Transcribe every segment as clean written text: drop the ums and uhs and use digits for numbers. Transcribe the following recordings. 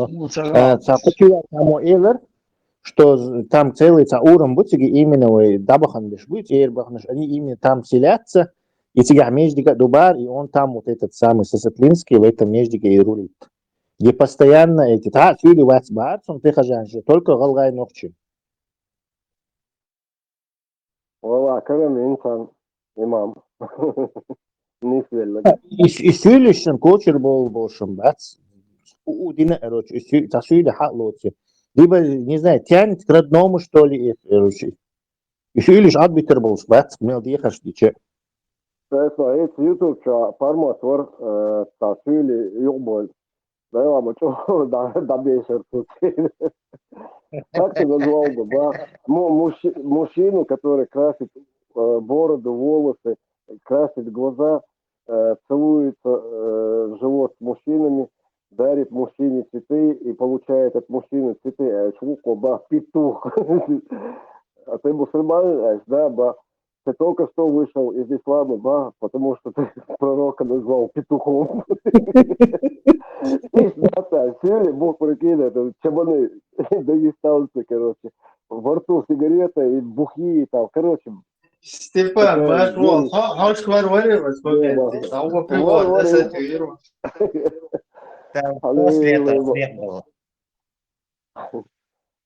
но хочу само Эвер, что там целый уром бутиги именно вы дабахан беш быть, они именно там селятся, и тебя междика Дубар, и он там вот этот самый Сосотлинский в этом междике и рулит. Где постоянно эти, фили вац баарцун, ты хажанши, только галгай ногчи. Вала, карам инсан, имам. Нисвеллак. И сюлишен кочер был большим, бац. Дина, короче, и сюли хатлоти. Либо, не знаю, тянет к родному, что ли, короче. И сюлиш адбитер был, бац, мел дихаш, диче. Это YouTube, что формат вор, та сюли юболь. Да, я бы что, да, бейсер тут. Как ты назвал бы, да? Мужчину, который красит бороду, волосы, красит глаза, целуется в живот с мужчинами, дарит мужчине цветы и получает от мужчины цветы. Шуко, ба, петух. А ты мусульманин, да, ба. Ты только что вышел из ислама, ба, потому что ты пророка назвал петухом. Сели, Бог прикинет, чабаны, дагестанцы, короче. Во рту сигарета и бухи, там, короче. Степан, Машвол, хочешь варваривать моменте? А у пивот, да, сатюировать. После этого смех был.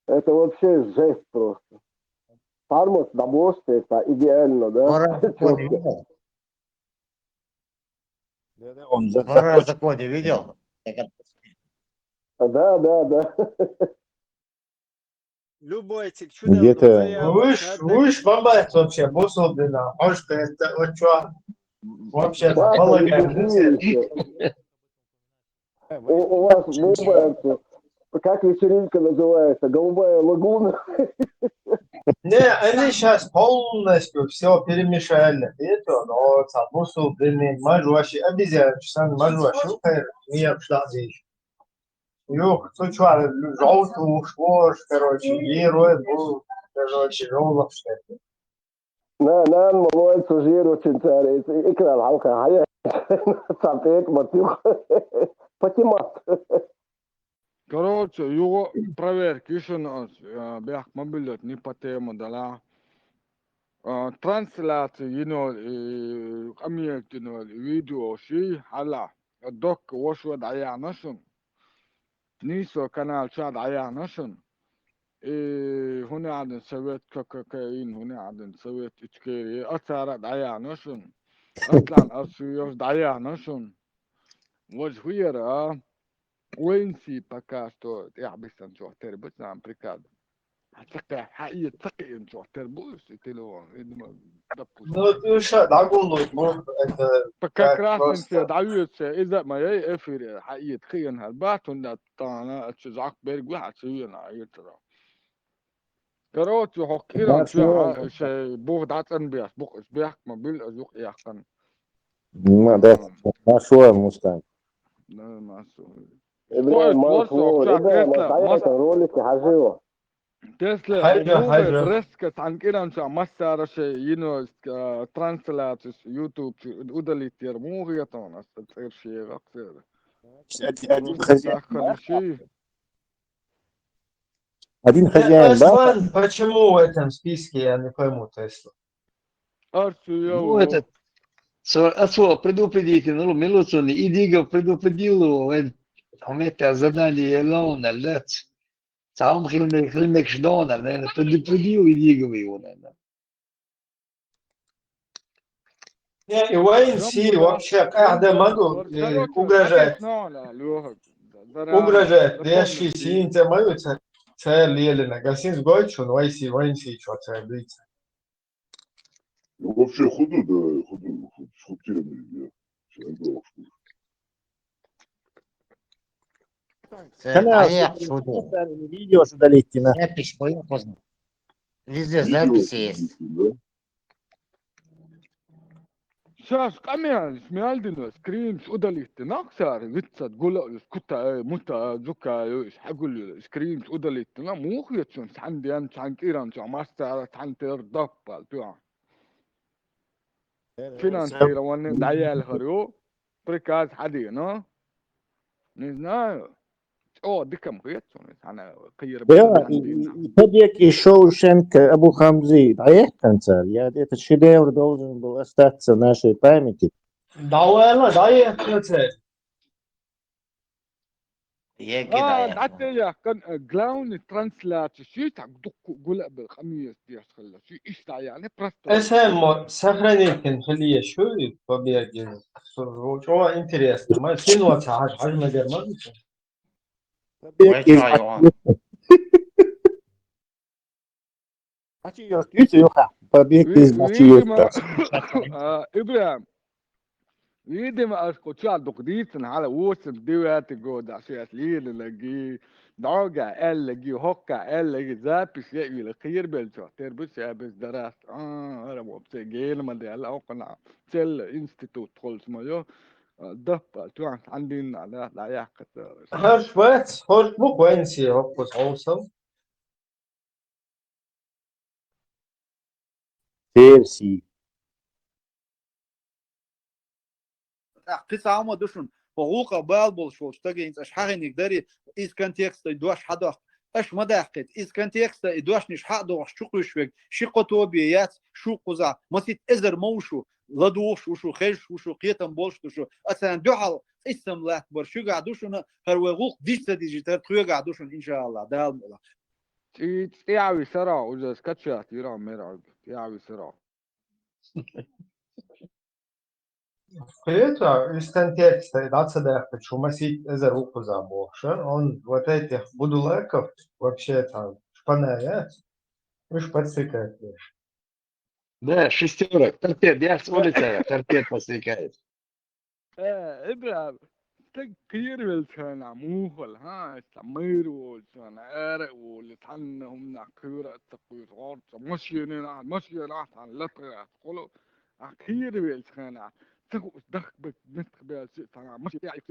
Это вообще жесть просто. Пармус на мосте, это идеально, да? Гора в законе видел? Да. Любой этих Где-то... Выш, бомбает вообще, босс длина. Может, это вот что? Вообще, Да, полагаем. У вас бывает, как вечеринка называется? Голубая лагуна? Не, они сейчас полностью все перемешали. Это, но самусу, блин, мажуаши, обезьян, часан мажуаши, не обштадишь. Юх, сучвар, желтый, швош, короче, герой был, короче, желтый, что-то. نعم موبايل سوجيرو تنتاري إكرا الحلقة هيا صعبتك مرتيخ فتمات. Короче, его проверки еще нас бях мобилет не по тему дала. Трансляции, Америки, видео, ши, hala. الدوك وشود عيانشن. نيسو канал شاد عيانشن. هنا عدن سويت كوكايين هنا عدن سويت اتكيري أثارت عيانشن. أصلا أرسيوش عيانشن. وجهيرة وينسي باكاستو يعبسن شو تربس عم بريكاد. حتى حقيقة تقي شو تربوس تلو Ну, ты что, да, голову, это... как раз انت دعوت اذا ما يقفر حقيقة خيان هالباتون طانا اتشزعك بيرجو حتسوينا عيترا كروت يحق إيران شيء بوغ دعتن بياس بوغ اسبيح ما بيل ازوق يحقن ما شو مستعد لا ما سوي ролики хажио. Tesla новая бреска танкиран ша массара ше трансляцию YouTube удалить термуги там нас тершие вакцины. Один хозяин, да? Почему в этом списке, я не пойму, Тесла? Ну, этот, предупредите, ну, Милуцуни, Идиго предупредил его, он это задание Лона, лет. Сам хилмек Шдона, наверное, предупредил Идиго его, наверное. Не, УНС вообще, когда могу, угрожает. Угрожает, если синте мою цель елена, гасин сгойчу, но если УНС что цель длится. Ну, вообще худу, да, худу, Видео удалить, запись, поздно. Везде записи есть. Сейчас камера смеяльдина скринс удалить наксар витсат гула скута мута зука حقول скринс удалить на мухьятсон сандиан чанкиран мастер тантер даппал туа финансира ван даял харио приказ حدي, no? Не знаю. دي كم غيرتون أنا قير Ja, بلد عندنا ik Shawshank Abu Hamzi, Ayekkancer, ja, это шедевр должен был остаться в нашей памяти. دعوة ضايع كنت هي كده يا دعت يا كان جلاون ترانسلات شي تعقدك قول بالخميس دي خلا شي إيش يعني برستو اسم سهرني كان خليه شو побеги شو интересно ما кино تعال حجم جرمان Побег Ой, из чё он? Machiutyuka. Побег из ويدما Machiutyuka. إبراهيم ويدما أسكو تشال دقديتن على وسم ديوات جود عشان ليل لقي دعوة لقي هوكا لقي زابي شيء الخير بالجو تربس يا بس درس أنا مو بسجل ما دي هلا قناع تل إنستيتوت خلص ما يو دفع تو عندنا على لا يحكي هرش بس هرش مو كوينسي هوكس اوسم Versi. قصة عما دوشن حقوق بالبول شو اشتغل اش حاجة نقدري إذا كان تكست يدوش حدا اش ما دقت إذا كان تكست يدوش نش حق دوش شو شوك شي قطوبيات شو قزع ما تيت ازر موشو لدوش وشو خيش وشو قيتم بولش وشو اصلا دوحل اسم لا برشو قاعدوشن هروغوق ديجيتال ديجيتال خيو قاعدوشن ان شاء الله دال يعوي سرع وجا سكتشات يرى مرعب يعوي سرع Приятно, из контекста, да, цедах, почему масить за руку забохша, он вот этих будулаков вообще там шпаная, уж подсыкает. Да, шестерок, торпед, я с улицы торпед посекает. إبراهيم كثير بالسنة موهل سمير والسنة عارق والتحنهم نعكيرة التقوير غارت مشينا عن لطغة قولوا كثير بالسنة تقو دخ بنتخ بالسنة مشي يعني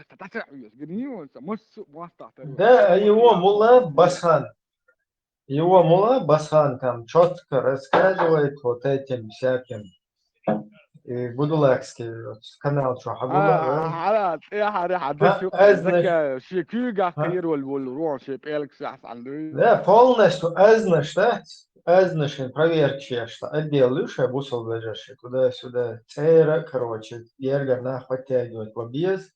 تتسع جنيه مش واسطة Да, его мула Басхан там четко рассказывает вот этим всяким. И Будулакский канал, что Хагула, على يا حدث ذكى شيكيغا خير والروح شيب إلكس عن да, полностью эзнаш проверки, что отделываешь, я бусал ближайший, туда-сюда, цейра, короче, ерга подтягивать в объезд,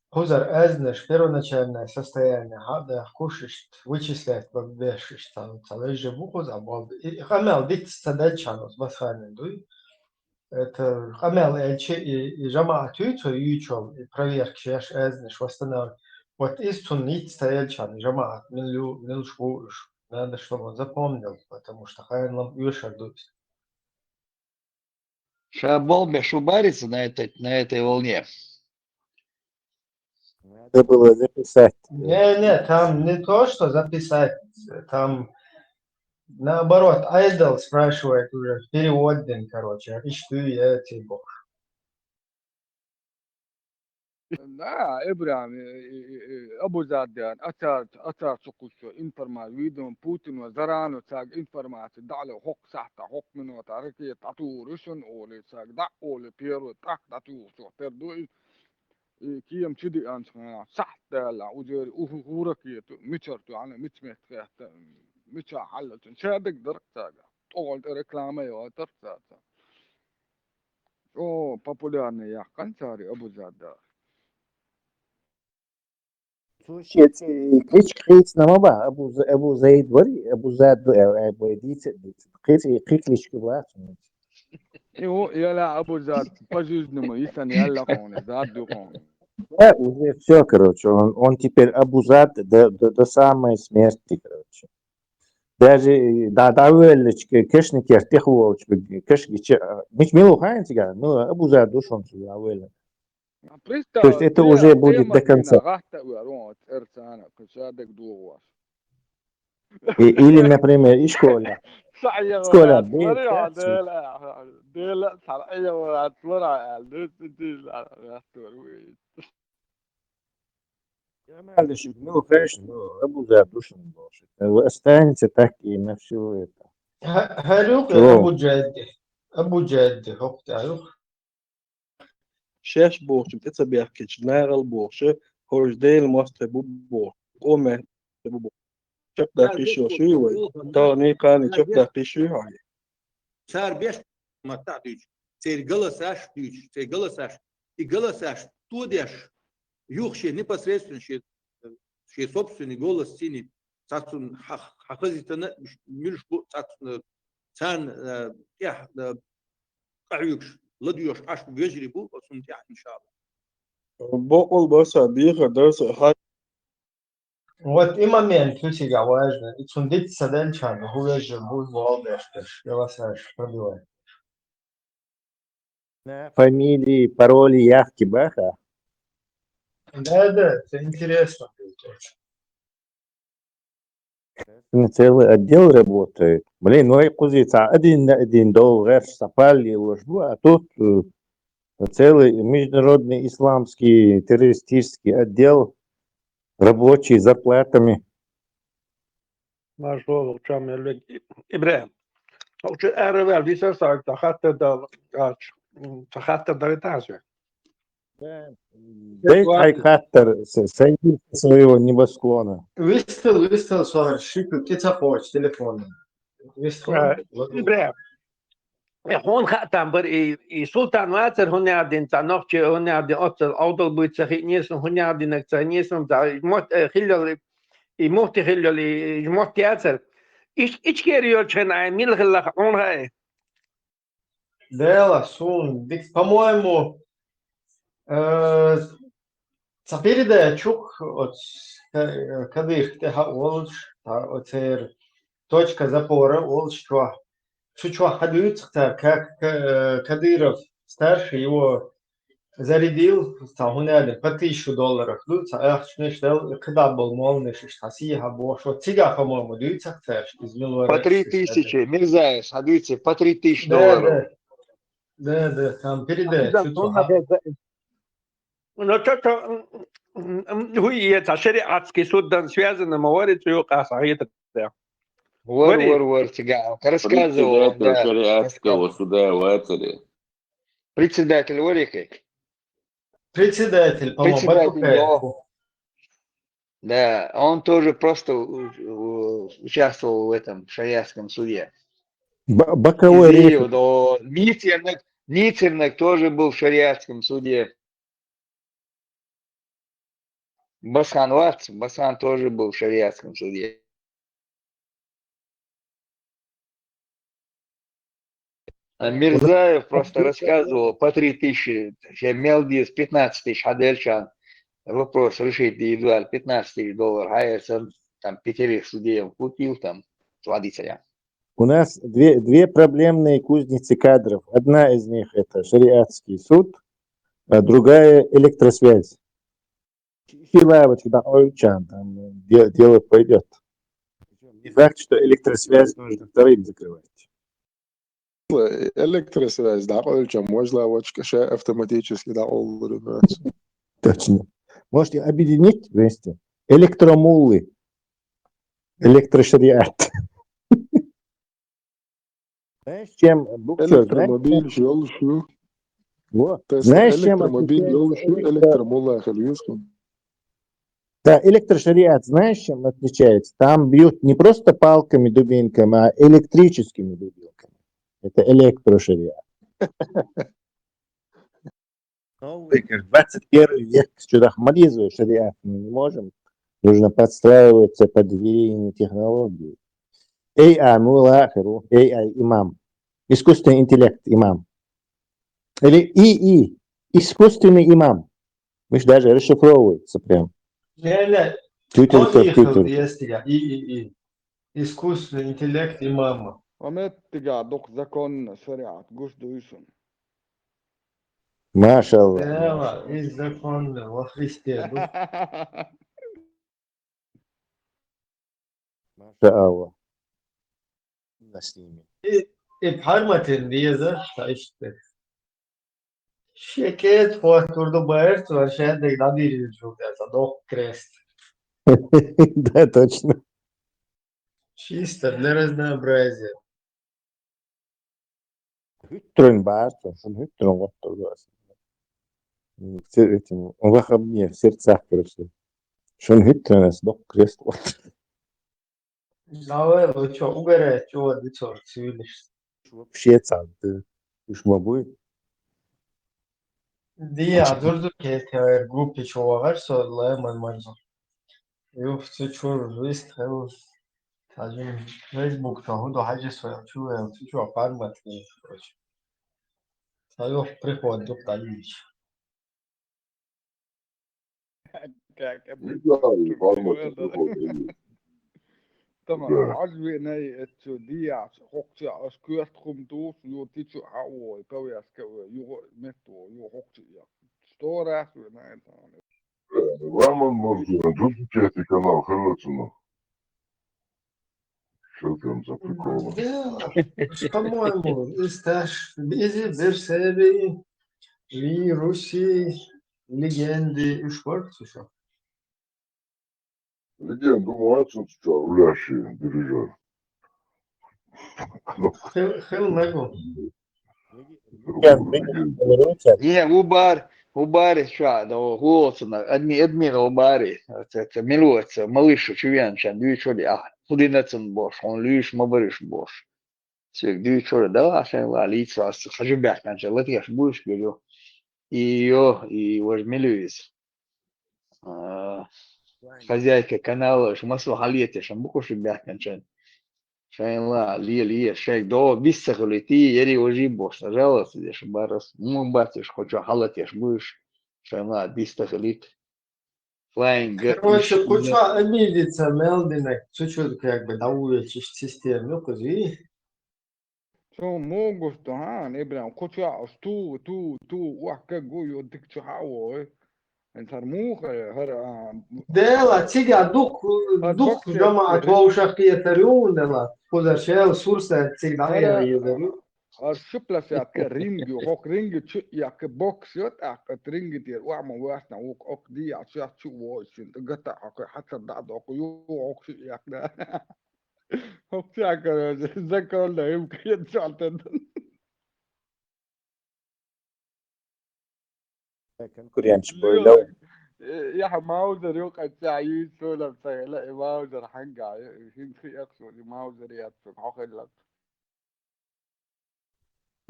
хузар эзнаш, первоначальное состояние, да, кушаешь, вычислять, вешаешь, там, целый же буху забыл, и хамел, дить стадачанус, басханин, дуй, это хамел, и жама тюйцо, ючо, и проверки, я ж эзнаш, восстанавливать. Вот из тунниц стояльчан, жама, мил швуш. Надо, чтобы он запомнил, потому что хайнлам юшардут. Шабол бешубарится на этой волне. Надо было записать. Не, там не то, что записать, там наоборот, Айдол спрашивает уже, переводен, короче, и что я тебе бог. لا إبراهيم أبو زادان أثر سقوط إنفرما ويدون بوتين وزران وساق إنفرما تدعله حق سحت حق من وتاركي تعطو رشن أولي ساق دع أولي بيرو تاك تعطو سوتر دو كيم تدي أنت سحت لا وجري أوهوركي ميتشرتو أنا ميتشمت ميتشا حلت شادك درك ساق طول ركلامي وترسا أو популярный я كنتاري أبو زادان Слушай, кличка нама Абу Заид вари, Абу Зад, Абу Эдит, кличка была. يلا أبو زاد بجوز نمو يسن يلا قوني زاد دو قوني Да, уже все, короче, он теперь Абу Зад до самой смерти, короче. Даже да велички кешник я тихо кешки мич мило хайнтига, ну Абу Зад душон сюда велич. То есть это уже будет до конца. Или, например, и школа. Школа ну, конечно, Абу Зад душон больше. Останется так и на все это. هلوك أبو جدي هو تعرف شاش بوش بتتسا بيحكي نار البوش هورجديل ماستر بوش Ome, çok da kişi oluyor. Tony kan çok da kişi oluyor. Sar beş mata düç. Цей голосаш düç. Цей голосаш. И голосаш tudеш. Юхше непосредственно ще собственный голос сини. Цацун хахазитана мюльшбу цацун цан я قعيوكش لديوش عش بيجربوا وسنتي إن شاء الله. Bokol basa bir kadar har Вот и момент, ключевой важно. И цундить саданчан, хуяжи, буй волдештеш. Я вас аж пробиваю. Фамилии, пароли, яхки, баха. Да, это интересно будет очень. Целый отдел работает. Блин, ну и кузица, один доллар сапали ложбу, а тут целый международный исламский террористический отдел, рабочий, с зарплатами. Marshall Chamberlain Ibrahim. Och är det väl vissa saker تخطى درجات. Да и хайхаттер, сойди со своего небосклона. Выстрел, свар, шику, кицапоч, телефон. Выстрел. Ibrahim. هون خاتم بر سلطان واتر هون عندنا تناقش هون عندنا أصل أوضل بيتسخي نيسن هون عندنا نيسن موت خلل موت خلل موت تياتر إيش كيريو كان عامل خلق هون هاي Дела, сун, по-моему, передачук от кадых теха олж, от точка запора олж чува хадуется, как Кадыров старший его зарядил, по $1000. Ну, когда был молодой, Россия была, цига, по-моему, дуется, из По 3000, Мирзаев, смотрите, по $3000. Да, там передача. Но то هي شريعتك سودان связаны موارد يوقع صحيح Вор, тяга. Рассказывал, да. шариатского суда в Ацаре. Председатель Орика. Председатель, по-моему, да, он тоже просто участвовал в этом шариатском суде. Боковой рейх. Ницернак тоже был в шариатском суде. Басан тоже был в шариатском суде. А Мирзаев просто рассказывал по 3000, Мелдис 15 тысяч, Хадельчан. Вопрос решить индивидуально $15 000. Хайерсон там 5 судей купил там с водителя. У нас две проблемные кузницы кадров. Одна из них это шариатский суд, а другая электросвязь. Там дело пойдет. Не факт, что электросвязь нужно вторым закрывать. электросвязь, да, получается, можно очень автоматически, да, улучшать. Точно. Можете объединить вместе электромуллы, электрошариат. Знаешь, чем буксер? Электромобиль, жёлчью. Вот. Знаешь, чем электромобиль, жёлчью, электромулла, хальюском. Да, электрошариат, знаешь, чем отличается? Там бьют не просто палками, дубинками, а электрическими дубинками. Это электрошариат. Новый, 21 век, что-то ахмадизует шариат мы не можем. Нужно подстраиваться под веяние технологий. AI, мулахиру, AI имам. Искусственный интеллект имам. Или ИИ, искусственный имам. Миш даже расшифровывается прям. Не, Тьютер. есть ИИ. Искусственный интеллект имама. ومتجع دوق زكون شريعة جوش دويسون ما شاء الله. Да, есть закон во Христе. ما شاء الله. بحرمة ديزة işte. Şeket фактурду баерт var şehirde надiri жугаса док крест. Да, точно. Чисто для разнообразия. Hüttron баерт, он hüttron вот этим, он в охабне, в сердцах, короче. Schon Hütten ist doch Christoph. Давай, вы что, угорать, чего ты что, цивилишь? Вообще царь. Уж мабуть. Дия, дурдук я группе чего варсо, лайман марзо. Юф, цучур, вист, хэл, тажим, фейсбук, то худу хаджи своя, чуя, цучур, фармат, короче. Саюф, приход, дук, талич. Kijk, Идеальный формат приходит. Tamam, عجبني اتشو دياس حقتي اسكيرتكم دوس يو تيتشو حاول كوي اسكو يو متو يو حقتي يا ستورا سونا انت Роман Морзуна, тут у тебя эти канал, Харацуна. Что там за приколы? По-моему, исташ, изи, берсеби, ви, руси, легенды, ушвард, еще. Легенду Муацин, что, рулящий дирижер. Хэл Мэгу. Не, у баре, что, да, голосно, админ у баре, это милуется, малыш, чувенчан, двичоли, худинецен бош, он лишь мабариш бош. Все, двичоли, да, ашенла, лица, хажубях, канча, латьяш будешь, говорю, и возьмелюис. Хозяйка канала, шмасу халете, шамбуку шубях, канча. Шайла, лия, шайк, до, биссахули, ты, ери, ожи, бош, пожалуйста, здесь, барас, батюш, хочу, халатеш, будешь, шайла, биссахулит, flying, Короче, куча обидится, Мелдинек, чуть-чуть как бы дауечишь систему, кузи. شو مو قصته ها نبرا كوتشا تو وحكا جو يوديك تحاول انت موخ هر Dela, ciga, duk, jama, atvo ušakija tarjun, dela, podašel, sursa, cig daja, judaru. الشبلة في عك رينج وحك رينج تشو ياك بوكس يوت عك رينج تير وعم واسنا وك اوك دي عشان تشو واش انت قطع عك حتى بعد عك يو عك شو ياك ده اوك ياك ذكر الله يمكن يتشعل كوريانش بويلو يا ماوزر يوقع تعيش ولا لا ماوزر حنقع يمكن يقصد ماوزر يدفن حقل لك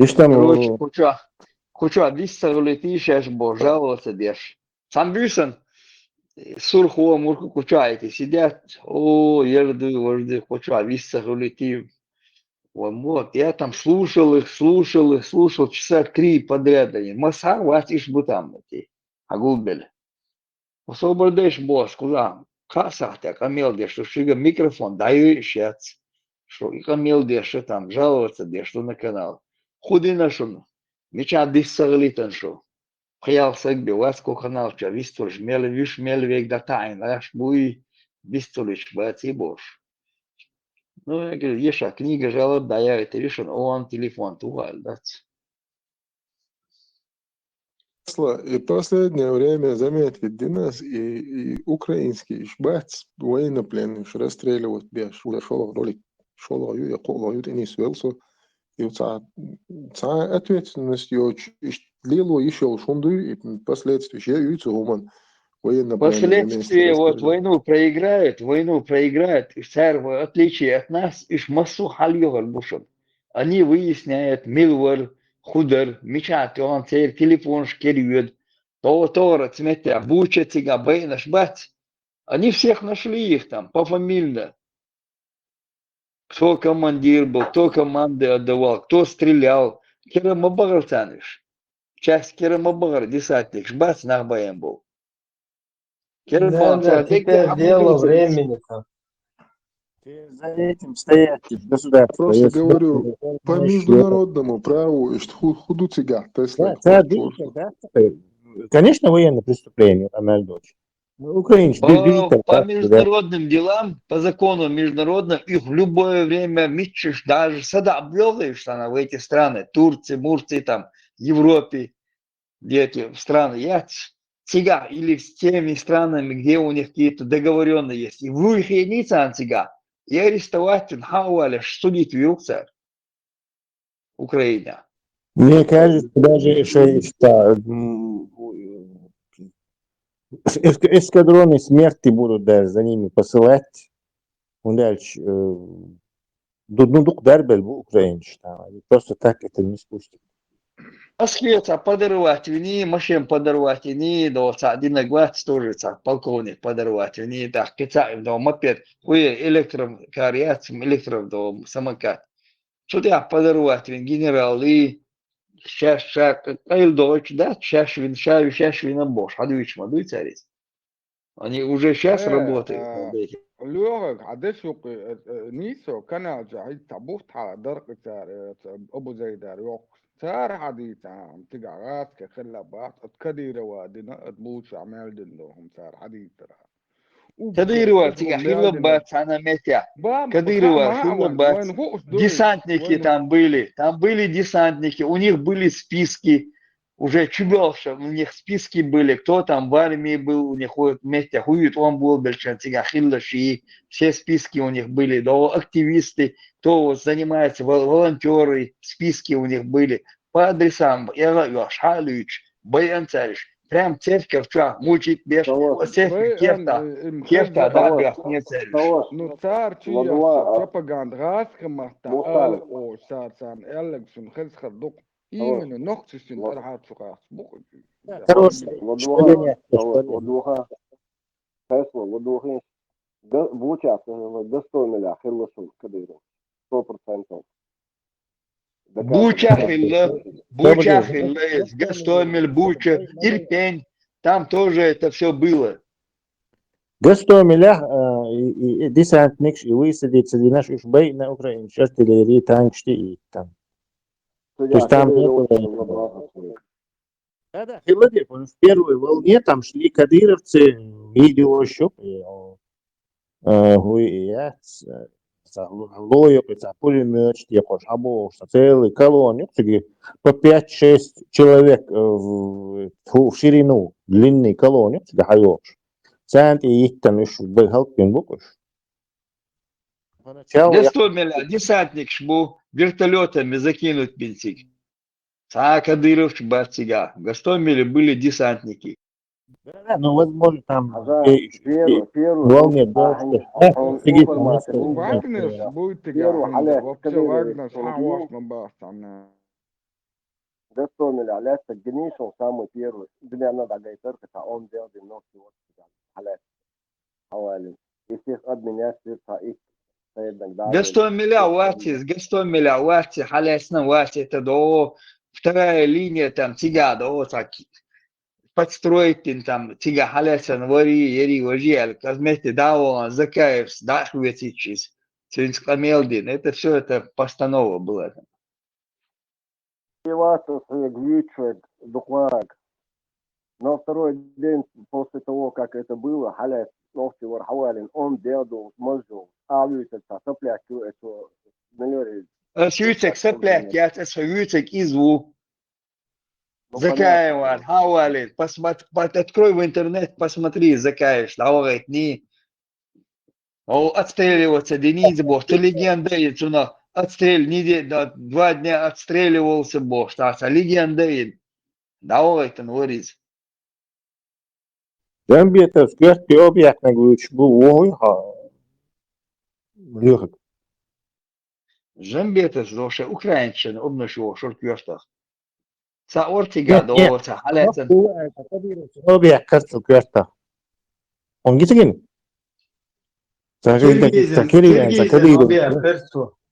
ايش там короче, куча, биссахули, ты сейчас, бо, жаловаться, дешь. Сам бюсен, сурхуа, мурку, куча, эти сидят, ерды, куча, биссахули, ты. Вот, я там слушал их, часа 3 подряд. Масар, вас иш бутам, эти, агулбели. Освободишь, босс, куда? Касахтя, камел, что шига микрофон, даю щец. Что и камел, что там, жаловаться, что на канал. Худи нашун, меча диссарлитан, что. Хаял сагби, васко канал, ча вистоль, виш век датайн, аш буй, вистолич, бати бош. Ну, я говорю, еша, книга жалоб, да, я это решен, он телефон, туаль, да. И последнее время заметили Динас и украинский шбац военнопленных расстреливают без шел ролик шел аю я кол аю не свелся и ца ответственностью лило еще шунду и последствия яйца гуман военнопленные. Последствия вот войну проиграют, и царь, в отличие от нас, иш массу хальёвар бушат. Они выясняют милвар, худер, мечат, он теперь телефон шкерюет, то, цметя, буча, тига, бейна, шбать. Они всех нашли их там, пофамильно. Кто командир был, кто команды отдавал, кто стрелял. Керамабагар тянешь. Часть Керамабагар, десантник, шбать, нахбаем был. Да, теперь дело времени-то. За этим стоять государство. Просто говорю, по международному праву худу цыга. Конечно, военное преступление, Амельдович. По международным делам, по закону международным, их в любое время митчишь, даже сада облёгаешься в эти страны, Турции, Мурции, там, Европе, где-то страны, я цыга, или с теми странами, где у них какие-то договоренные есть, и в их единица цыга, и арестовать, судить вилца Украина. Мне кажется, даже что Эскадроны смерти будут даже за ними посылать. Он дальше, ну, дук дарбель в Украине, что они просто так это не спустят. Москвеца подорвать, вини, машин подорвать, вини, до один гвац тоже, полковник подорвать, вини, так, кицаем, до мопед, хуе, электром, кариацем, электром, до самокат. Сюда подорвать, вин, генерал, и сейчас, кайл дочь, да, сейчас вин, бош, адвич, мадуй царец. Они уже сейчас работают над этим. لوغك عدش نيسو كان جاي تبوت على درق تار أبو زيدار يوق تار حديث عم تقعات كخلا بات اتكدير وادنا اتبوش عمال دلهم تار حديث كديروا تيجا خلبات أنا متى كديروا خلبات десантники там были десантники, у них были списки, уже чубелша, у них списки были, кто там в армии был, у них вместе хуют, он был большой, тига хиллаши, все списки у них были, да, активисты, кто занимается, волонтеры, списки у них были по адресам, Шалюч, Баянцариш, прям церковь, что, мучить беш, церковь, кефта, да, беш, не цариш. Ну цар чия пропаганда غاسك مختار او ساتان الكسون خلص خدق именно ногтисин тархат сука буху. Хорошее. ودوها Tesla ودوها بوچا دستون خلصوا كديروا 100%. Буча хиллес, Гастомель, Буча, Ирпень, там тоже это все было. Гастомеля и десантник, и высадиться для наших бей на Украине. Сейчас артиллерии, танки и там. То есть там да, Хиладев, он в первой волне там шли кадыровцы, видео еще, лоек, пулемет, целый колонн, по 5-6 человек в ширину длинной колонны, Сент и их там еще бэхалкин букуш. Гастомеля, десантник шбу, вертолетами закинуть бензик. Кадыров Чубатига. В Гастомеле были десантники. Да, ну возможно там волне Вагнер будет вообще Вагнер шахваш мабастана. Гастомель, Аляс, Гениш, он самый первый. Для надо гайтер, когда он делал 90 вот Аляс. Хавали. Если администрация их Гастомеля вати, халясна вати, это до вторая линия там тига, до так подстроить там тига халясан вари, ери вожиаль, казмете дао, закаев, дашвецичис, цинскамелдин, это все это постанова была. Но второй день после того, как это было, халяс, ногти вархавалин, он делал мозжу, авиуется, сопляки, это миллион. Сюцек сопляки, это сюцек изву. Закаеван, хавалин, открой в интернет, посмотри, закаешь, давай, не. Отстреливаться, Денис Бог, ты легенда, но отстрель, 2 дня отстреливался Бог, а легенда, давай, это говорится. Замбиятов скверти объект на глуч был легок. Замбиятов зоше украинчен обнашил шортквертах. Са ортига до са халецен. Объект карту кверта. Он гитагин.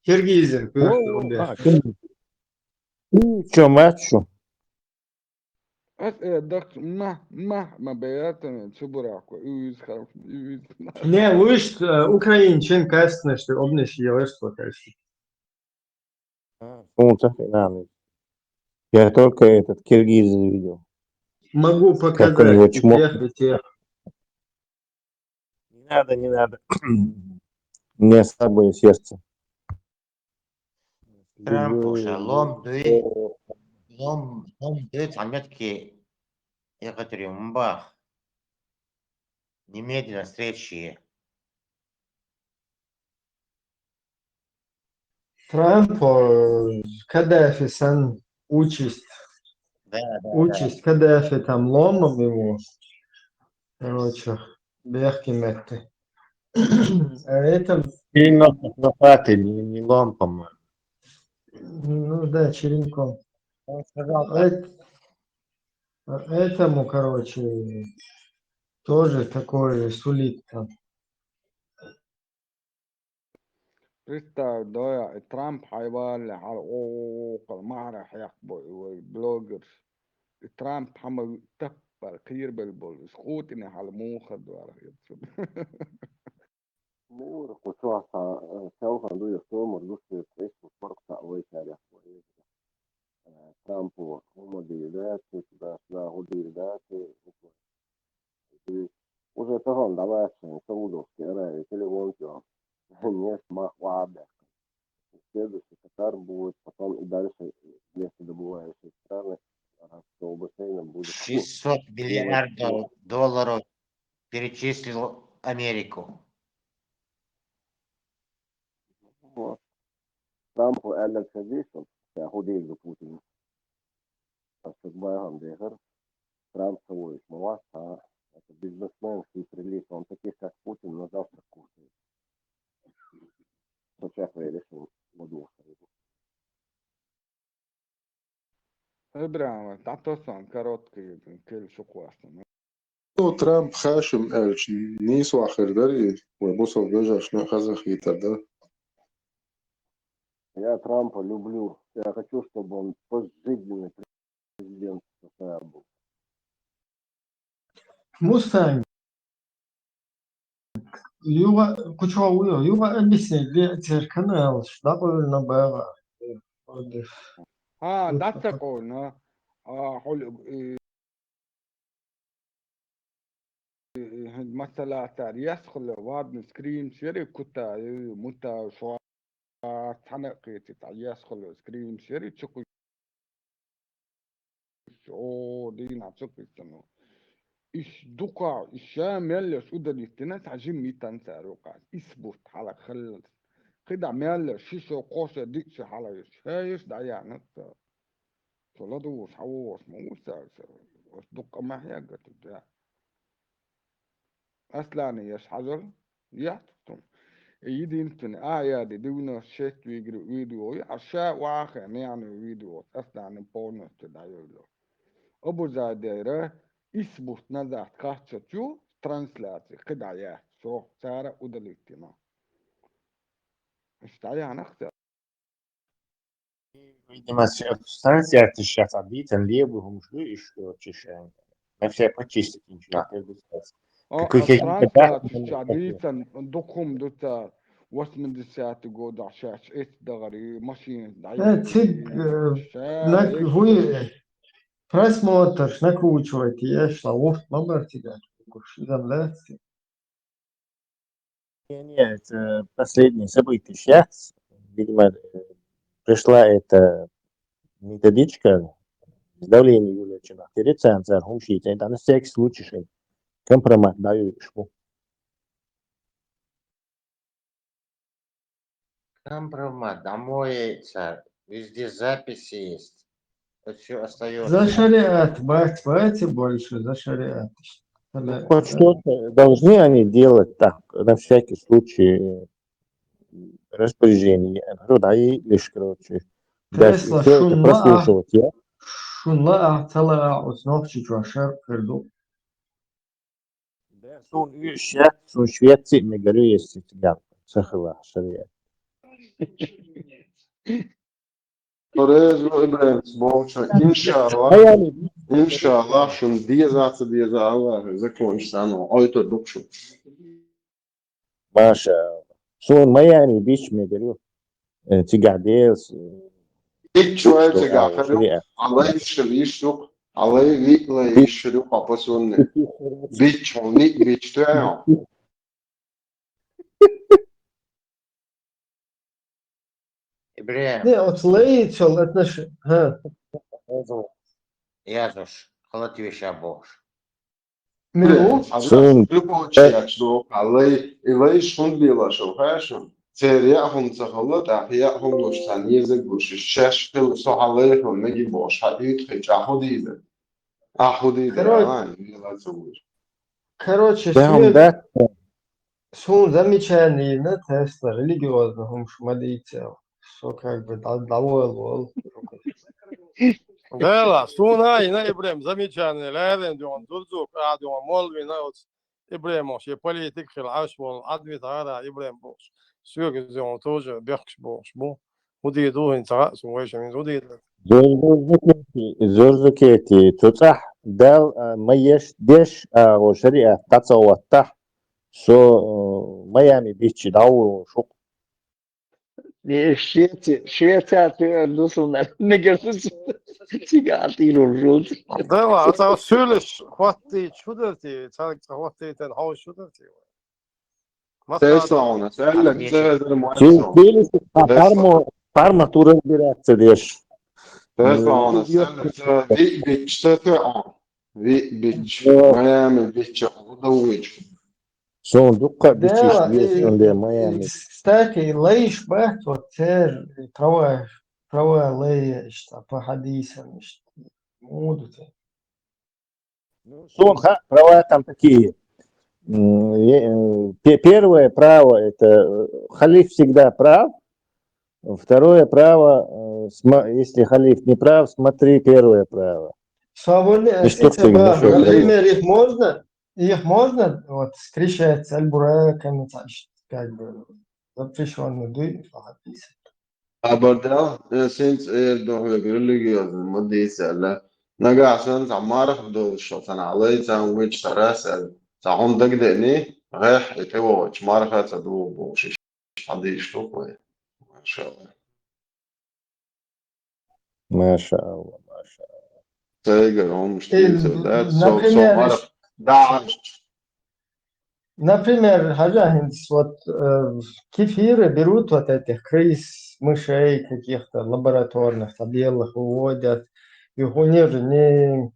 Киргизин. Что матчу? دخت ما بياتنا شبراك ويز خلاص Не, лишь украинчен кастно, что обнищи елество кастно. Я только этот киргиз видел. Могу показать и тех, и тех. Не надо. Не слабое сердце. Лом дует заметки Екатеринбург. Немедленно встречи. Трамп, Каддафи сан участь Каддафи там ломом его. Короче, бехки метты. Это, И на паты не лом, по-моему. ну да, черенком. Он сказал так. Этому, короче, тоже такое сулит там. Представь, да, и Трамп حيولي حلقوق ما راح يقبل بلوجرز ترامب حمل تبر كثير بالبول سقوطني على موخد ولا يتصل Muur, kun suossa seuraan duja suomur just Facebook markta oikein Trumpu homodiidäti, pääsnää hodiidäti, usein tahan tavaisen soudusti eräi televonkio, mies maa vaade. Следующий Катар будет, потом и дальше, если добывающие страны, то бассейном будет 600 миллиардов долларов перечислил Америку. Вот. Трампу قال سيديشن هوديل بوتين بس باهم ديهر ترامب سوى مواسطة бизнесмен في прилив он таких как Путин на завтра кушает сейчас решил воду إبراهيم تعطوسان كاروتكي كل شو قواسنا Трамп хашим эльч нису ахирдари вебусов бежа шно хазах хитарда. я Трампа люблю я хочу чтобы он пожизненный президент США был Мустанг. Юга, кучу юга объяснить, где канал, что на бэга. ها داتقونا حلو مثلا تاريخ واد سكرين شيري كتا متا شو تحنقي تاريخ سكرين شيري تشكو شو دينا تشكو سنو إيش دقع إيشام يلا شو ده الاستناس عجيم ميتان ساروقع إثبت على خل قدع ميلا شيشو قوشة ديكش على شايش دعيا نتا شو لا دوش حوش موسى دقة ما هي قد أصلا يش حجر يحتم يدي انتن آيادي دونا شيت ويجري ويديو عشاء واخع يعني ويديو أصلا بونس تدعيو أبو زاديرة إثبت نزعت كاتشتو ترانسلاتي قدعيات شو سارة ودليتنا مش تعيا نختار Видимо, станция сейчас обиден, левую мужу и что чешаем. Мы все почистить ничего не будет. Какой الترانسلات الشعبية ندقهم دوتا واسم دسات جود عشاش إيش دغري ماشين تيج هو просмотр, накручивайте, я шла, номер тебя, идем Не, это последние события сейчас. Видимо, пришла эта методичка с давлением Юличина. Рецензия, хумшите, это на всякий случай. Компромат даю шпу. Компромат, домой, везде записи есть. Это все остается. За шариат, братья больше, за шариат. Ну, хоть что-то должны они делать так, на всякий случай распоряжение. Да, и лишь, короче, дальше Тесла все это прослушивать. Я шунла طلع وتنوخش شوشر كردو. Да, сон юща, сон Швеции, мне говорю, есть тебя. Сахала, шария. Torez Ibrahim Sbolcha, иншаллах, шун диеза Allah, закончится оно, это дукшу. Маша, сон Майами Бич, мне говорю, тигадес. إيش شوية تجاهلوا الله يشريشوا الله يغير يشريوا قبضون بيتشوني بيتشتاعوا Ибраим, Не, вот лейчел, это наш... Язуш, халативиш абош. Миру? Сон, любой человек, что الله يشون بيلا شو هاشون تريعهم تخلط أحياءهم وشتان يزق وش الشاش في صحاليهم نجي باش حديد خيج أخديده Короче, لا تسويش Короче, Прям, да? Сун замечаний на Тесла религиозного шмадийцев, что как бы довольно. Дела, Суна и на Ибрем замечательный, Левин, Дюн, Дурзук, Адюн, Молви, Наут, Ибрем, вообще политик, Хилаш, Вол, Адвит, Ара, Ибрем, Бош. Сюрк, Дюн, тоже, Бехш, Бош, Бо. Уди, Дуин, Царас, Уэшем, Уди. زوزكيتي تصح دال ما يشدش وشريعة تصوتح شو ميامي بيتش داو شو Швеция, ты дусуна, не кажется, цигати ружут. Дела, это сюлиш, хватит, чудерти, царик, хватит, хау чудерти. Tesla ona selle, Cezar Сюлиш парма туры бираться деш Tesla ona selle, vi bitch sätter on. Vi bitch, Miami bitch, удовольствие. شو دقة بيتش Да, بيتش اللي ميامي кстати, лейш бахт вот тер права лея что по хадисам что мудут. شو права там такие. Первое право это халиф всегда прав. Второе право, если халиф не прав, смотри первое право. Свободно, например, их можно вот встречать с альбураками, как бы запрещенный дуй по хадисам. Abardal, since Erdogan religious مديسة نجا عشان تعمارك بدوش عشان عليه عشان ويش تراسل تعون دقدقني غيح يتوه تعمارك تدو بوش حديش توقي ما شاء الله ما شاء الله ما شاء الله. تيجر هم مش تيجر so مارك داعش. Например, Хаджахинс, вот кефиры берут вот этих крыс, мышей каких-то лабораторных, белых выводят, и у них же не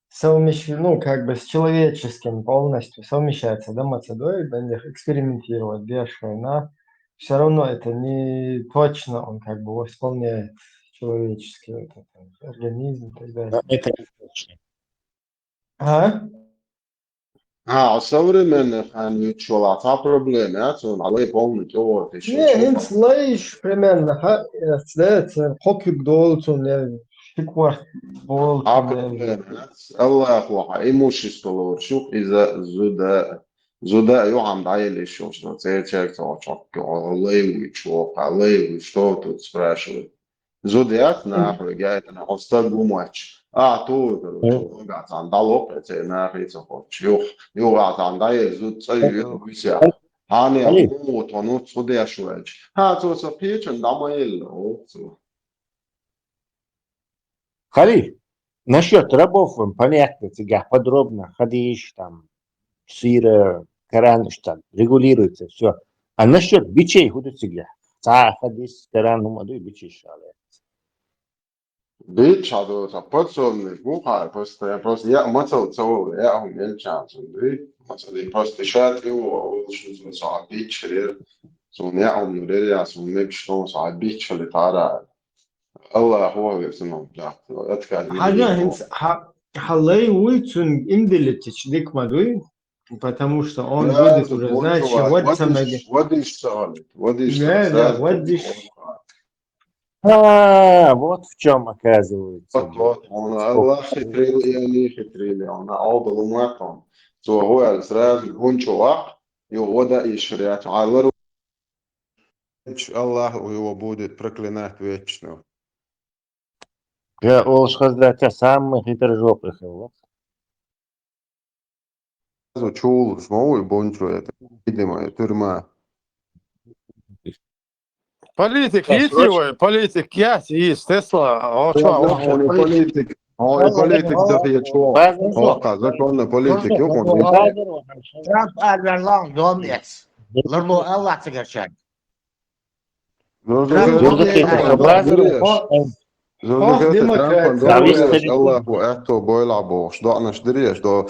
совмещено, как бы с человеческим полностью совмещается, да, мацедоид, на них экспериментировать, бешено, все равно это не точно, он как бы восполняет человеческий вот этот организм и так далее. Это не точно. أصور من خان يتشول عطا проблемات عليه بون جو في Не, инц лейш примерно, это хокюк долцун, шиквар долцун. الله يخلق أي موش يستلور شوف إذا زودا يوم دايل شوش نو تيجي توشك الله يشوف الله يشوف تسبرشل زوديات ناخذ جاي أنا أستاذ بوماتش تو قاعد عن دالوب ناخذ تفوتش يو قاعد عن دايل زود صير ويسيا هاني أمو تونو صديا شوية تو سبيتش ندمايل Халиф, насчет рабов понятно, тебя подробно, хадиш, там, сира, Коран, там, регулируется, все. А насчет бичей, куда тебя? Хадис, Коран, умаду, бичей шале. Бич, это подсобный бухар, просто я мотал целый, я умел чанцем, да, просто шат его, что صعب бич, я умер, я сумею, что صعب бич, اللي تعرف. الله هو يسمع بتاعته أتكلم Хаджахинс, халей уйцун имделетич дикмадуй, потому что он будет уже знать, вот самое. Вот в чем оказывается. الله خطريلي أنا أوضل معكم سو هو الإسرائيل هونشوا يوضع يشريعت على الله его будет проклинать вечно. Я сказать, самых хитрожопых его. Чул, смогу бончу это, видимо, тюрьма. Политик есть, политик есть, Тесла, он политик, да я чул. Казать он политик, Trump Erdogan domnец. Лорду Аллах тигарчан. Аллаху это бойлабо, что она шдырешь, что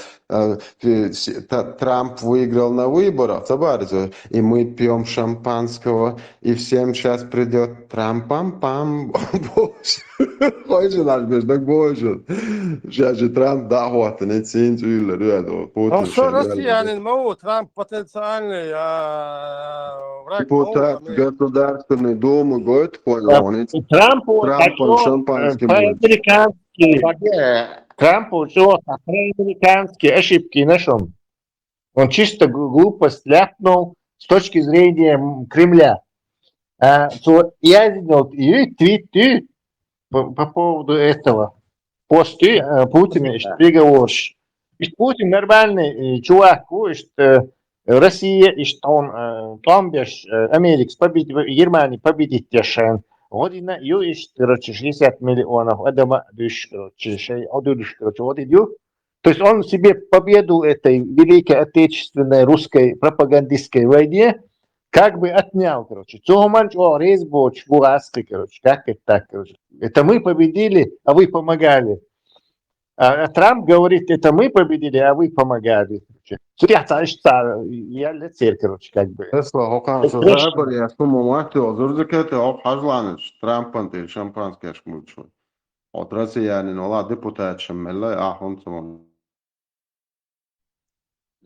Трамп выиграл на выборах, товарищи, и мы пьем шампанского, и всем сейчас придет Трамп-пам-пам, Hoje às так больше. Сейчас же Трамп доход, не ценит или Ну что, россиянин, Трамп потенциальный враг депутат Америки. Государственной Думы, говорит, понял, он Трампу Трамп он шампанским будет. по-американски, Трампу все по-американски ошибки нашел. Он чисто глупость ляпнул с точки зрения Кремля. Я видел и твиты по поводу этого. Посты Путина, что переговорщик. Путин нормальный чувак, что Россия, и что он там бишь Америка победит, Германия победит Яшен. Година есть, короче, 60 миллионов, Адама, короче, вот идет. То есть он себе победу этой Великой Отечественной русской пропагандистской войне как бы отнял, короче. Резбоч, Бураски, короче, как это так, короче. Это мы победили, а вы помогали. А Трамп говорит, это мы победили, а вы помогали. Я лицер, короче, как бы. Я сумму мастер, зурзакете, обхажланыш, Трампан, ты шампанский шмучу. От россияне, ну ладно, депутат шаммелла, он самому.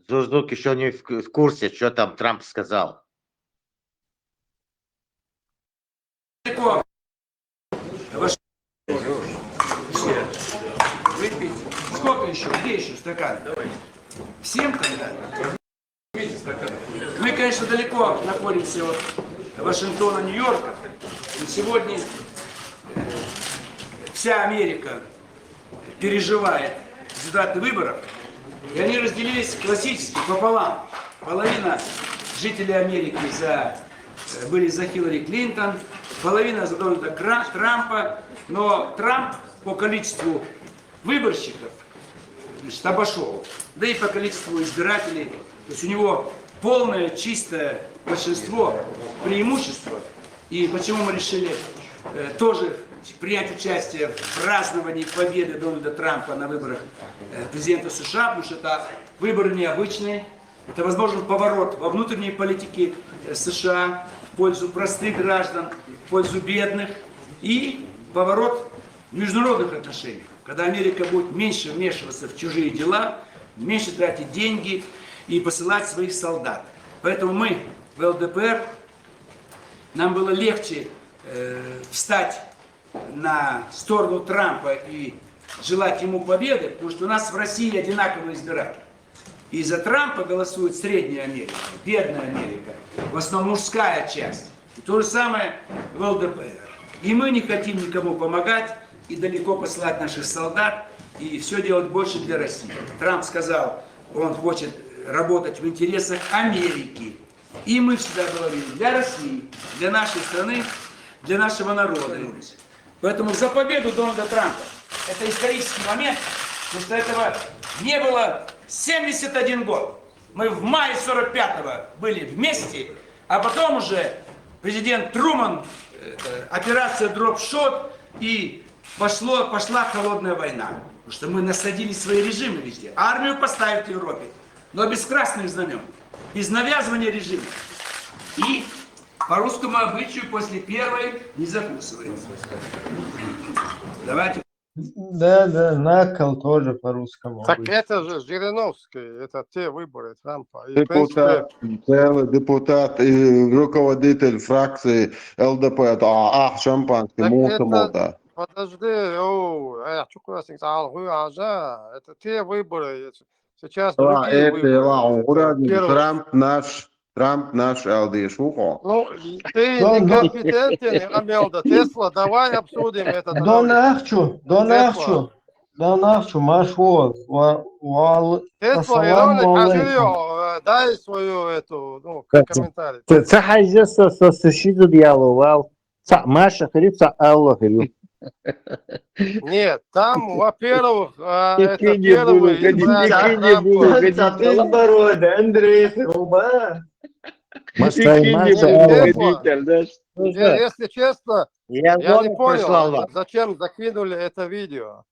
Зурзук еще не в курсе, что там Трамп сказал. Выпить. Сколько еще? Где еще стакан? Давай. Всем тогда? Мы, конечно, далеко находимся от Вашингтона, Нью-Йорка. Но сегодня вся Америка переживает результаты выборов. И они разделились классически пополам. Половина жителей Америки были за Хиллари Клинтон, половина за Дональда Трампа. Но Трамп по количеству выборщиков обошел, да и по количеству избирателей. То есть у него полное чистое большинство, преимущество. И почему мы решили тоже принять участие в праздновании победы Дональда Трампа на выборах президента США, потому что это выборы необычные. Это возможен поворот во внутренней политике США в пользу простых граждан, в пользу бедных и поворот в международных отношениях, когда Америка будет меньше вмешиваться в чужие дела, меньше тратить деньги и посылать своих солдат. Поэтому мы в ЛДПР, нам было легче встать на сторону Трампа и желать ему победы, потому что у нас в России одинаковые избиратели. И за Трампа голосует средняя Америка, бедная Америка, в основном мужская часть. И то же самое в ЛДПР. И мы не хотим никому помогать и далеко посылать наших солдат, и все делать больше для России. Трамп сказал, он хочет работать в интересах Америки. И мы всегда говорим, для России, для нашей страны, для нашего народа. Поэтому за победу Дональда Трампа. Это исторический момент, потому что этого не было 71 год. Мы в мае 45-го были вместе, а потом уже президент Труман, операция «Дропшот», и пошла холодная война. Потому что мы насадили свои режимы везде. Армию поставить в Европе, но без красных знамен, без навязывания режима. И по русскому обычаю после первой не закусывается. Давайте. Да, накол тоже по-русскому. Так это же Жириновский, это те выборы Трампа. И, Депутат, целый депутат и руководитель фракции ЛДП, шампанский, мута. Подожди, это те выборы, сейчас другие выборы. Трамп наш ЛДШ. Ну, ты некомпетентен, Амелда. Тесла, давай обсудим это. Донахчу, Машвол. Тесла, Илона, дай свою эту, комментарий. Це хайзе со сусіду діалогував. Маша говорится, Алла говорил. Нет, там, во-первых, это первый избрание. Андрей, Если честно, я не понял, зачем закинули это видео.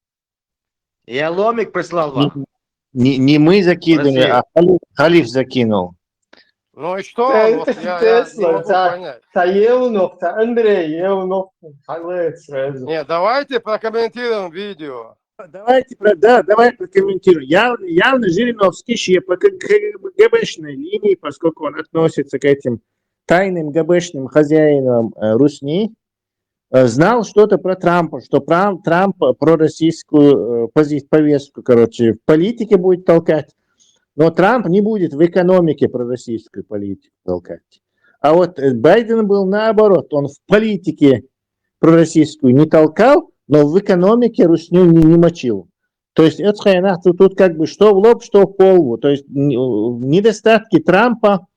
Я Ломик прислал вам. Не мы закидывали, а Халиф закинул. Ну и что? Вот я не Тесла, могу понять. та Андрей, халец сразу. Не, давайте прокомментируем видео. Давай прокомментирую. Явно Жириновский еще по ГБшной линии, поскольку он относится к этим тайным ГБшным хозяинам Русни, знал что-то про Трампа, что Трамп пророссийскую повестку, в политике будет толкать, но Трамп не будет в экономике пророссийскую политику толкать. А вот Байден был наоборот, он в политике пророссийскую не толкал, но в экономике русню не мочил. То есть это тут как бы что в лоб, что в полбу. То есть недостатки Трампа,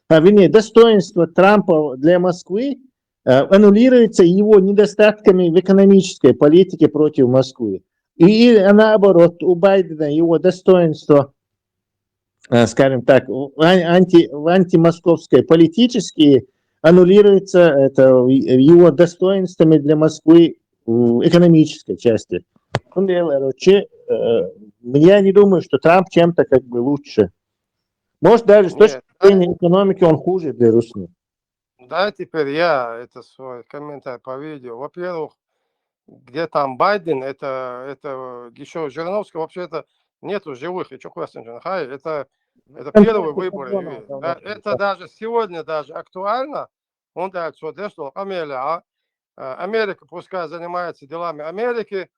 достоинство Трампа для Москвы аннулируется его недостатками в экономической политике против Москвы. И наоборот, у Байдена его достоинство, скажем так, антимосковское политические аннулируется его достоинствами для Москвы в экономической части. Я не думаю, что Трамп чем-то как бы лучше. Может, даже с точки зрения экономики он хуже для Руси. Да, теперь я свой комментарий по видео. Во-первых, где там Байден, это еще Жириновского вообще-то нету живых. Это первый выбор. Это даже сегодня даже актуально. Он дает, что Америка пускай занимается делами Америки,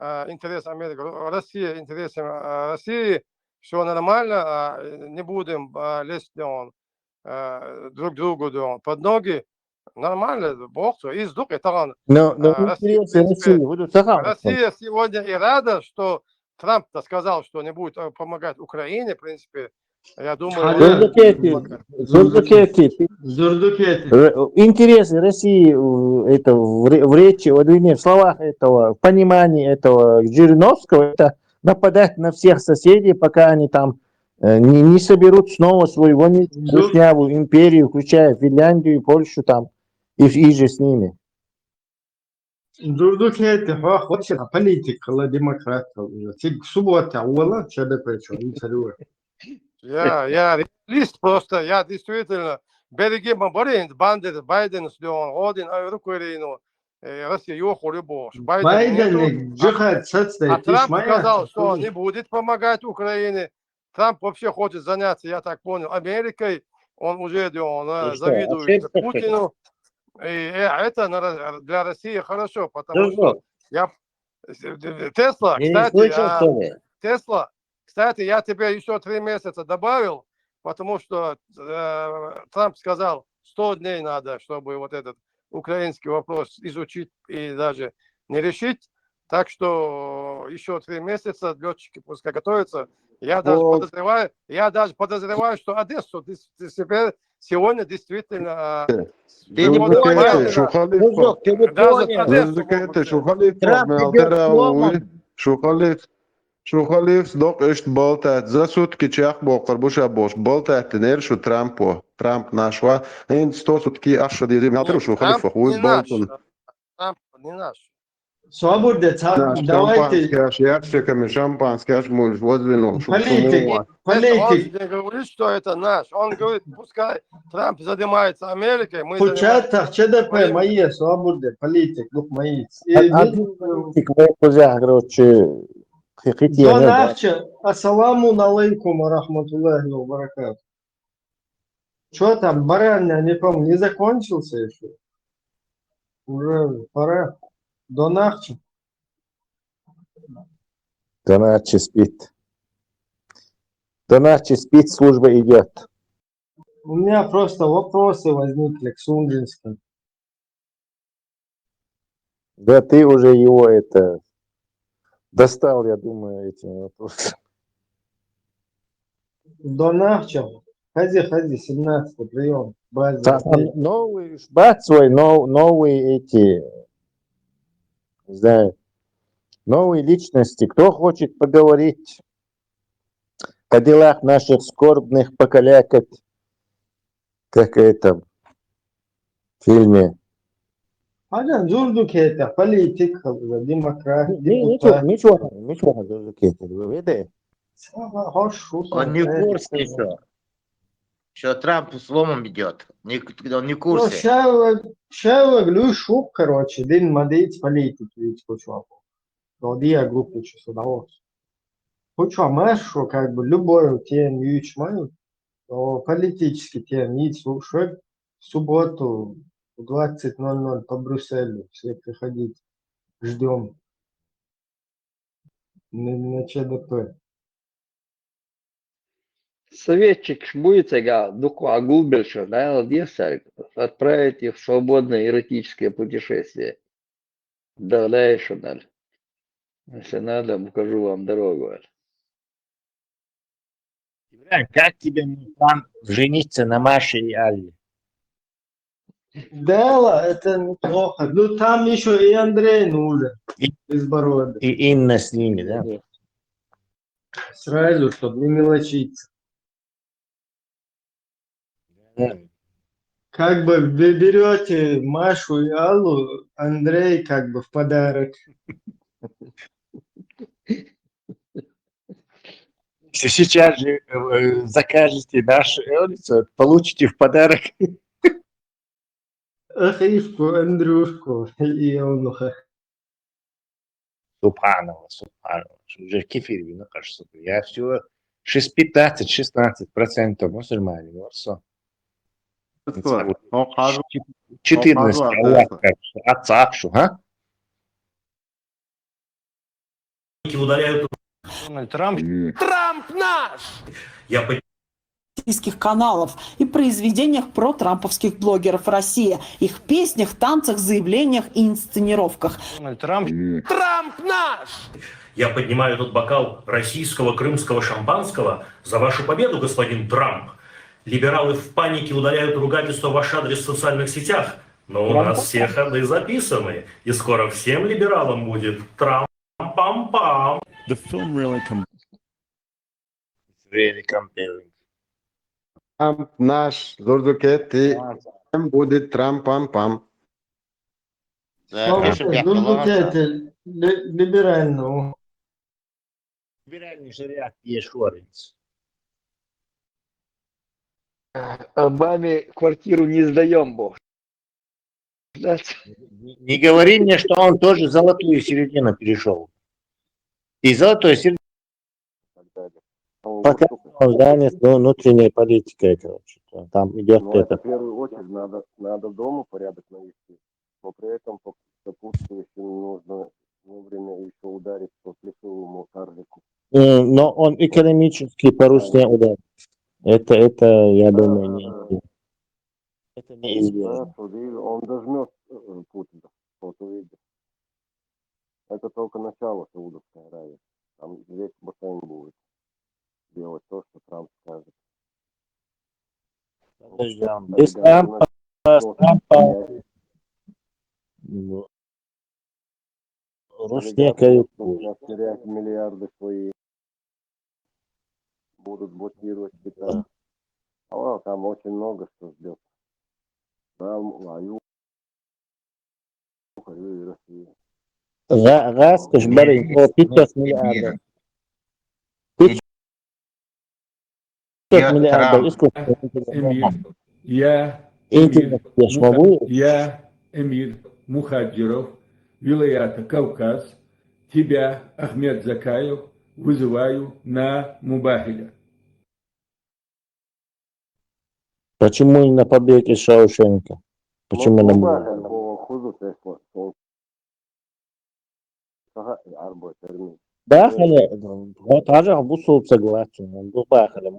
интересы Америки, Россия интересами России, все нормально, не будем лезть друг другу под ноги, нормально, Бог, из дух это Россия сегодня и рада, что Трамп-то сказал, что не будет помогать Украине, в принципе, я думаю... Интересы России это в речи, в словах этого, в понимании этого Жириновского, это нападать на всех соседей, пока они там не соберут снова свою руснявую империю, включая Финляндию и Польшу там, и же с ними. Политика, демократ. Суббота, ула, что Я реалист просто, я действительно берегим Байден сделал, один Украину, Россия его любовь. Байден, а Трамп сказал, что он не будет помогать Украине. Трамп вообще хочет заняться, я так понял, Америкой. Он уже завидует Путину. И это для России хорошо, потому что Тесла, кстати, я тебе еще 3 месяца добавил, потому что Трамп сказал, 100 дней надо, чтобы вот этот украинский вопрос изучить и даже не решить. Так что еще 3 месяца летчики пускай готовятся. Я даже подозреваю, что Одессу сегодня действительно... Шухалев сдох эшт болтать. За сутки чах бокар буша бош. Болтать нер шу Трампо. Трамп нашва. Эн 100 сутки аша дедим. Ялтер Шухалев хуй болтун. Трамп не наш. Свобода, давайте... Шампанский аж муж воздвинул. Политик. Он не говорит, что это наш. Он говорит, пускай Трамп занимается Америкой. Мы Початах, ЧДП, мои, свобода, политик, дух мои. Ассаламу алейкум рахматуллахи ва баракату. Что там, баран, я не помню, не закончился еще? Уже пора. Донахчи. Донахчи спит. Донахчи спит, служба идет. У меня просто вопросы возникли к Сунжинскому. Да ты уже его достал, я думаю, этим вопросом. Донахчи. Ходи, 17-й прием. Новый шбат свой, новые не знаю, новые личности. Кто хочет поговорить о делах наших скорбных, покалякать, как это в фильме. Политик, демократ. Ничего, Зурдукетер, вы видите? Он не в курсе еще. Что Трамп сломом идет. Он не в Ну, курсе. шеллер, шуб, короче, дин мадейц политики, ведь хочу. Родия группы часов. Хочу, что как бы любой тем ючмаю, то политический тем не слушать. В субботу в 20:00 по Брюсселю. Все приходить. Ждем на ЧДП. Советчик Шмуйцега, Дуку Агулбельша, да, Одесса, отправить их в свободное эротическое путешествие. Дальше, даль. Если надо, покажу вам дорогу. Как тебе план жениться на Маше и Алле? Дело, это неплохо. Ну, там еще и Андрей нужен. Безбородый. И Инна с ними, да? Сразу, чтобы не мелочиться. Как бы вы берете Машу и Аллу, Андрей как бы в подарок. Если сейчас же закажете нашу Элицу, получите в подарок. Ахишку, Андрюшку и Евнуха. Субханова. Уже кефир вино, кажется. Я все 15-16% мусульмане. Вот все. 14. Аллах, отца, а? Удаляют Трамп. Трамп наш! Я российских каналов и произведениях про трамповских блогеров России, их песнях, танцах, заявлениях и инсценировках. Трамп. Трамп наш! Я поднимаю этот бокал российского крымского шампанского за вашу победу, господин Трамп. Либералы в панике удаляют ругательства в ваш адрес в социальных сетях, но у нас все ходы записаны, и скоро всем либералам будет Трамп-пам-пам. The film really Really compelling. Трамп наш, Зурдукети, будет Трамп-пам-пам. Либерального. Либеральный шариат есть шоринц. Обаме квартиру не сдаем, бог. Не говори мне, что он тоже золотую середину перешел. И золотую середину. Пока он занят внутренней политикой, короче. Там идет Но это. в первую очередь надо дома порядок навести, но при этом сопутствующим нужно вовремя еще ударить по плесовому карлику. Но он экономически по Руси ударит. Это, я думаю, не. Это неизбежно. Он дожмет Путина, вот увидишь. Это только начало Саудовской Аравии. Там весь бассейн будет делать то, что Трамп скажет. Подождем. Без Трампа, Русника терять миллиарды свои, будут блокировать Китай. А там очень много что ждет. Там лаю и Россия. Газ, Кашбарин, 500 миллиардов. 500 миллиардов. Я, Эмир Мухаджиров, Вилаята Кавказ, тебя, Ахмед Закаев, вызываю на Мубахиля. Почему не на побег из Шаушенко? Почему на Мубахиля? Бахали, вот Аджах Бусул согласен, Бахали,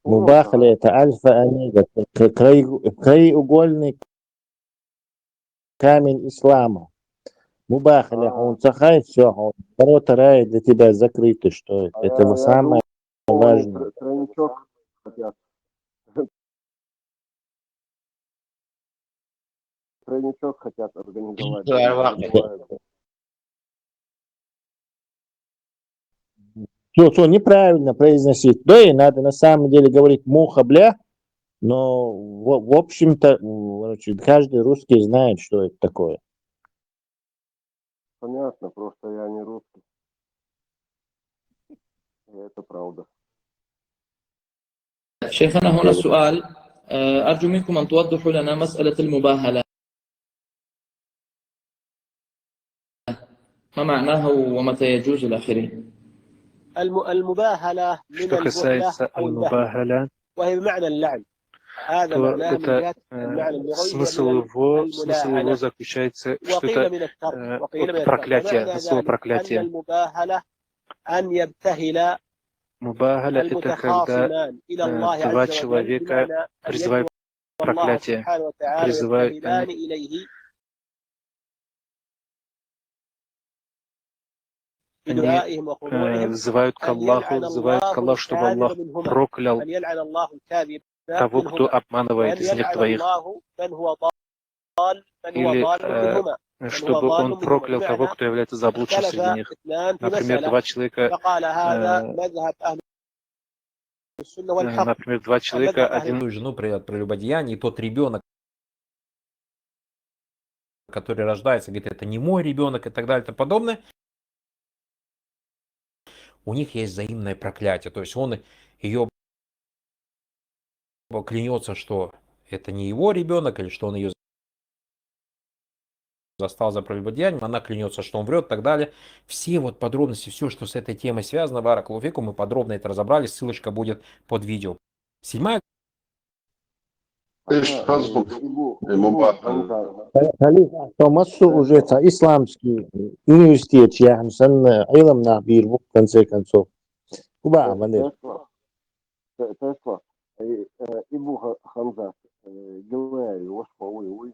Мубахали это альфа-омега, краеугольный камень ислама. Мубахали, он цахает, все, ворота рая для тебя закрыты, что это самое важное. Тройничок хотят. Тройничок хотят организовать. Все, неправильно произносить. Да, и надо на самом деле говорить муха, бля, но в общем-то, каждый русский знает, что это такое. Понятно, просто я не русский. И это правда. شيخنا هنا سؤال أرجو منكم أن توضحوا لنا مسألة المباهلة ما معناها ومتى يجوز الآخرين. المباهلة من Что البهلة касается أو البهلة المباهلة, وهي بمعنى اللعن. هذا то معناه من это جهة المعنى اللغوي смысл من его الملاعنة. заключается, что وقيل это من الترك وقيل من от الترك. проклятия, ومعنى от слова ذلك أن проклятие. المباهلة أن يبتهل Мубахаля это когда المتخاصمان إلى الله два عز وجل человека بمعنى أن призывают يدعو الله проклятие, سبحانه وتعالى призывают, يبتهلان они إليه بدعائهم وخضوعهم взывают к أن Аллаху, يلعن взывают к الله Аллаху, чтобы الكاذب Аллах منهما проклял أن يلعن الله الكاذب того, кто منهما обманывает وأن из них يلعن двоих, الله من هو ضال или منهما من هو чтобы ضال он منهما проклял того, بمعنى кто является заблудшим اختلف среди них. اثنان في Например, مسألة два человека, فقال هذا مذهب أهل السنة والحق например, два человека, ومذهب أهل один жену при прелюбодеянии, и тот ребенок, который рождается, говорит, это не мой ребенок и так далее и тому подобное, у них есть взаимное проклятие. То есть он ее клянется, что это не его ребенок, или что он ее застал за прелюбодеянием, она клянется, что он врет и так далее. Все вот подробности, все, что с этой темой связано, баракаллаху фикум, мы подробно это разобрали, ссылочка будет под видео. 7-я. ايش قصدك المباهلة؟ خليل توماسو уже исламский университет يعني سن علمنا بيربط конце концов. Куба манер. Тесла, Ибу Хамза, Гилай, Ошпауи,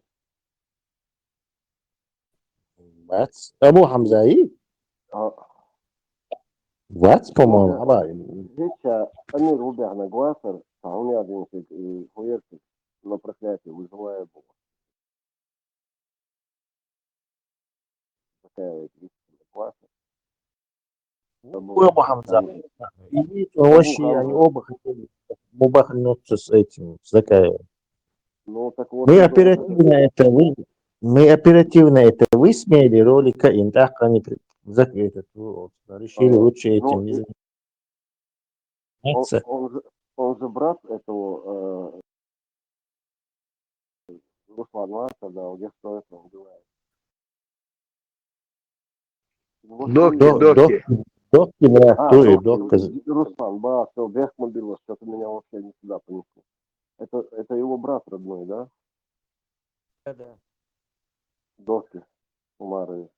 Вац. Абу Хамзаи? Вац, по-моему, абай. Веча, они рубят на глазер, а у меня один и хуерки на проклятие вызывая Бога. Такая глазер. Абу Хамза. И вообще они оба хотели мубахнуться с этим, с такая. Ну, так вот, Мы оперативно это высмеяли ролика, и так они решили лучше этим не заниматься. Он же брат этого Руслана, когда он где стоит, он убивает. Доки, брат, той, докка. Руслан, ба, все, Бехман Билос, что-то меня вообще не сюда понесло. Это его брат родной, да? Да. Доки, Умары.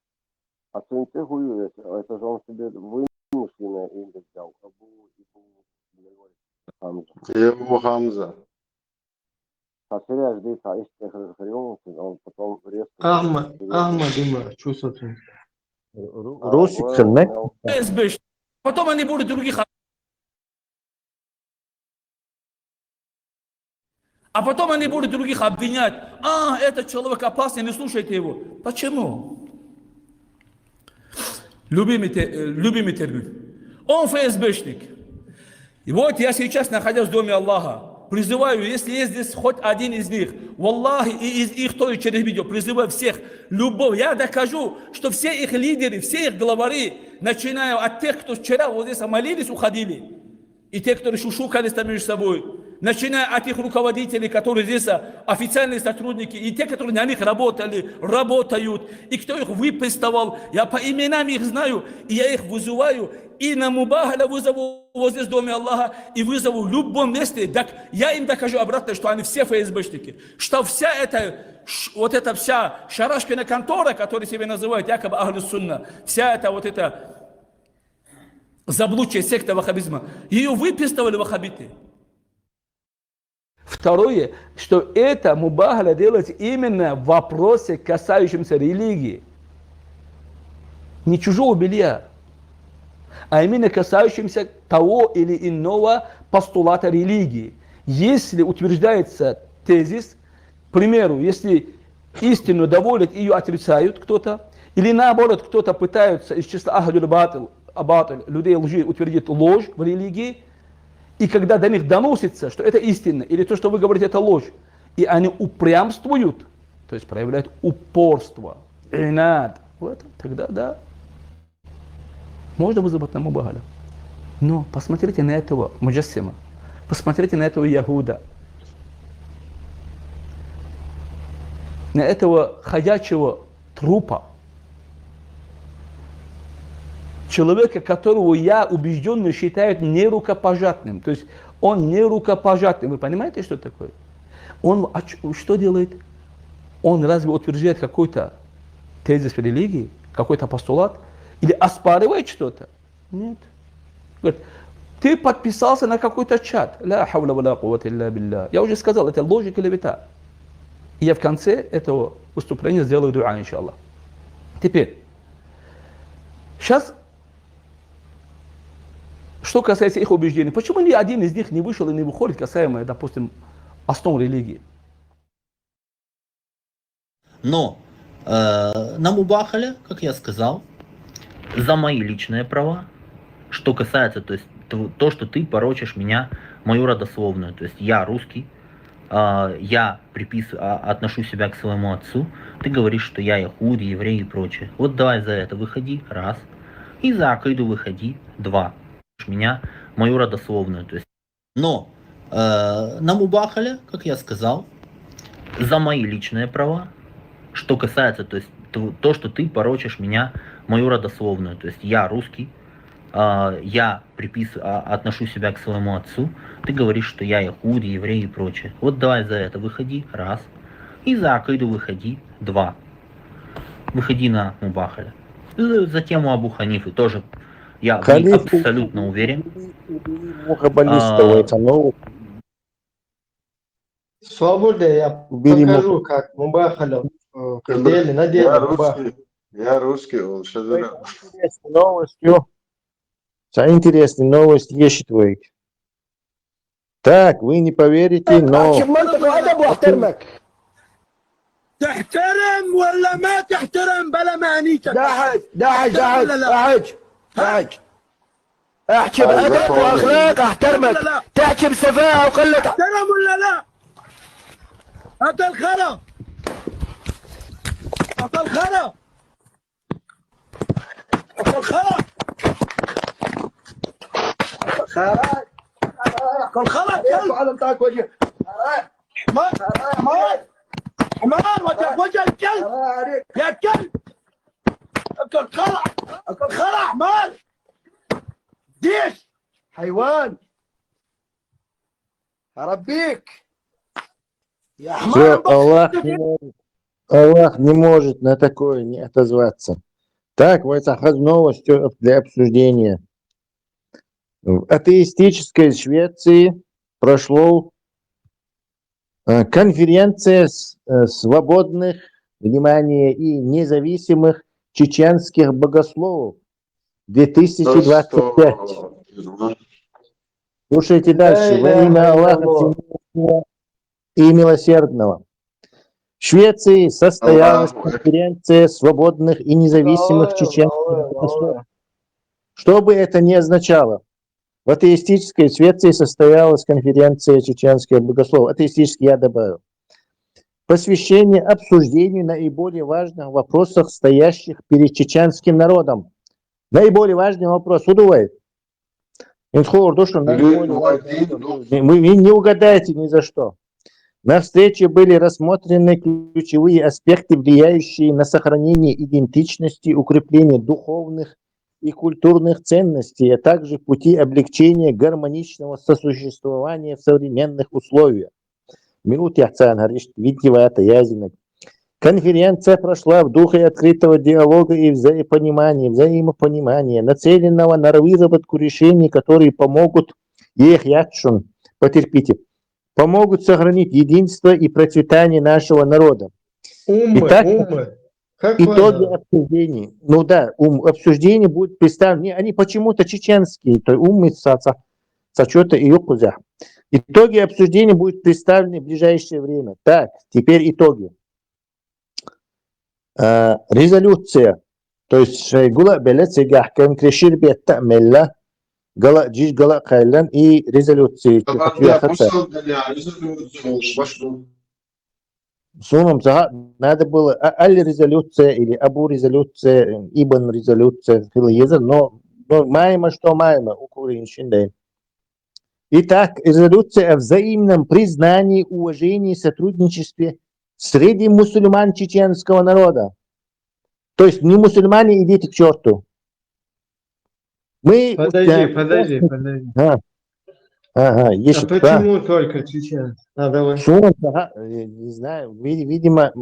А Цинте Гую, это же он себе вымышленное имя взял. Ибу Хамза. А серия здесь, а если он потом резко... Ахмад, Дима, чувствуется. Русик ханнак. Потом они будут других. А потом они будут других обвинять. Этот человек опасный, не слушайте его. Почему? Любимый термин. Он ФСБшник. И вот я сейчас, находясь в доме Аллаха, призываю, если есть здесь хоть один из них, валлахи, и из их тоже через видео, призываю всех, любовь. Я докажу, что все их лидеры, все их главари, начиная от тех, кто вчера вот здесь молились, уходили, и те, которые шушукались там между собой, начиная от их руководителей, которые здесь официальные сотрудники, и те, которые на них работали, работают, и кто их выпистывал, я по именам их знаю, и я их вызываю, и на мубахаля вызову вот здесь в доме Аллаха, и вызову в любом месте, так я им докажу обратно, что они все ФСБшники, что вся эта, вот эта вся шарашкина контора, которая себя называют якобы Ахлю Сунна, вся эта вот эта заблудшая секта ваххабизма, ее выпистывали ваххабиты. Второе, что это мубахаля делается именно в вопросе, касающемся религии. Не чужого белья, а именно касающемся того или иного постулата религии. Если утверждается тезис, к примеру, если истину доводят, ее отрицают кто-то, или наоборот, кто-то пытается из числа ахлюль батл, людей лжи утвердить ложь в религии, и когда до них доносится, что это истина, или то, что вы говорите, это ложь, и они упрямствуют, то есть проявляют упорство, инад, вот, тогда да, можно вызывать на мубахаля. Но посмотрите на этого муджассима, Посмотрите на этого Ягуда. На этого ходячего трупа. Человека, которого я убежденно считаю нерукопожатным. То есть он не рукопожатный. Вы понимаете, что такое? Он что делает? Он разве утверждает какой-то тезис в религии, какой-то постулат? Или оспаривает что-то? Нет. Говорит, ты подписался на какой-то чат. Ля хавля ва ля куввата илля билля. Я уже сказал, это логика левита. И я в конце этого выступления сделаю дуа, иншаллах. Теперь, сейчас, что касается их убеждений, почему ни один из них не вышел и не выходит касаемо, допустим, основ религии? Но на Мубахале, как я сказал, за мои личные права, что касается, то есть то, что ты порочишь меня, мою родословную, то есть я русский, я отношу себя к своему отцу, ты говоришь, что я яхуди, еврей и прочее. Вот давай за это выходи, раз, и за акиду выходи, два. Меня, мою родословную, то есть. Но на Мубахале, как я сказал, за мои личные права, что касается, то есть то, что ты порочишь меня, мою родословную, то есть я русский, я отношу себя к своему отцу, ты говоришь, что я яхуди, еврей и прочее. Вот давай за это выходи, раз, и за акиду выходи, два. Выходи на Мубахале. За тему Абу Ханифы тоже я абсолютно уверен. Свобода, я покажу, как Мубахаля на деле. Я русский, он что за... Интересная новость, ещитвейк. Так, вы не поверите, но... تحترم ولا ما تحترم بلا معنيتك داعش احكي بأدب واخلاق احترمك تحكي بسفاهة وقلة تحترم ولا لا؟ هذا الخرا هذا الخرا هذا الخرا الخرا كلب على انطاك وجه حمار وجه الكلب يا كلب اكل خرع اكل خرع حمار ديش حيوان اربيك يا Все, حمار Аллах не может на такое не отозваться. Так, вот новость для обсуждения. В атеистической Швеции прошло конференция свободных, внимание, и независимых чеченских богословов 2025. Слушайте дальше. Во имя Аллаха Всемогущего и Милосердного. В Швеции состоялась конференция свободных и независимых чеченских богословов. Что бы это ни означало, в атеистической Швеции состоялась конференция чеченских богословов. Атеистически я добавил. Посвящение обсуждению наиболее важных вопросов, стоящих перед чеченским народом. Наиболее важный вопрос. Удувай. Вы не угадаете ни за что. На встрече были рассмотрены ключевые аспекты, влияющие на сохранение идентичности, укрепление духовных и культурных ценностей, а также пути облегчения гармоничного сосуществования в современных условиях. Конференция прошла в духе открытого диалога и взаимопонимания, нацеленного на выработку решений, которые помогут, помогут сохранить единство и процветание нашего народа. Итак, итоги обсуждений. Ну да, обсуждения будут представлены, они почему-то чеченские, то что-то и юкузя. Итоги обсуждения будут представлены в ближайшее время. Так, теперь итоги. Резолюция. То есть Шайгула Белецега конкрешир беттамелла гала джиш гала кайлан и резолюции. Сумам надо было аль-резолюция или абу-резолюция, ибн-резолюция, но маема что маема, украинщин. Итак, резолюция о взаимном признании, уважении и сотрудничестве среди мусульман чеченского народа. То есть не мусульмане, идите к черту. Мы... Подожди. Ага, есть А почему только чеченцы? Давай. Ага, не знаю, видимо,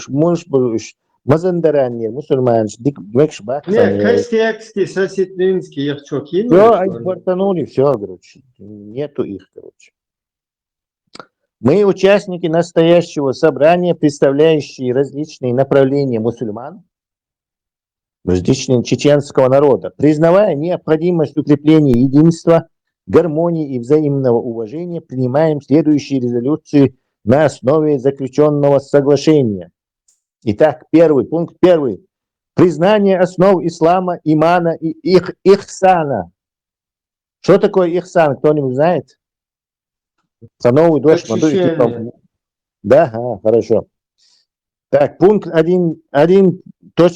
может быть, Мазандаранер, мусульман, Дикмекш, Нет, Костекский, Сосетлинский, их что, кинули? Все, они портанули, все, короче, нету их, короче. Мы участники настоящего собрания, представляющие различные направления мусульман, различные чеченского народа, признавая необходимость укрепления единства, гармонии и взаимного уважения, принимаем следующие резолюции на основе заключенного соглашения. Итак, пункт первый. Признание основ ислама, имана и ихсана. Что такое ихсан? Кто-нибудь знает? За новую дочь. Да, хорошо. Так, пункт 1.1. То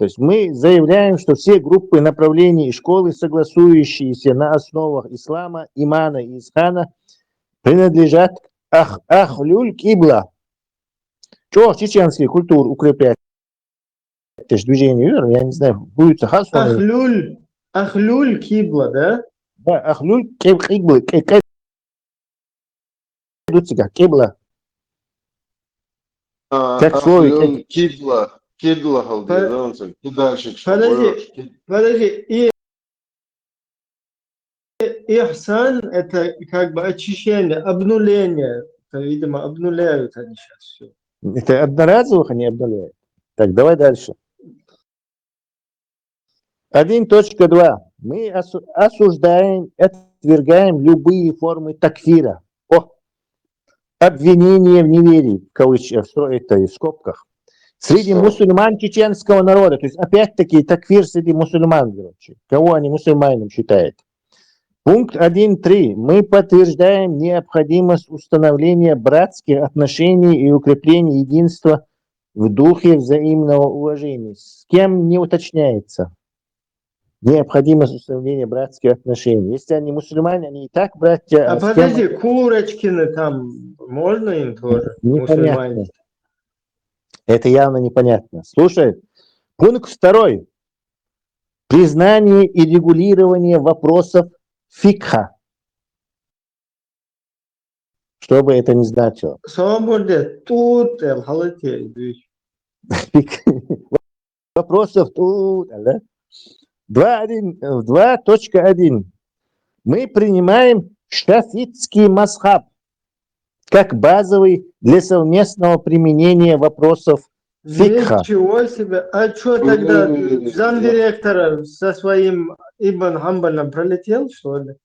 есть мы заявляем, что все группы направлений и школы, согласующиеся на основах ислама, имана и ихсана, принадлежат к Ахлюль Кибла. Что чеченские культуры укреплять? Это же движение, я не знаю, будет Ахлюль Кибла, да? Да, Ахлюль Кибла. Кибла. Как слово? Кибла. Подожди. Ихсан — это как бы очищение, обнуление. Это, видимо, обнуляют они сейчас все. Это одноразовых они обнуляют. Так, давай дальше. 1.2. Мы осуждаем, отвергаем любые формы такфира. Обвинение в неверии, в кавычках, это в скобках, среди мусульман чеченского народа. То есть, опять-таки, такфир среди мусульман, короче. Кого они мусульманами считают? Пункт 1.3. Мы подтверждаем необходимость установления братских отношений и укрепления единства в духе взаимного уважения. С кем не уточняется необходимость установления братских отношений. Если они мусульмане, они и так братья. А подожди, Курочкины там, можно им тоже? Непонятно. Это явно непонятно. Слушай, пункт 2. Признание и регулирование вопросов фикха. Что бы это ни значило. Вопросов тут, да? 2.1. Мы принимаем шафитский мазхаб как базовый для совместного применения вопросов фикха. Ничего себе. А что тогда замдиректора со своим Ибн Хамбалем пролетел, что ли?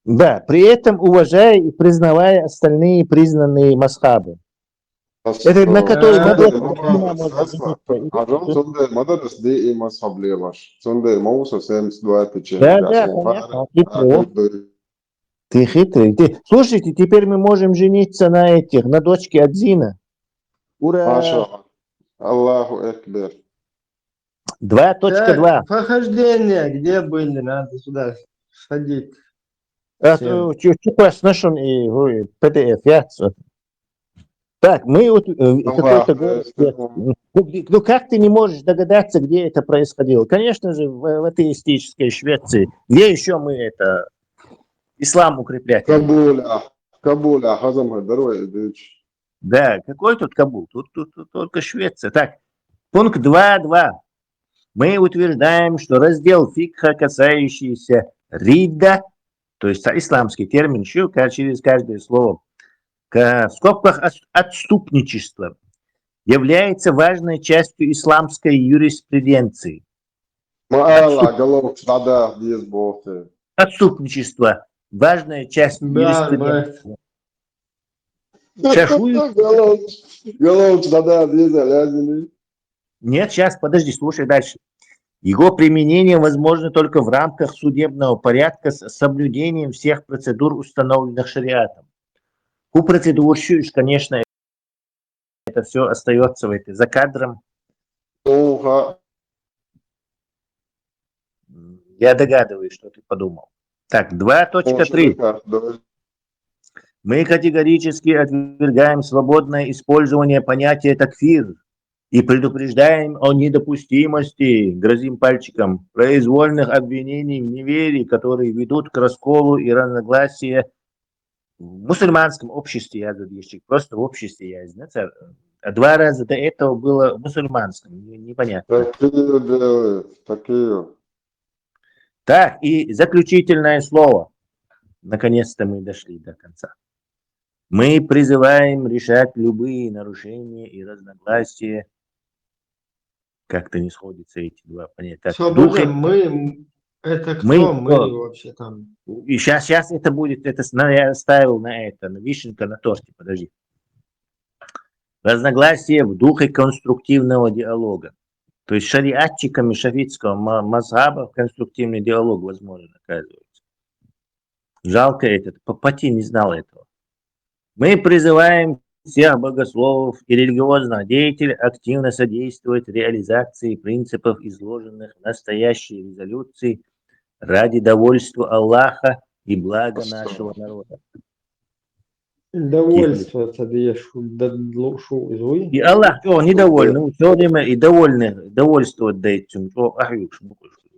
Да, при этом уважая и признавая остальные признанные мазхабы. Это на который Ты хитрый. Слушайте, теперь мы можем жениться на дочке Адзина. Ура! Аллаху Акбар. 2.2. Похождения, где были? Надо сюда сходить. Сношен и PDF, я. Так, мы какой-то город. Ну как ты не можешь догадаться, где это происходило? Конечно же, в атеистической Швеции. Где еще мы это ислам укреплять? Кабуля, Да, какой тут Кабул? Тут только Швеция. Так, пункт 2.2. Мы утверждаем, что раздел фикха, касающийся ридда, то есть исламский термин, через каждое слово, в скобках отступничество, является важной частью исламской юриспруденции. Отступничество – важная часть юриспруденции. Нет, сейчас, подожди, слушай дальше. Его применение возможно только в рамках судебного порядка с соблюдением всех процедур, установленных шариатом. У процедур, конечно, это все остается за кадром. Я догадываюсь, что ты подумал. Так, 2.3. Мы категорически отвергаем свободное использование понятия такфир и предупреждаем о недопустимости, грозим пальчиком, произвольных обвинений в неверии, которые ведут к расколу и разногласия в мусульманском обществе, я тут еще просто в обществе, я знаете, 2 раза до этого было в мусульманском, непонятно. Такие. Так, и заключительное слово. Наконец-то мы дошли до конца. Мы призываем решать любые нарушения и разногласия. Как-то не сходятся эти 2 понятия. Свобода, мы, это кто? Мы вообще там. И сейчас это будет, это я ставил на это, на вишенка на торте, подожди. Разногласия в духе конструктивного диалога. То есть шариатчиками шафитского мазхаба конструктивный диалог возможен, оказывается. Жалко этот, Пати не знал этого. Мы призываем всех богословов и религиозных деятелей активно содействовать реализации принципов, изложенных в настоящей резолюции ради довольства Аллаха и блага нашего народа. Довольствоваться, и Аллах, недовольный, все время и довольствовать дает.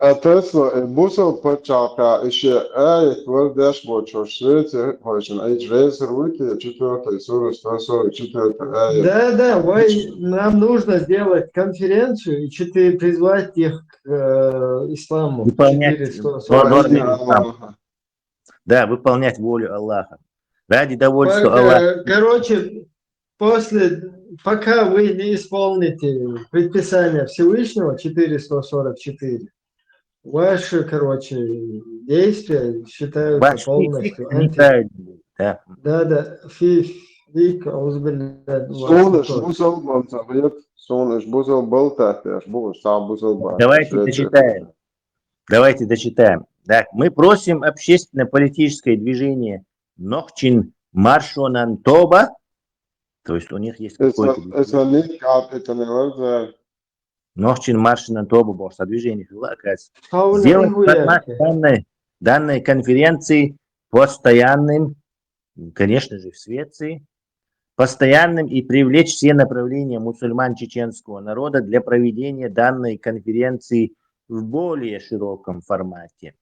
Tesla būsim pačākā išie ēja, var dešbot šo šveici, hošana, эйч рейсер руки, 4 сурус, 44 ēja. Да, нам нужно сделать конференцию и призвать их к исламу. Да, выполнять волю Аллаха. Ради довольства Аллаха. Короче, пока вы не исполните предписание Всевышнего 444, ваши, действия считаются полностью Да. Фик, Давайте дочитаем. Так, мы просим общественно-политическое движение Нохчин Маршонантоба, то есть у них есть какой-то... Нохчин Маршонантоба, движение, сделать формат данной конференции постоянным, конечно же, в Швеции, постоянным и привлечь все направления мусульман чеченского народа для проведения данной конференции в более широком формате.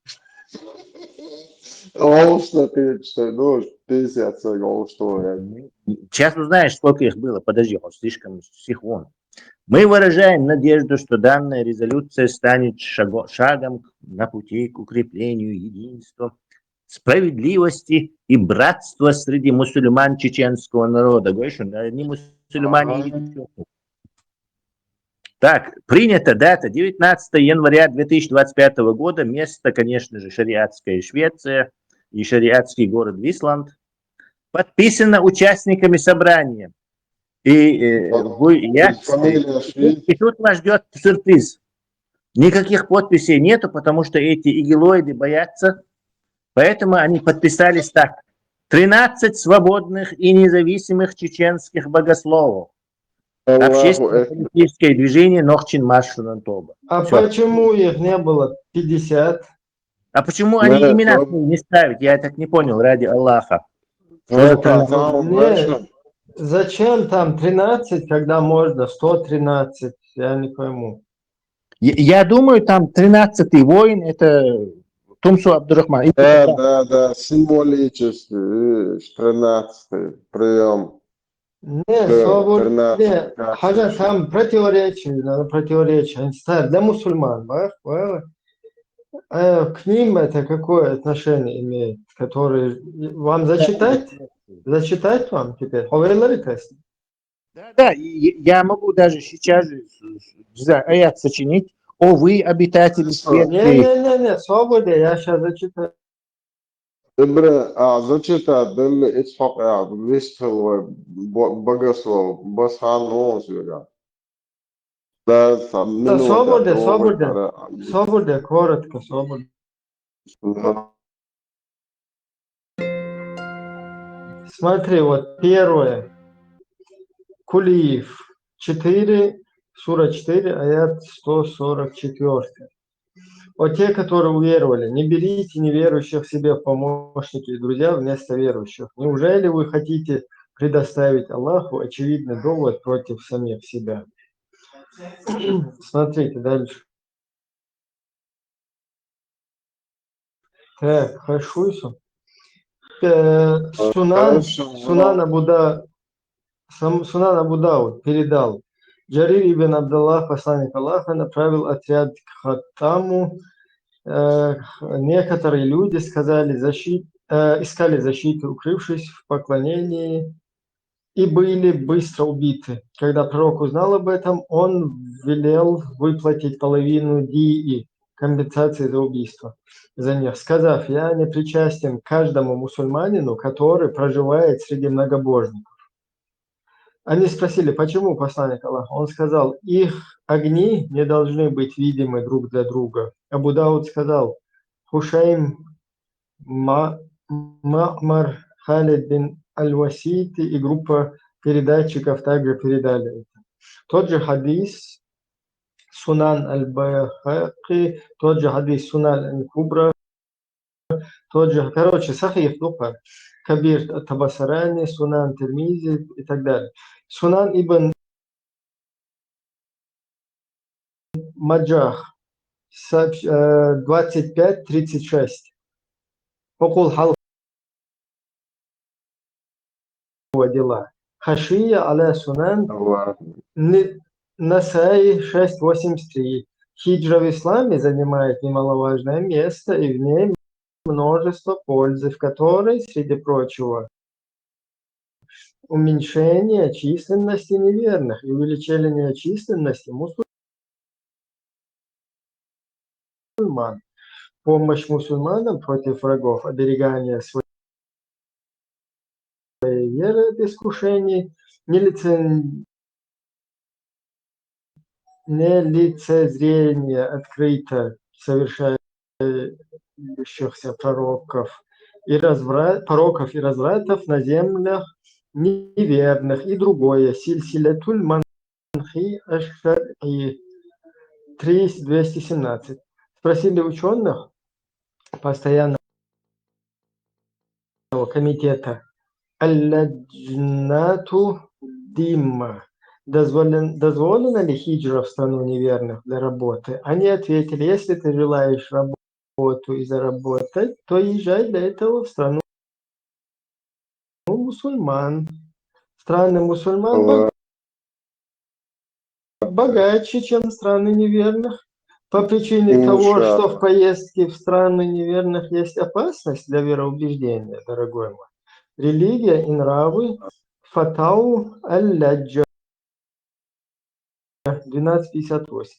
Сейчас узнаешь, сколько их было. Подожди, слишком сихон. Мы выражаем надежду, что данная резолюция станет шагом на пути к укреплению единства, справедливости и братства среди мусульман чеченского народа. Говоришь, они мусульмане. Так, принята дата 19 января 2025 года. Место, конечно же, шариатская Швеция и шариатский город Висланд. Подписано участниками собрания. И тут вас ждет сюрприз. Никаких подписей нету, потому что эти игилоиды боятся. Поэтому они подписались так. 13 свободных и независимых чеченских богословов. Общественно-политическое движение Нохчин Маршонантоба. Почему их не было 50? А почему они имена не ставят? Я так не понял, ради Аллаха. Зачем там 13, когда можно 113? Я не пойму. Я думаю, там 13-й воин, это Тумсу Абдурахман. Да, символически, 13-й прием. Хажа, там противоречие. Для мусульман, к ним это какое отношение имеет? Которые вам зачитать? Зачитать вам теперь? Да, я могу даже сейчас аят сочинить. О, вы, обитатели света. Не, свобода, я сейчас зачитаю. Зачитать, дали Ицхак, Вистхел, богослов, Басхан Розвига. Свобода, коротко, свобода. Смотри, вот первое. Кулиев 4, сура 4, аят 144. Вот те, которые уверовали, не берите неверующих себе в помощники и друзья вместо верующих. Неужели вы хотите предоставить Аллаху очевидный довод против самих себя? Смотрите дальше. Так, Хашуйсу. Сунан Абу Дауд передал. Джарир ибн Абдаллах, посланник Аллаха, направил отряд к Хаттаму. Некоторые люди искали защиты, укрывшись в поклонении, и были быстро убиты. Когда пророк узнал об этом, он велел выплатить половину дии, компенсации за убийство, за них, сказав: «Я не причастен к каждому мусульманину, который проживает среди многобожников». Они спросили: почему, посланник Аллаха? Он сказал: их огни не должны быть видимы друг для друга. Абу Дауд сказал: Хушайм, Ма'мар, Халид бин Аль-Васити и группа передатчиков также передали это. Тот же хадис Сунан Аль-Байхаки, тот же хадис Сунан Аль-Кубра, тот же, Сахих Тухар, Кабир Табасарани, Сунан Тирмизи и так далее. Сунан ибн Маджах 25-36. Покул халк дела. Хашия аля Сунан Насай 683. Хиджра в исламе занимает немаловажное место, и в ней множество пользы, в которой, среди прочего, уменьшение численности неверных и увеличение численности мусульман, помощь мусульманам против врагов, оберегание своей веры от искушений, нелицезрение открыто совершающихся пророков и развратов на землях неверных и другое. Сильсилятуль манхи аш-шар'и 217. Спросили ученых постоянного комитета Аль-Ладжнату Димма, дозволено ли хиджра в страну неверных для работы? Они ответили: если ты желаешь работу и заработать, то езжай для этого в страну мусульман. Страны мусульман богаче, чем страны неверных, по причине того, что в поездке в страны неверных есть опасность для вероубеждения, дорогой мой. Религия и нравы. Фатау Аль-Ладжа 1258.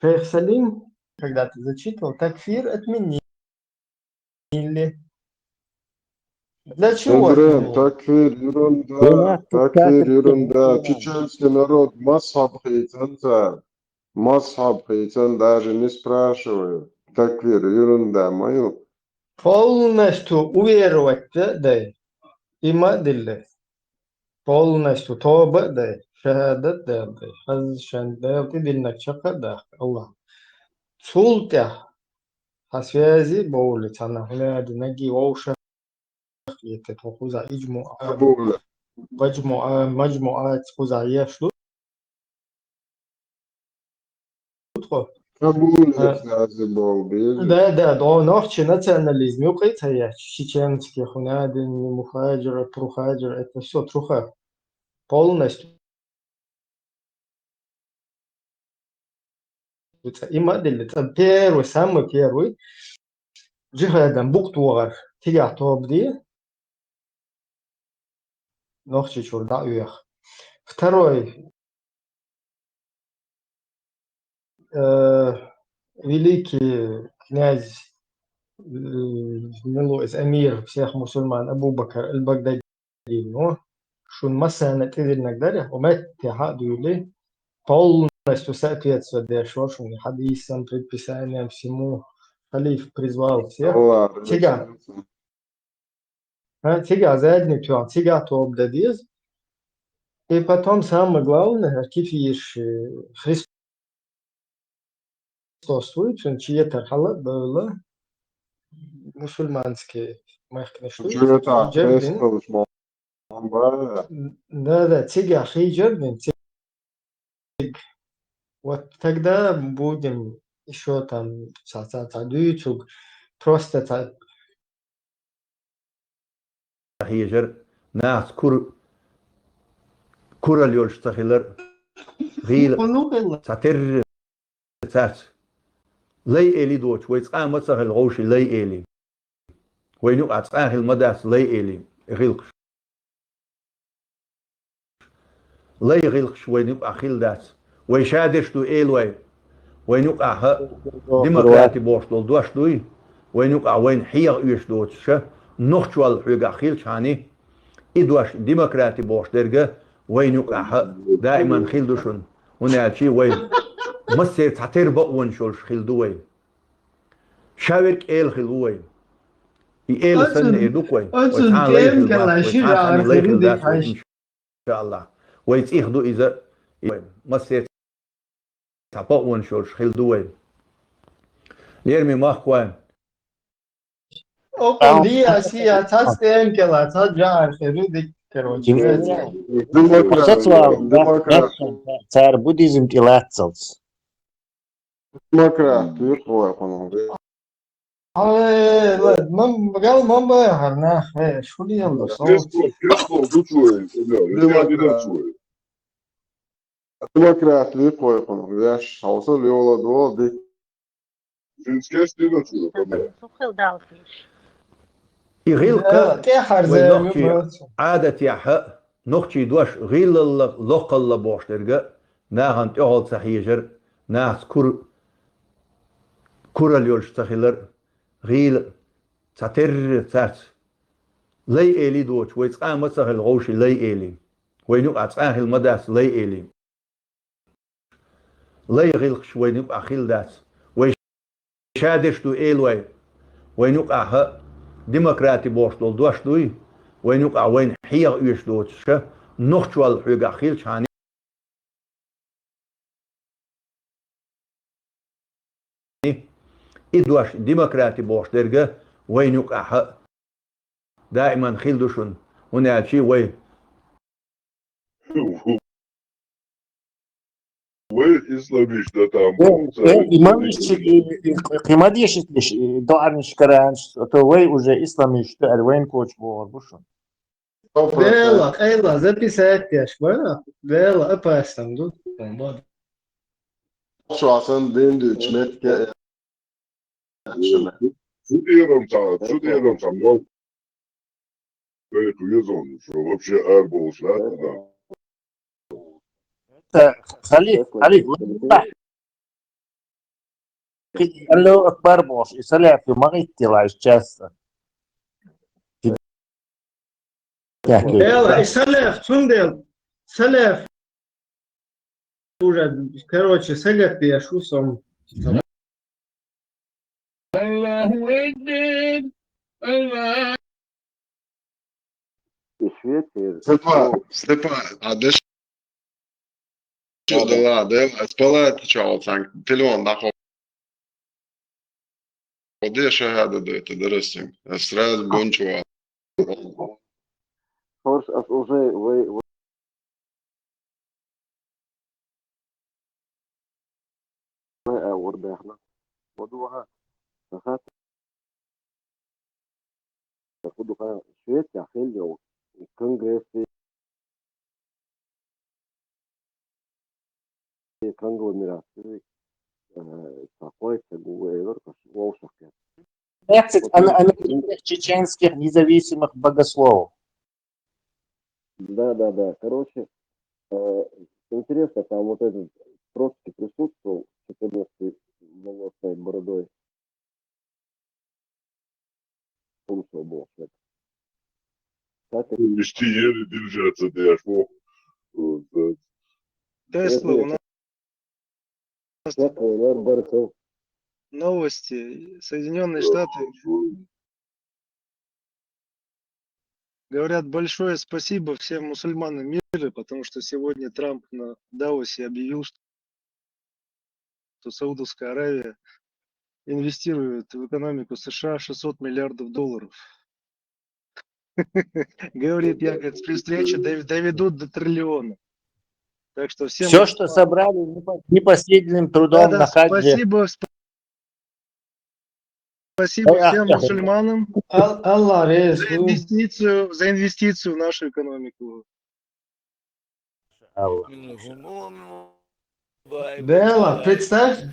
Шейх Салим когда-то зачитывал: такфир отменили. Для чего отменили? Такфир ерунда. Чеченский народ масхаб хейтен, даже не спрашивают. Такфир ерунда, мою. Полностью уверовать, да, имадилля. Полностью тоба, да, шахадат, да, хазшан, да, ты дильнак чакада, Аллах. Султя, о связи боулиц, она гляди, ноги, оуша, это хуза, иджму, маджму, хуза, ешду. Да, ночи национализм, чеченских, хунадин, мухаджир, трухаджир, это все труха. Полностью. И модель, это самый первый. Джихадам буктуар, тигах тобди. Ночи чурда уех. Второй. Великий князь, эмир всех мусульман Абу Бакр аль-Багдади, но шун масана тидильнак даря, умет тихадули полностью соответствует дешошим хадисам, предписаниям, всему. Халиф призвал всех. Тига заднюю, тига то обдадиз. И потом самое главное, кифиш Христос protestoствуют, çünkü yeter hala böyle мусульманские махкнештуют. Чего-то пресс Бомбая. Да, тига хиджабин, вот тогда будем еще там YouTube, просто هيجر ناس كور اليولش تخيلر غيل تاتر تات لي إلي دوت ويتقام متسخل غوش لي إلي وينو أتقاه المداس لي إلي غيلقش لي غيلقش وينو أخيل دات ويشادش تو إيلوي وينو أها ديمقراطي بوشتول دوش دوي وينو أوين حيغ يش دوت شا نخشوال حيغ أخيل شاني إدواش ديمقراطي بوشترغة وينو أها دائما خيل دوشن ونالشي وين مصير تعتير بقون شولش خيل دوين شاورك إيل خيل دوين إيل سن إيدوكوين ويتعان لي خيل دات ويتعان لي خيل دات إن شاء الله ويتيخدو إذا مصير تعبقون شولش خيل دوين ليرمي ماخوان около дия тастем кела таджар херудик короче. Цар буддизм и лацелс. Демократ, يقوى قنوة. قال ماما هرنا شو اللي يلا Демократ, يقوى قنوة. Яш, حوصل يولا دول دي. يغيلك ونخشي عادة يحق نخشي دوش غيل لق الله بوشترقة ناهن تقعد سحيجر ناس كور اليولش تخيلر غيل تاتر تات لي إلي دوش ويتقام متسخل غوشي لي إلي وينو أتقاه المداس لي إلي لي غيلقش وينو أخيل دات ويشادش تو إيلوي وينو أها ديمقراطي بوشتول دوش دوي وينو أوين حيغ يش دوت شا نخشوال حيغ أخيل شاني إدواش ديمقراطي بوشترغة وينو أها دائما خيل دوشن ونالشي وين İslamist'te tam. Кимадиш лишь доарниш каранш, то вы уже исламиш, то арвен коч бор бушон. Эйла, записать швара, Вела, опасен, тут. Şu an benim de içmek Şu diyorum sana. Böyle uyuzon, что вообще арбол шла, да. خليك قال له أكبر بوش يسلع في مغيتي لاش جاسة Вела, и Салев, Цундел, Салев. Уже, короче, Салев пишу сам. Аллаху Акбар, Аллах. Степан, а де що дала, де спалати чого, так, телефон нахуй. Де шагада дайте, доростим, сразу бончува. Хорш, уже вы وربحنا موضوعها فخات ياخدوا فيها شوية يحل الكونغرس конгломерации находится ГУЭВР, Волшев. 15 чеченских независимых богословов. Да. Короче, интересно, там вот этот Троцкий присутствовал, 14-й волосой бородой. Слушал был. Почти еле держаться, да, аж Тесла, у нас новости. Соединенные Штаты говорят большое спасибо всем мусульманам мира, потому что сегодня Трамп на Давосе объявил, что Саудовская Аравия инвестирует в экономику США 600 миллиардов долларов. Говорит, я, говорит, при встрече доведут до триллиона. Так что всем... Все, что собрали непосредственным трудом Да, на хаджи. Спасибо всем мусульманам Аллах за инвестицию в нашу экономику. Белла, представь.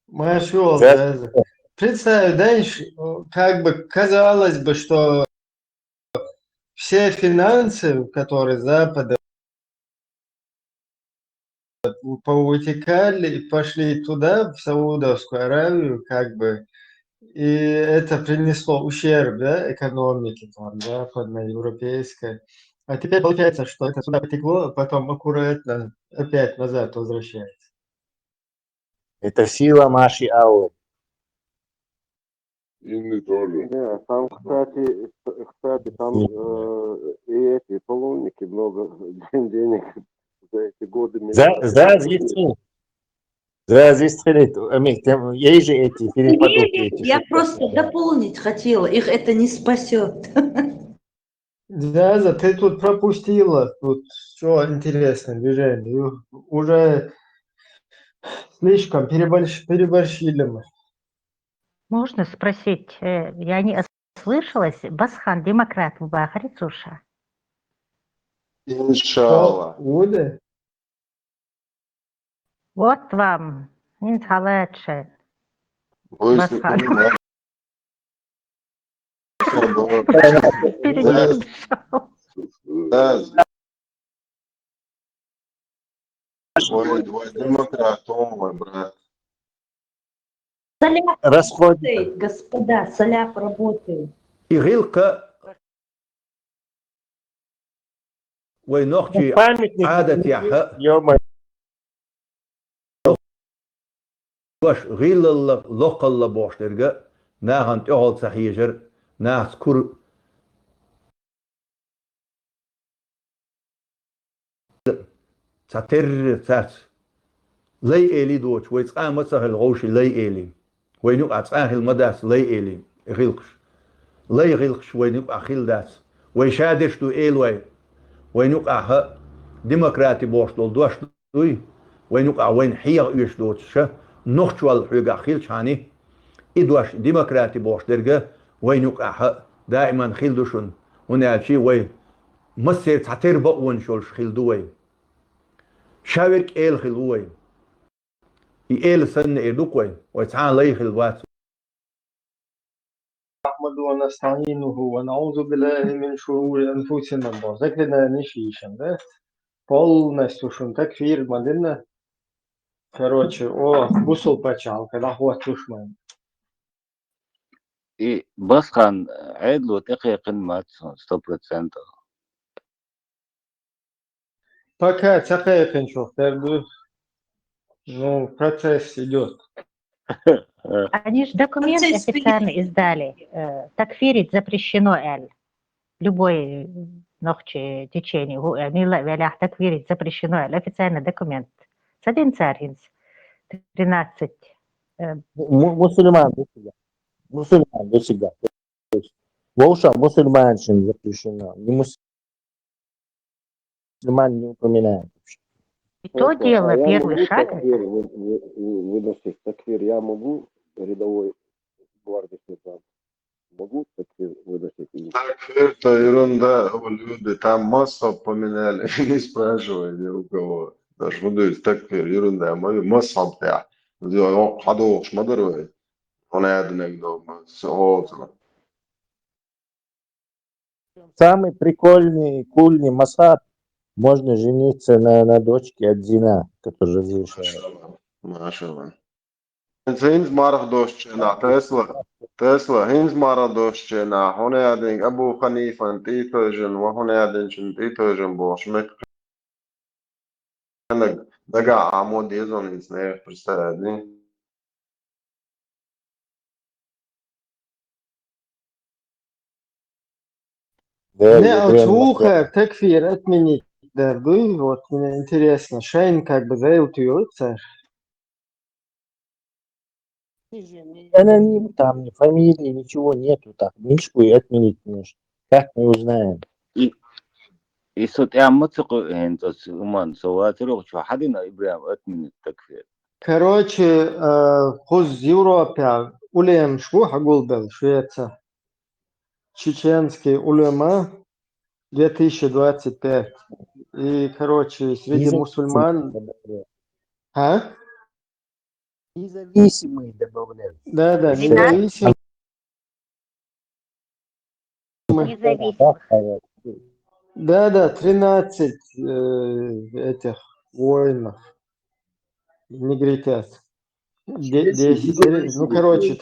Машул, представь, знаешь, как бы казалось бы, что все финансы, которые Запада повытекали и пошли туда, в Саудовскую Аравию, как бы, и это принесло ущерб, да, экономике там, западной, европейской. А теперь получается, что это сюда потекло, а потом аккуратно опять назад возвращается. Это сила Маши Аулы. Инны тоже. Да, там, кстати, там и эти половники много денег за эти годы. Есть же эти перепадки. Я просто дополнить хотела, их это не спасет. Да, ты тут пропустила, тут что интересное движение. Уже слишком переборщили мы. Можно спросить, я не ослышалась, Басхан, демократ в Бахаре, Суша? Иншалла. Вот вам, иншалладше. Басхан. Твой демократ, мой брат. Соляп работает, господа, соляп работает. И гилка وينخشي عادة يحق واش غيل لق الله بوشترجا ناهن تقعد صحيجر ناس كر ساتر سات لي إلي دوش ويتقام مسح الغوش لي إلي وينوق أتقاه المداس لي إلي غيلقش لي غيلقش وينوق أخيل داس ويشادش تو إلوي وينوق أها ديمقراطي بوشتول دوش دوي وينوق وين حيغ يشدوتش نخشوال حيغ أخيل شاني إدوش ديمقراطي بوشترجا وينوق أها دائما خيل دوشن ونالشي وي مسير تاتير بقون شولش خيل دوي شاورك إيل خلوي إيل سن إدوكوي ويتعان لي خلوات نحمد ونستعينه ونعوذ بالله من شرور أنفسنا وذكرنا نشيشن да? Полностью шун такфир мадинна. Короче, бусул почал, когда хват тушман. И Басхан عدل وتقي قمة 100%. Пока цакаякин шух, ну, процесс идет. Они же документ официально издали. Такфирить запрещено, любой ногче течение. Велях такфирить запрещено, официальный документ. Садин царинс. 13. Мусульман до всегда. Волша мусульман запрещено. Не мусульман не упоминает. И то дело, первый шаг. Выносить такфир я могу, рядовой гвардии сержант. Могу такфир выносить? Такфир это ерунда, люди там массу поменяли, не спрашивай ни у кого. Даже буду такфир ерунда, массу بتاع. حدوش ما دروي. أنا أدنى дома, все. Самый прикольный, кульный масад. Можно жениться на дочке от Зина, которая разрешает. Машалла. Hins marach došķenā, Tesla, hins marach došķenā, honēdiņ, Abu Hanifa, tītožan, honēdiņš, tītožan, boš, mek, dagā āmo diezonīns neprasēdi. Не, слухай, такфир отменить. дерду, вот мне интересно, Шейн как бы заявляется. Аноним, там ни фамилии, ничего нету, так, Мишку и отменить можешь. Как мы узнаем? И сот я мацуку энтос уман соватеру что хадина Ибраим отмен такфир. Короче, хуз Европе, улем шву хагулбел, Швеция. Чеченский улема 2025. И, короче, среди мусульман... А? Независимые добавляют. Да, да, 12 независимые. независимых. Да, да, 13 этих воинов, негритят. 10, ну, короче,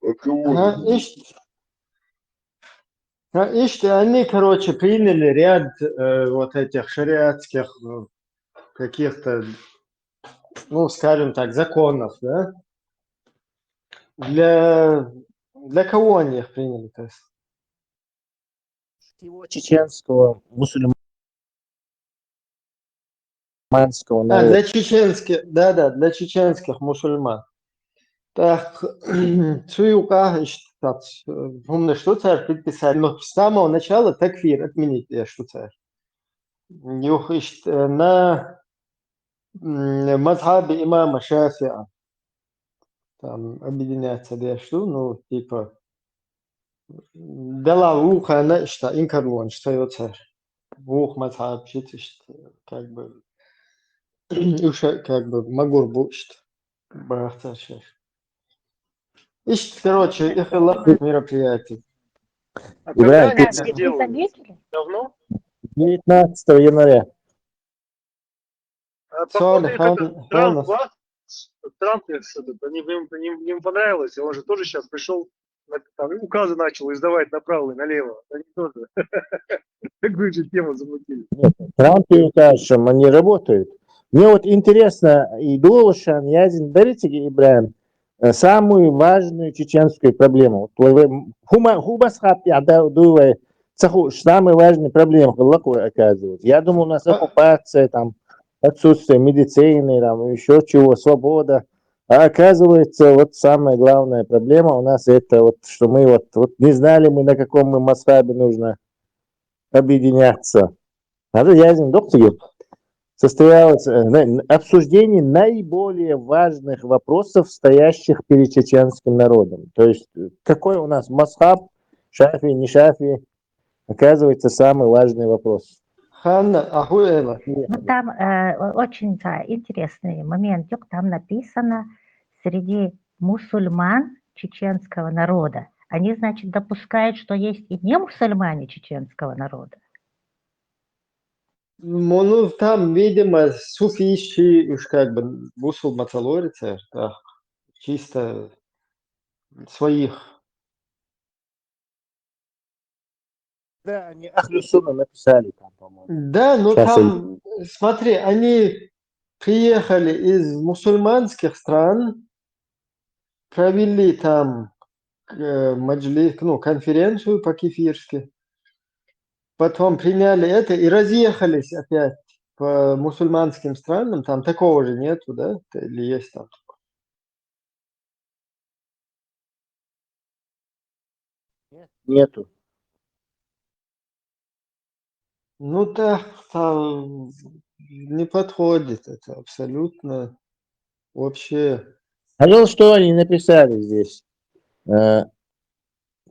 От кого? они, короче, приняли ряд вот этих шариатских каких-то, ну, скажем так, законов, да? Для кого они их приняли? То есть? Всего чеченского мусульманского народа. Для чеченских, да, для чеченских мусульман. Так, Цуюка, умный штуцер предписали, но с самого начала такфир отменить штуцер. Юх на мазхабе имама Шафиа там объединяться что, ну, типа, дала уха, она что, инкарлон, что его царь. Ух мазхаб, как бы, как бы, магур бушт, барахтар шеф. Короче, их мероприятий. А когда Ибраим, они ты это сделали? Давно? 19 января. А походу их это Ханов. Трамп им понравилось, и он же тоже сейчас пришел, там, указы начал издавать направо и налево. Они тоже такую же тему замутили. Трамп и Укашем, они работают. Мне вот интересно, и Долошан, Язин, дарите, Ибраим, самую важную чеченскую проблему. Хубасхап, я думаю, самая важная проблема, какой оказывается. Я думаю, у нас оккупация, там, отсутствие медицины, там, еще чего, свобода. А оказывается, вот самая главная проблема у нас это вот, что мы вот не знали мы, на каком мы масштабе нужно объединяться. А Язин, доктор, состоялось обсуждение наиболее важных вопросов, стоящих перед чеченским народом. То есть, какой у нас масхаб, шафи, не шафи, оказывается, самый важный вопрос. Ханна, ахуэла. Ну, там очень интересный моментик. Там написано среди мусульман чеченского народа. Они, значит, допускают, что есть и не мусульмане чеченского народа. Ну, там, видимо, суфийщи, уж как бы, бусул мацалорица, да, чисто своих. Да, они Ахлюсуна написали там, по-моему. Да, ну Сейчас там, смотри, они приехали из мусульманских стран, провели там маджлис, ну, конференцию по-кефирски, потом приняли это и разъехались опять по мусульманским странам, там такого же нету, да, или есть там? Нету. Ну да, там не подходит это абсолютно вообще. А вот что они написали здесь.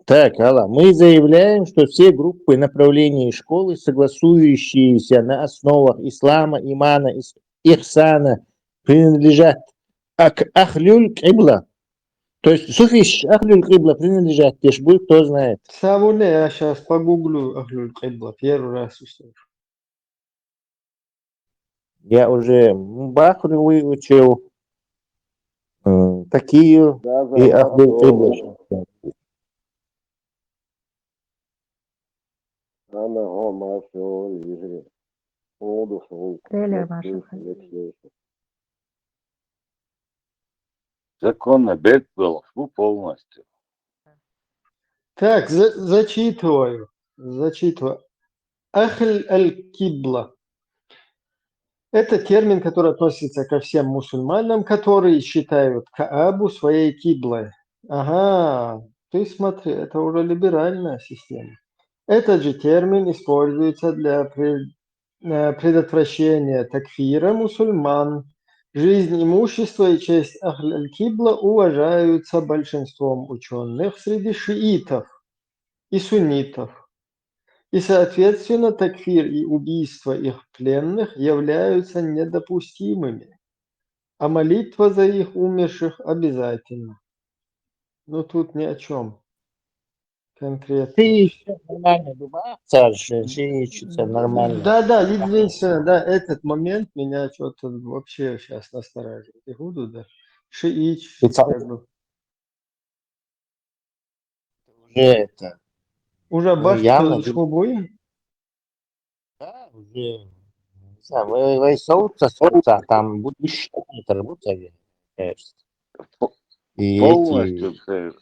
Так, Алла, мы заявляем, что все группы направлений школы, согласующиеся на основах ислама, имана, ихсана, принадлежат к Ахлюль Кибла. То есть суфиш Ахлюль Кибла принадлежат, Тешбуй, кто знает. Савуне, я сейчас погуглю Ахлюль Кибла, первый раз услышу. Я уже Бахры выучил, такие и Ахлюль Кибла. Она омашо лижи. Одушел. Законно бед был полностью. Так, зачитываю. Ахль аль-кибла. Это термин, который относится ко всем мусульманам, которые считают Каабу своей киблой. Ага, ты смотри, это уже либеральная система. Этот же термин используется для предотвращения такфира мусульман. Жизнь, имущество и честь Ахль аль-кибла уважаются большинством ученых среди шиитов и суннитов. И, соответственно, такфир и убийство их пленных являются недопустимыми, а молитва за их умерших обязательна. Ну, тут ни о чем конкретно. Ты еще нормально думаешь, ищется нормально. Да, единственное, да, этот момент меня что-то вообще сейчас настораживает. И буду, да. Шиич, как бы. Уже это. Уже башкы шубуем? Да, уже. Не знаю, вы солнце, там будешь работать, кажется. И Полностью все.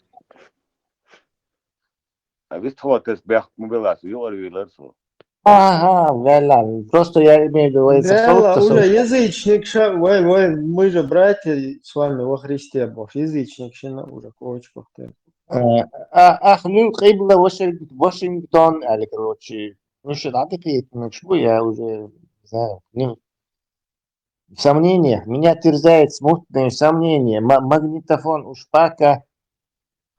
А ведь вот это бях мубилас, юрлилерсу. Ага, вела. Просто я имею в виду, Вела, уже язычник, мы же братья с вами во Христе Бог. Язычник, уже кочков. Ахлю Кибла Вашингтон, или, короче, ну что, надо шо я уже, не знаю, в сомнениях, меня терзает смутные сомнения. Магнитофон у Шпака,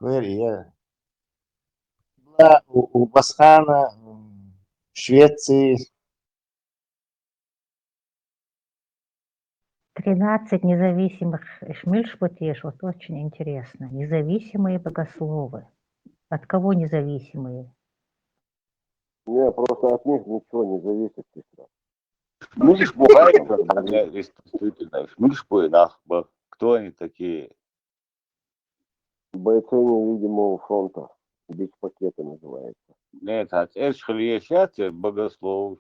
я была у Басхана в Швеции. 13 независимых шмильшпутеш, вот очень интересно. Независимые богословы. От кого независимые? Не, просто от них ничего не зависит. Видишь, бывает, действительно, видишь, кто они такие? Бойцы невидимого фронта. Бич-пакеты называется. Нет, от Эшхальешати богослов.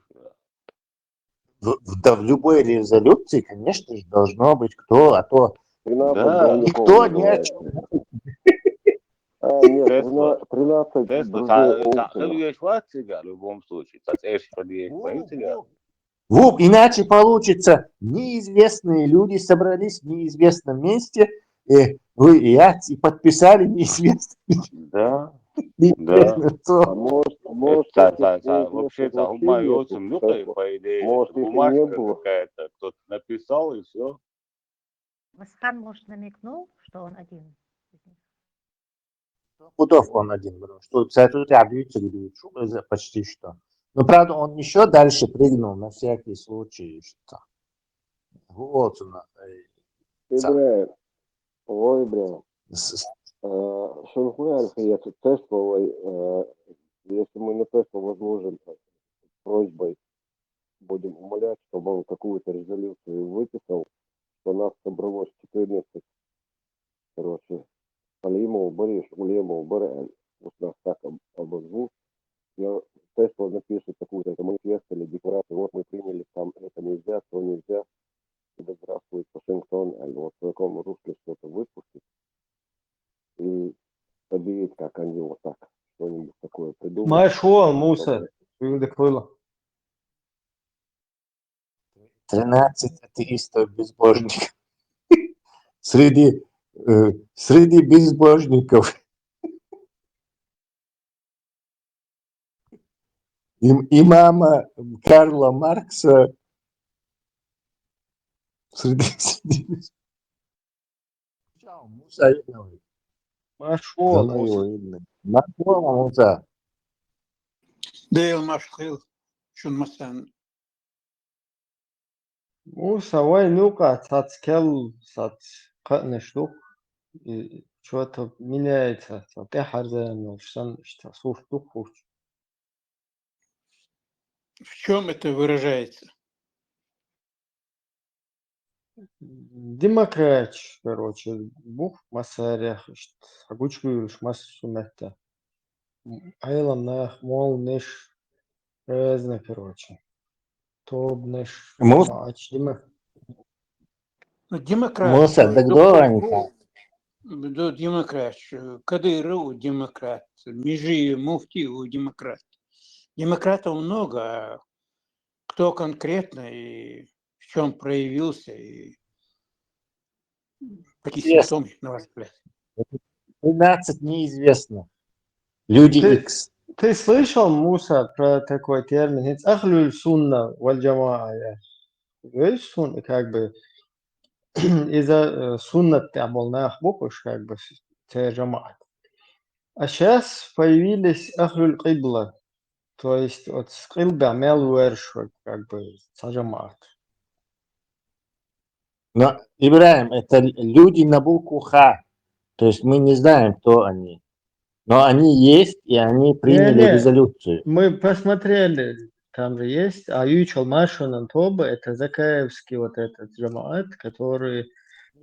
Да, в любой резолюции, конечно же, должно быть кто, а то да. Никто не о чем. Нет, 13 друзей в любом случае. Вот, иначе получится, неизвестные люди собрались в неизвестном месте, и вы и я и подписали неизвестно. Да. Неизвестно кто. Вообще-то умается мюкой, по идее, бумажка какая-то, кто-то написал и все. Басхан, может, намекнул, что он один? Пудов он один, потому что, кстати, у тебя почти что. Но, правда, он еще дальше прыгнул на всякий случай, что вот он. Ой, бля. Шунхуя Альфаяцу Тесловой, если мы на Теслу возложим просьбой, будем умолять, чтобы он какую-то резолюцию выписал, что нас собралось 14, короче, Алимов, Бориш, Улемов, Борель, вот нас так обозвут, Тесла напишет какую-то манифест или декларацию, вот мы приняли, там это нельзя, то нельзя, и да здравствует Вашингтон, или вот в таком русле что-то выпустить, и объявить, как они вот так, что-нибудь такое придумают. Машуал, Муса, было. 13 атеистов безбожников. Среди безбожников имама Карла Маркса Муса. Дейл Машхил, шун масан. Муса, вай нука, цацкел, цацканештук, и что-то меняется, цатехарзен, что слуштук. В чем это выражается? Демократ, короче, бух масарях, агучвюш массумета. Айланах, молниш, разно, короче. Тобниш, мач, Демократ. Муса, да кто они там? Демократ. Кадыров демократ. Межи муфти демократ. Демократов много, а кто конкретно и в чем проявился, и какие Известно. симптомы, на ваш взгляд? 13 неизвестно. Люди X. Ты слышал, Муса, про такой термин? Ахлюль сунна валь джамаа. Видишь, как бы из-за суннат амалнах буквы, как бы джамаат. А сейчас появились ахлюль кибла, то есть от кибла мелверш, как бы джамаат. Но, Ибраим, это люди на букву Х. То есть мы не знаем, кто они. Но они есть, и они приняли Не-не, резолюцию. мы посмотрели, там же есть Аютчал Машунан Тоба, это Закаевский вот этот джамаат, который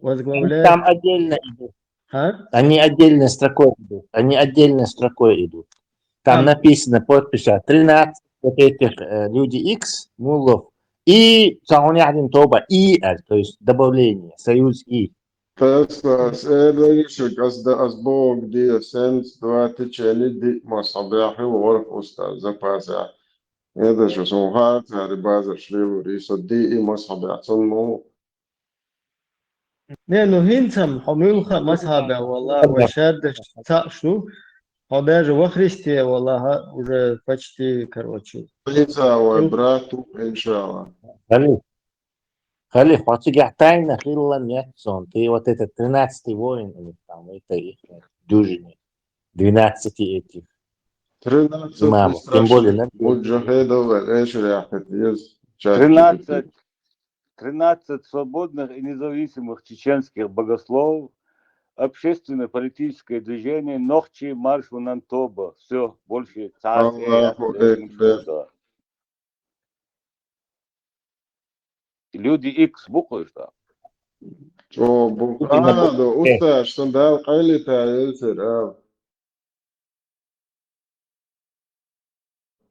возглавляет... Там отдельно идут. А? Они отдельной строкой идут. Они отдельной строкой идут. Там написано подписи 13 вот этих люди X, мулов, и Саунядин Тоба, и, то есть добавление, союз И. Tas ērējuši, kas Bog Dieva sens dvātiķēni di Mosabēhi Vorfustā zapāsā. Ēdašos un hārts arī bāzar šlivu rīso di Mosabēts un mū. Не, ну хинцам хамилха масхаба, wallah, вашаддаш шо, а даже во Христе, wallah, уже почти, короче. Līdzāvoja brātu, inšālā. Халиф, вот тебя тайна хилла Нетсон, ты вот этот 13-й воин, или там, это их дюжины, 12 этих 13 имамов, тем более, страшных муджахедов, эшряхет, есть 13 свободных и независимых чеченских богословов, общественное политическое движение Нохчи Марш Унантоба. Все, больше Аллаху Экбер. Люди X буквы, что? О, Буканадо, Усташ, Сандал, Кайлита, Эльцер,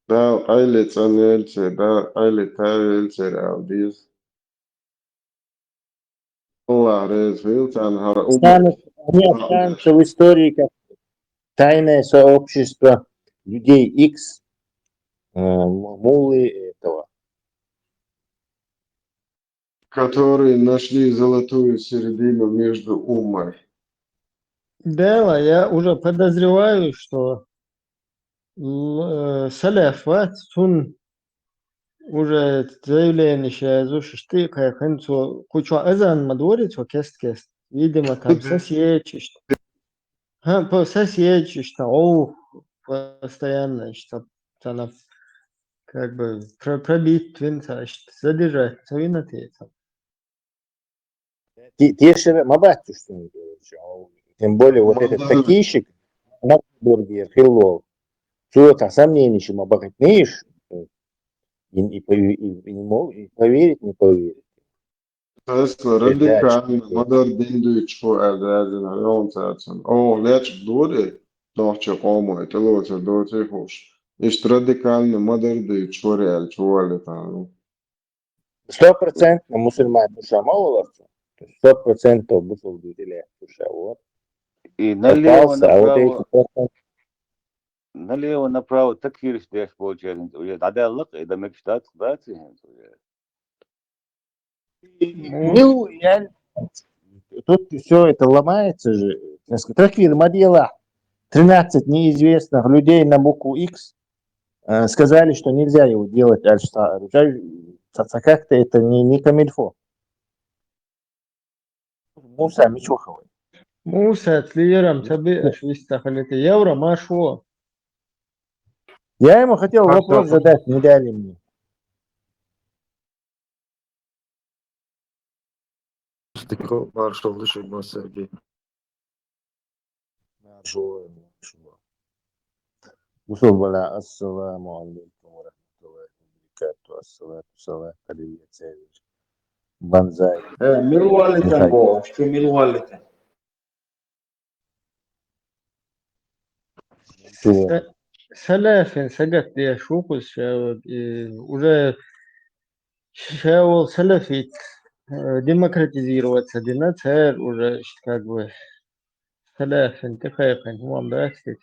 Да, Айлица, Эльцер, да, Айлита, Эльцер, Диз. Allah, Рез, Вилцан, Хара, они останутся в истории как тайное сообщество людей X, мулы этого. которые нашли золотую середину между умой. Да, я уже подозреваю, что Саляфат, он уже заявление сейчас, что ты как хэнцо кучу азан мадворит, что кест. Видимо, там соседчишь. По соседчишь, что постоянно, что она как бы пробить твинца, задержать, твинатец. Тешер Мабатю, что не делаешь. Тем более вот этот такийщик, бургер, хиллов. Что-то сомнений, чем обогатнеешь, и не поверить, не поверить. Tas radikāli madara dinduič ko ēdēdina jauncēcina. Liečak dodi, dohče komoja, te lūdzu dodi hoš. Išt radikāli madara dinduič ko reāli čuvali tā. 100% мусульман душа мало 100% бусул дудили душа. Вот. И налево-направо такие речь получается. Адаллах, и дамек штат, да, Ну, тут все это ломается же. Такие модела 13 неизвестных людей на букву X сказали, что нельзя его делать Аль-Штар. Как-то это не камильфо. Муса Мичуховой. Муса, тлиерам, тебе швистахалите. Евро, машло. Я ему хотел вопрос задать, не дали мне. Маршал Лышин Сергей. وصل ولا السلام عليكم ورحمة الله وبركاته. الصلاة والسلام على النبي بانزاي. Милуалитен Бог, что милуалитен. Салафин, сагат я шукус, уже шеол салафит демократизироваться, динацер уже как бы салафин, тихайхан, вам да, кстати,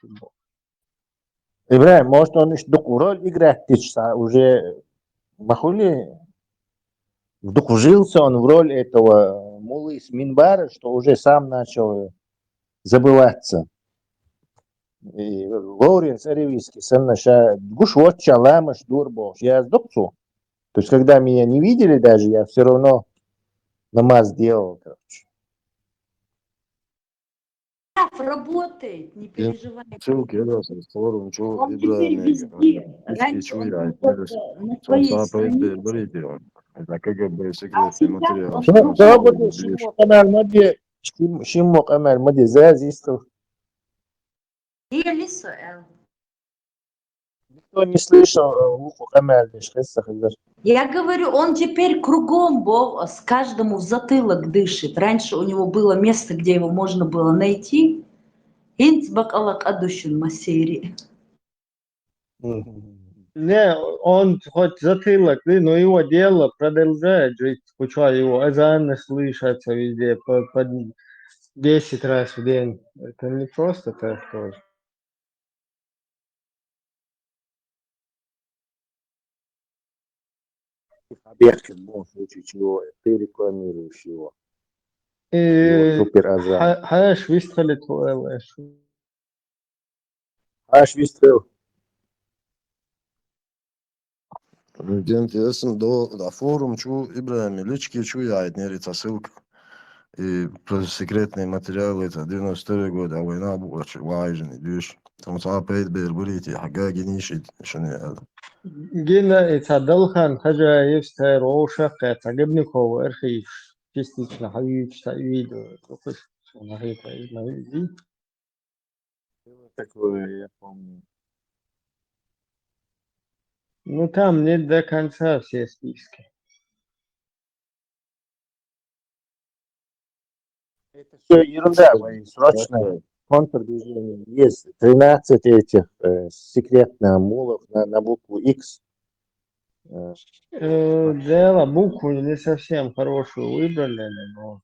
Ибраим, может, он еще роль играть уже махули вжился он в роль этого мулы с Минбара, что уже сам начал забываться. И Лоуренс Аревийский сын наша гуш вот чаламаш дурбош. Я сдохцу. То есть, когда меня не видели даже, я все равно намаз делал, короче. Работает, не переживай. ссылки yazarsan forum çoğu Он теперь İbrahim'e везде. üç Раньше geçiyor он yani. был Neresi? только на Son своей sayfayı bir странице, ediyor. Yani KGB а секретный сейчас материал. он Что Да, все вот другой. Шимок Амаль Мади, Шимок Амаль Мади Зазистов. Никто не слышал Луку Амаль, Я говорю, он теперь кругом с каждому в затылок дышит. Раньше у него было место, где его можно было найти. Инцбак алак адущун масери. Не, он хоть затылок, но его дело продолжает жить, скучая его. Азаны слышатся везде по 10 раз в день. Это не просто так тоже. Объектин, в случае чего ты рекламируешь его. Его супер азан. Хаш выстрелит ЛС. Аж выстрел. Где интересно, до форум чу Ибрahim лички чу я нерится ссылка. И про секретные материалы это 92 года, а война была очень важная, видишь. Там صعب بريتي حقاقي نيشي شنو هذا. جينا يتصدلخن حاجة يفتر روشة تعجبني هو أرخيف تستيش لحبيب تعيد وتقص نهاية دي. Такое, я помню. Ну там нет до конца все списки. Это все ерунда, мои срочно контрдвижение. Есть 13 этих секретных амулов на букву X. Дело букву не совсем хорошую выбрали, но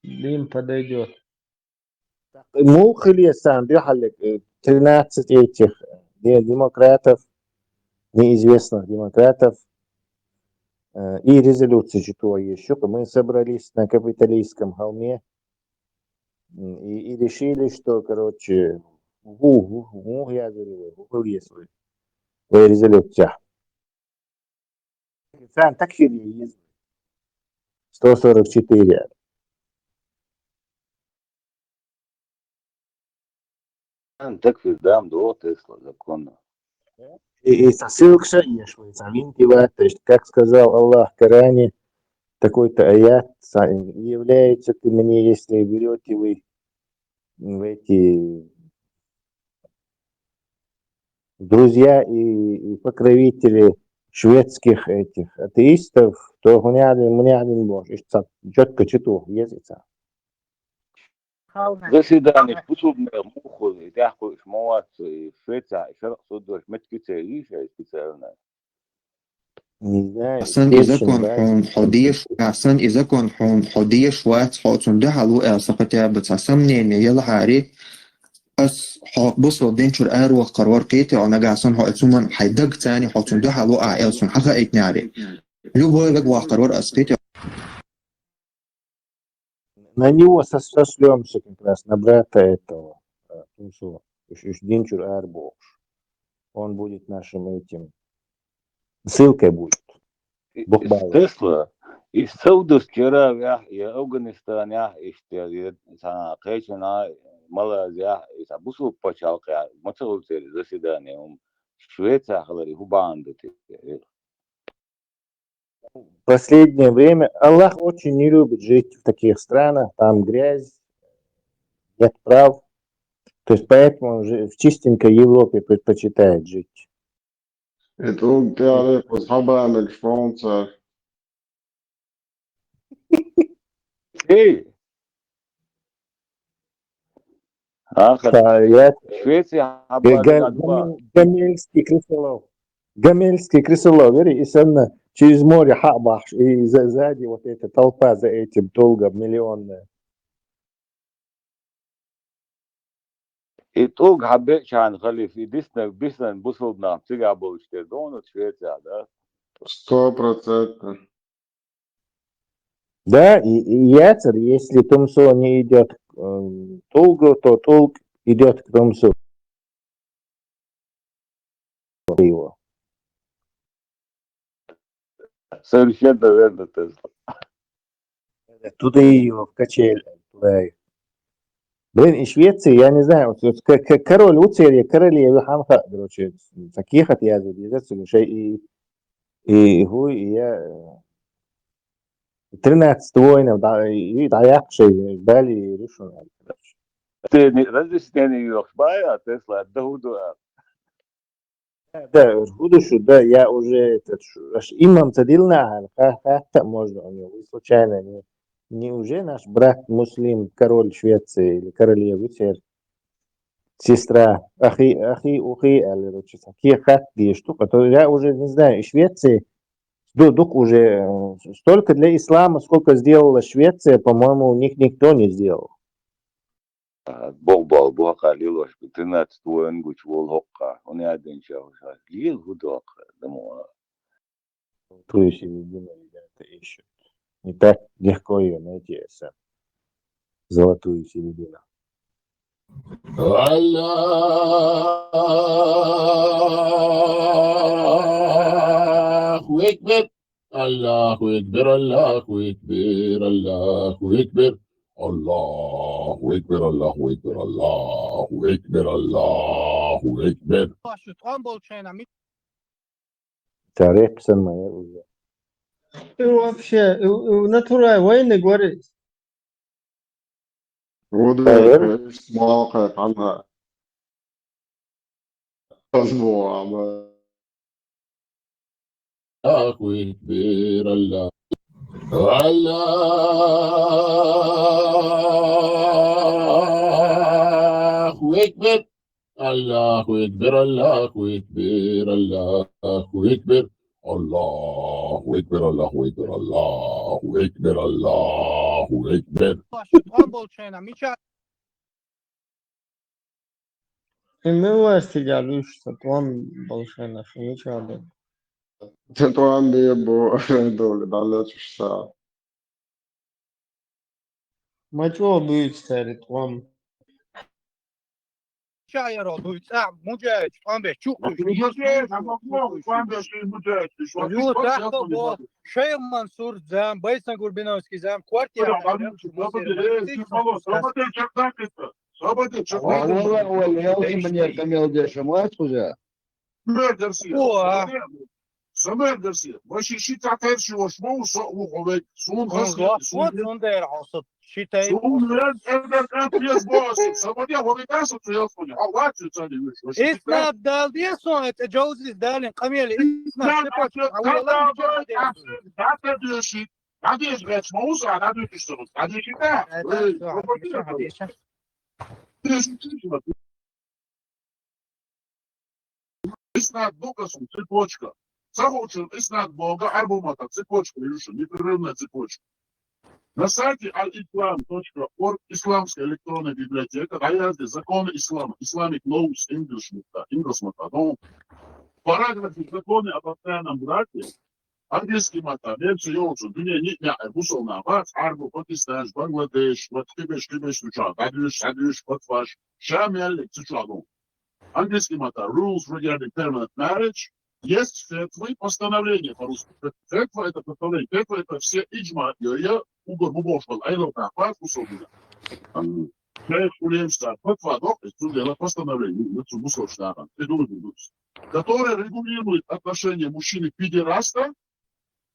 им подойдет. مو خليسان بيحلك 13 этих демократов, неизвестных демократов и резолюции что еще. Мы собрались на Капитолийском холме и решили, что, короче, я говорю, если резолюция. Сам так 144. تكفي دام دو Тесла законно. И ссылка есть, то есть, как сказал Аллах в Коране, такой-то аят является ты мне, если берете вы в эти друзья и покровители шведских этих атеистов, то мне один Боже, четко читу, языца. Заседание способное муху и тяжко шмовать Швеция, шарк судош меткице риша специально. Не знаю. أحسن إذا كان حديش أحسن إذا كان حديش وقت حاطون ده على أعصقتها بتصمني إن يلا حاري بس بص ودين شر أروح قرار قيتي أنا جالسون حاطون حيدق تاني حاطون ده على أعصون حقا إتناري لو بقى بقى قرار أسقيتي На него сошлемся как раз, на брата этого, Динчур Арбош. Он будет нашим этим, ссылкой будет. Тесла из Саудовской Аравии и Афганистана işte sana kaçına Малайзия и Сабусу почалка мотивация заседания Швеция говорит хубанды. В последнее время Аллах очень не любит жить в таких странах, там грязь, нет прав. То есть поэтому он в чистенькой Европе предпочитает жить. Это он تعرف أصحابها من فرنسا. Эй! Швеция Гамельский крысолов. Гамельский крысолов, и сильно через море хабаш, и сзади вот эта толпа за этим долго миллионная. توق حبيت شان خلي في ديسنا بوصلنا تيجا بوشتي دون Швеция, да? 100%. Да, и яцер, если Тумсо не идет к Тулгу, то Тулг идет к Тумсу. Его. Совершенно верно, Тесла. Туда и его в качель. Туда. Блин, и Швеции, я не знаю, вот король уцеле, королеве хамха, короче, таких от язык, и هو я 13 воинов, и даякши, дали решено. Разрешение Йохбая, Тесла, Дауду. Да, будущее, да, я уже имам цадильна, как можно у него, случайно, не уже наш брат муслим, король Швеции или королева, сестра, ухи, такие хатки штука, то я уже не знаю, Швеции, дук уже столько для ислама, сколько сделала Швеция, по-моему, у них никто не сделал. Бог Бога лилош, 13 воин гуч вол хокка, он я день чего, лил гудок, домой. То есть, видимо, ребята ищут. Не так легко ее найти, золотую середину. Allahu Ekber, Allahu Ekber, Allahu Ekber, Allahu Ekber, Allahu Ekber, Allahu Ekber, Allahu Ekber, Allahu Ekber. Тарих самая уже. Ты вообще натурой войны говорит. وده مواقع عنها أسبوع ما Allahu Ekber, Allah. Allahu Ekber, Allahu Ekber, Allahu Ekber, Allahu Ekber, Allahu Ekber, Allahu Ekber, Allahu Ekber, Allahu Ekber. Мы власти говорили, что там большая наша, ничего. طبعا بيبقوا دول دولة الساعة ما чего будет старый там. Шейх Мансур зам, Байсан Гурбиновский зам, квартира. والله هو اللي يوصي من يكمل جيش ما يدخل Самер Гарсия, вообще считать, что шмоу суховик, сун хаски, сун дер хасад, считай. Сун это без босс, самодел вовикасу телефоне, а вот что ты видишь. Иснад дал дисон, это джоузис далин, камели, иснад, да, деши, а деш греч шмоу, а да деш что, а деш да. Иснад докасу, цепочка. Захочем Иснад Бога, Арбумата, цепочка, непрерывная цепочка. На сайте al-islam.org, исламская электронная библиотека, разные законы ислама, Islamic Laws English, параграфы законы о постоянном браке, английский мата, версия Йолчу, дуня нитня, мусульна, бац, Арбу, Пакистан, Бангладеш, Кибеш, Туча, Садюш, Патфаш, Шамель, Цучагу. Английский мата, rules regarding permanent marriage. Есть фетвы, постановление по-русски. Фетва это постановление. Фетва это все иджма. Я угор бубошвал. Айлота, пас усобина. Шейх Улемстар. Фетва, док, это постановление. Которое регулирует отношения мужчины-педераста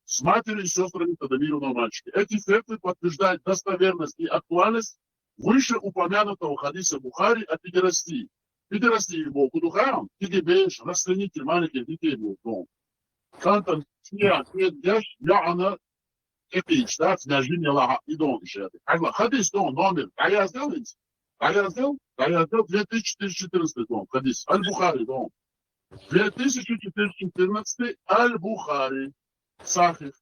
с матерью и сестрами тадамированного мальчика. Эти фетвы подтверждают достоверность и актуальность вышеупомянутого хадиса Бухари о педерастии. Педерастии его кудухаем, кидебеш, расценитель маленьких детей был дом. Кантон, я она эпич, да, снажи мне лага и дом еще. Хадис дом, номер, а я сделал 2014 дом, хадис, Аль-Бухари дом. 2014 Аль-Бухари, Сахих.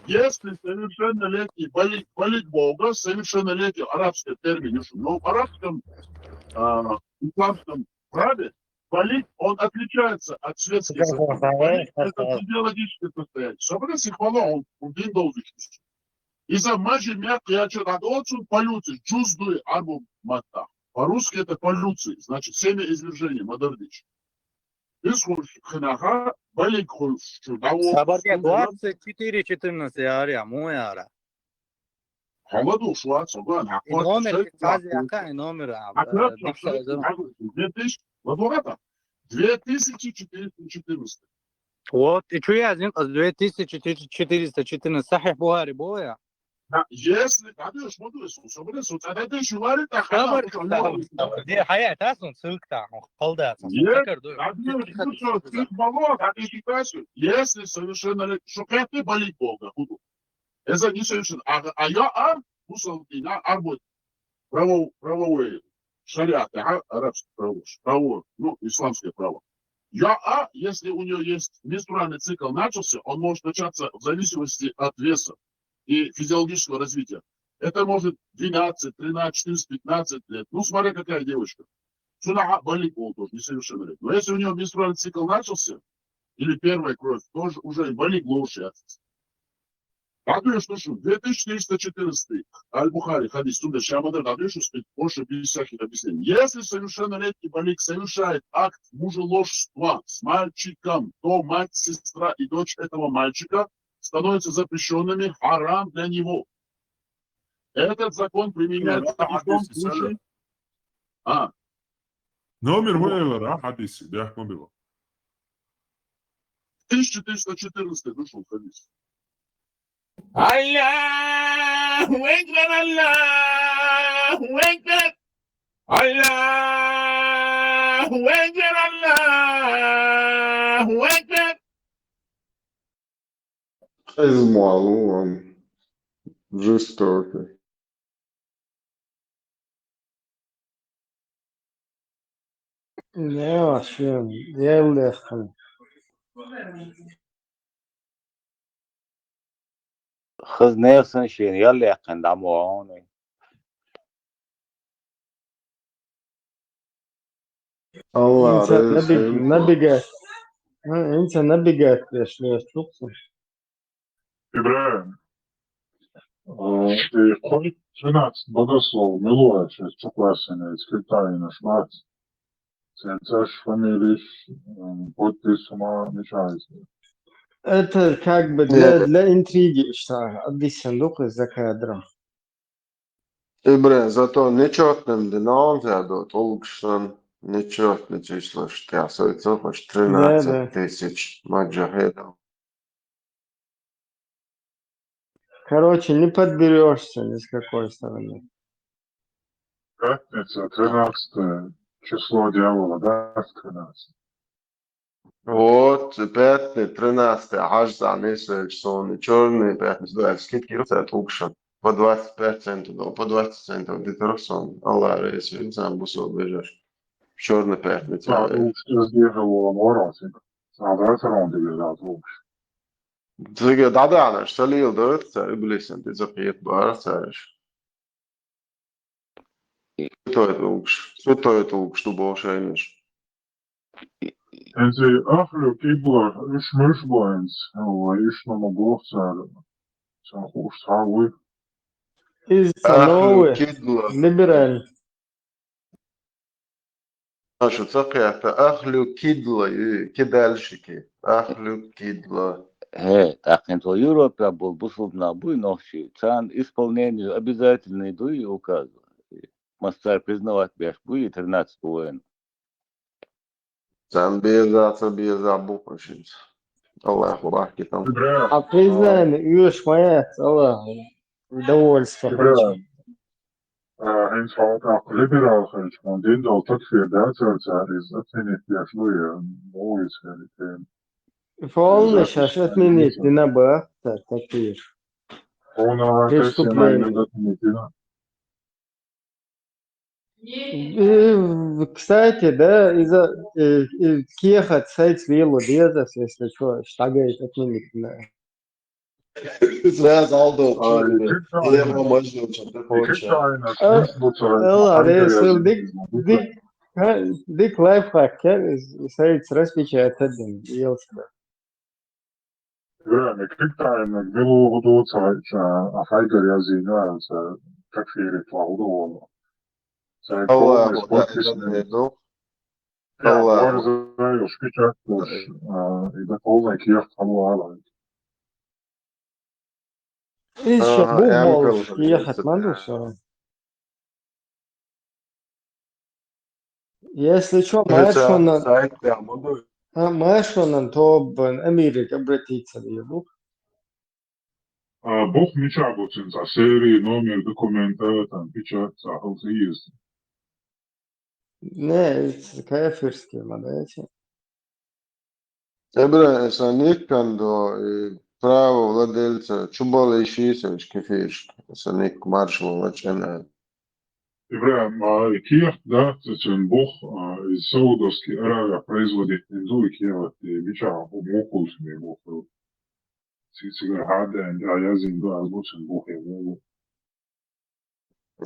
Если совершеннолетний болит Бога, совершеннолетний арабский термин, но в арабском исламском праве балик, он отличается от светских законов. Балик – это физиологическое состояние. Собрать сихвала, он день должен. Из-за маджи мягкий очаг, а отсюда полюции, джуздуй арбу мата. По-русски это полюции, значит, семя извержения, мадардич. Исхуш хнаха, балик хуш, Соборке 24-14 ария, мой ара. Холоду ушла, собран. И номер, кстати, какая номер? 2414. Вот, и что я один 2414, сахих Бухари, боя? Если, конечно, собран, тогда ты еще варит, а خبر دي حقيقة أصلا سلكتها خلدها если совершенно, что ты болит Бога, это не совершенно. А я мусульманин, арбует правовое, шариат, арабское право, ну, исламское право. Если у него есть менструальный цикл начался, он может начаться в зависимости от веса и физиологического развития. Это может 12, 13, 14, 15 лет. Ну, смотря какая девочка. Сюда болит пол тоже, несовершеннолетний. Но если у него менструальный цикл начался, или первая кровь, тоже уже болит лучше. Радуешь, что 2414 Аль-Бухари, хадис, туда Шамадар, радуешь, что больше без всяких объяснений. Если совершеннолетний балик совершает акт мужеложства с мальчиком, то мать, сестра и дочь этого мальчика становятся запрещенными, харам для него. Этот закон применяется в том случае. Номер Вейлера, хадиси, да, было. 1414 вышел хадис. Аллаху Акбар, Аллаху Акбар, Аллаху Акбар, Аллаху Акбар. Измалу, жестокий. Ne var yerleşkin. خذ نيرسن شين يلا يقن دعموعوني Allah İnsan razı ne bigat. İnsan ne bigat yaşlıyorsun. İbrahim. Хоть 13 богослов Милуя, сейчас Чукласина из Китая наш мать. Ценцаш фамилий, подпись ума мешается. Это как бы для интриги, что объяснен из-за кадра. Ibre, zato nečotnem dinamze dot ulgšan, nečotne číslo 4, hoč 13 тысяч маджахедов. Короче, не подберешься ни с какой стороны. Пятница, 13 число дьявола, да, 13. Вот, пятый, 13, аж за месяц, сон, черный, пятница, да, скидки рецепт улгшан. По 20%, по 20% где-то сон, Allah reiz, insan būs vēl biežāk. Черный пятница. Да, лучше сдерживала мороз, надо rondigrāt lūkšu. Tikai dadānaši salīla dārts, arī blīsim, tic apiet bārcējuši. Sutojot lūkšu, tu bošainiši. Enzi ahļu kibla, iš mišbains, vai iš nama blokcēra. Sākuši savu. Из-за новых либераль. Нашу цакята, ахлю кидла, кидальщики, ахлю кидла. Так, то Европа был бусубна буй ночи, цан исполнению обязательные дуи указывали. Мастер признавать беш буй 13 воин. Цан беза букашинц. Аллаху бахки там. А признание, Юш, моя, Allah. Удовольствие. Eens valt ook liberaal geweest, want dit al tot 4000 is dat vind ik ja vloeien, mooi is het. Волны сейчас отменить не надо, такие. Преступления. Кстати, да, из-за кехать сайт вилу дезас, если что, штагает отменить. Сразу aldo. Lielā mažņoča te получā. Ela, es dik Dik lifehack is распечатать елочка. إبراهيم كيكتا إنك بيلو غدوت أحايقر يازينا تكفيري طلعوا والله الله كومس أبو بوكس ده إدو يعني الله أبو ورزة يشكيك وش إذا قولنا كيف تحلوا على Еще бух أمكل можешь ехать, Мандуса. Если что, Мэшонан, то Америка обратиться в еду. Бог мечагуцин за серии номер документа там печать сахал есть. Не, кафирские модели. إبراهيم سنيكندو pravo vladельца Čubala i Šisević kefiš sa nek maršalo načena. Ibrahim, Kijah, da, znači Bog iz Saudovske Arabije proizvodi induli Kijeva i bića u moku se mi Bog. Si ga hade, ja jazim do azbučen Bog je mogu.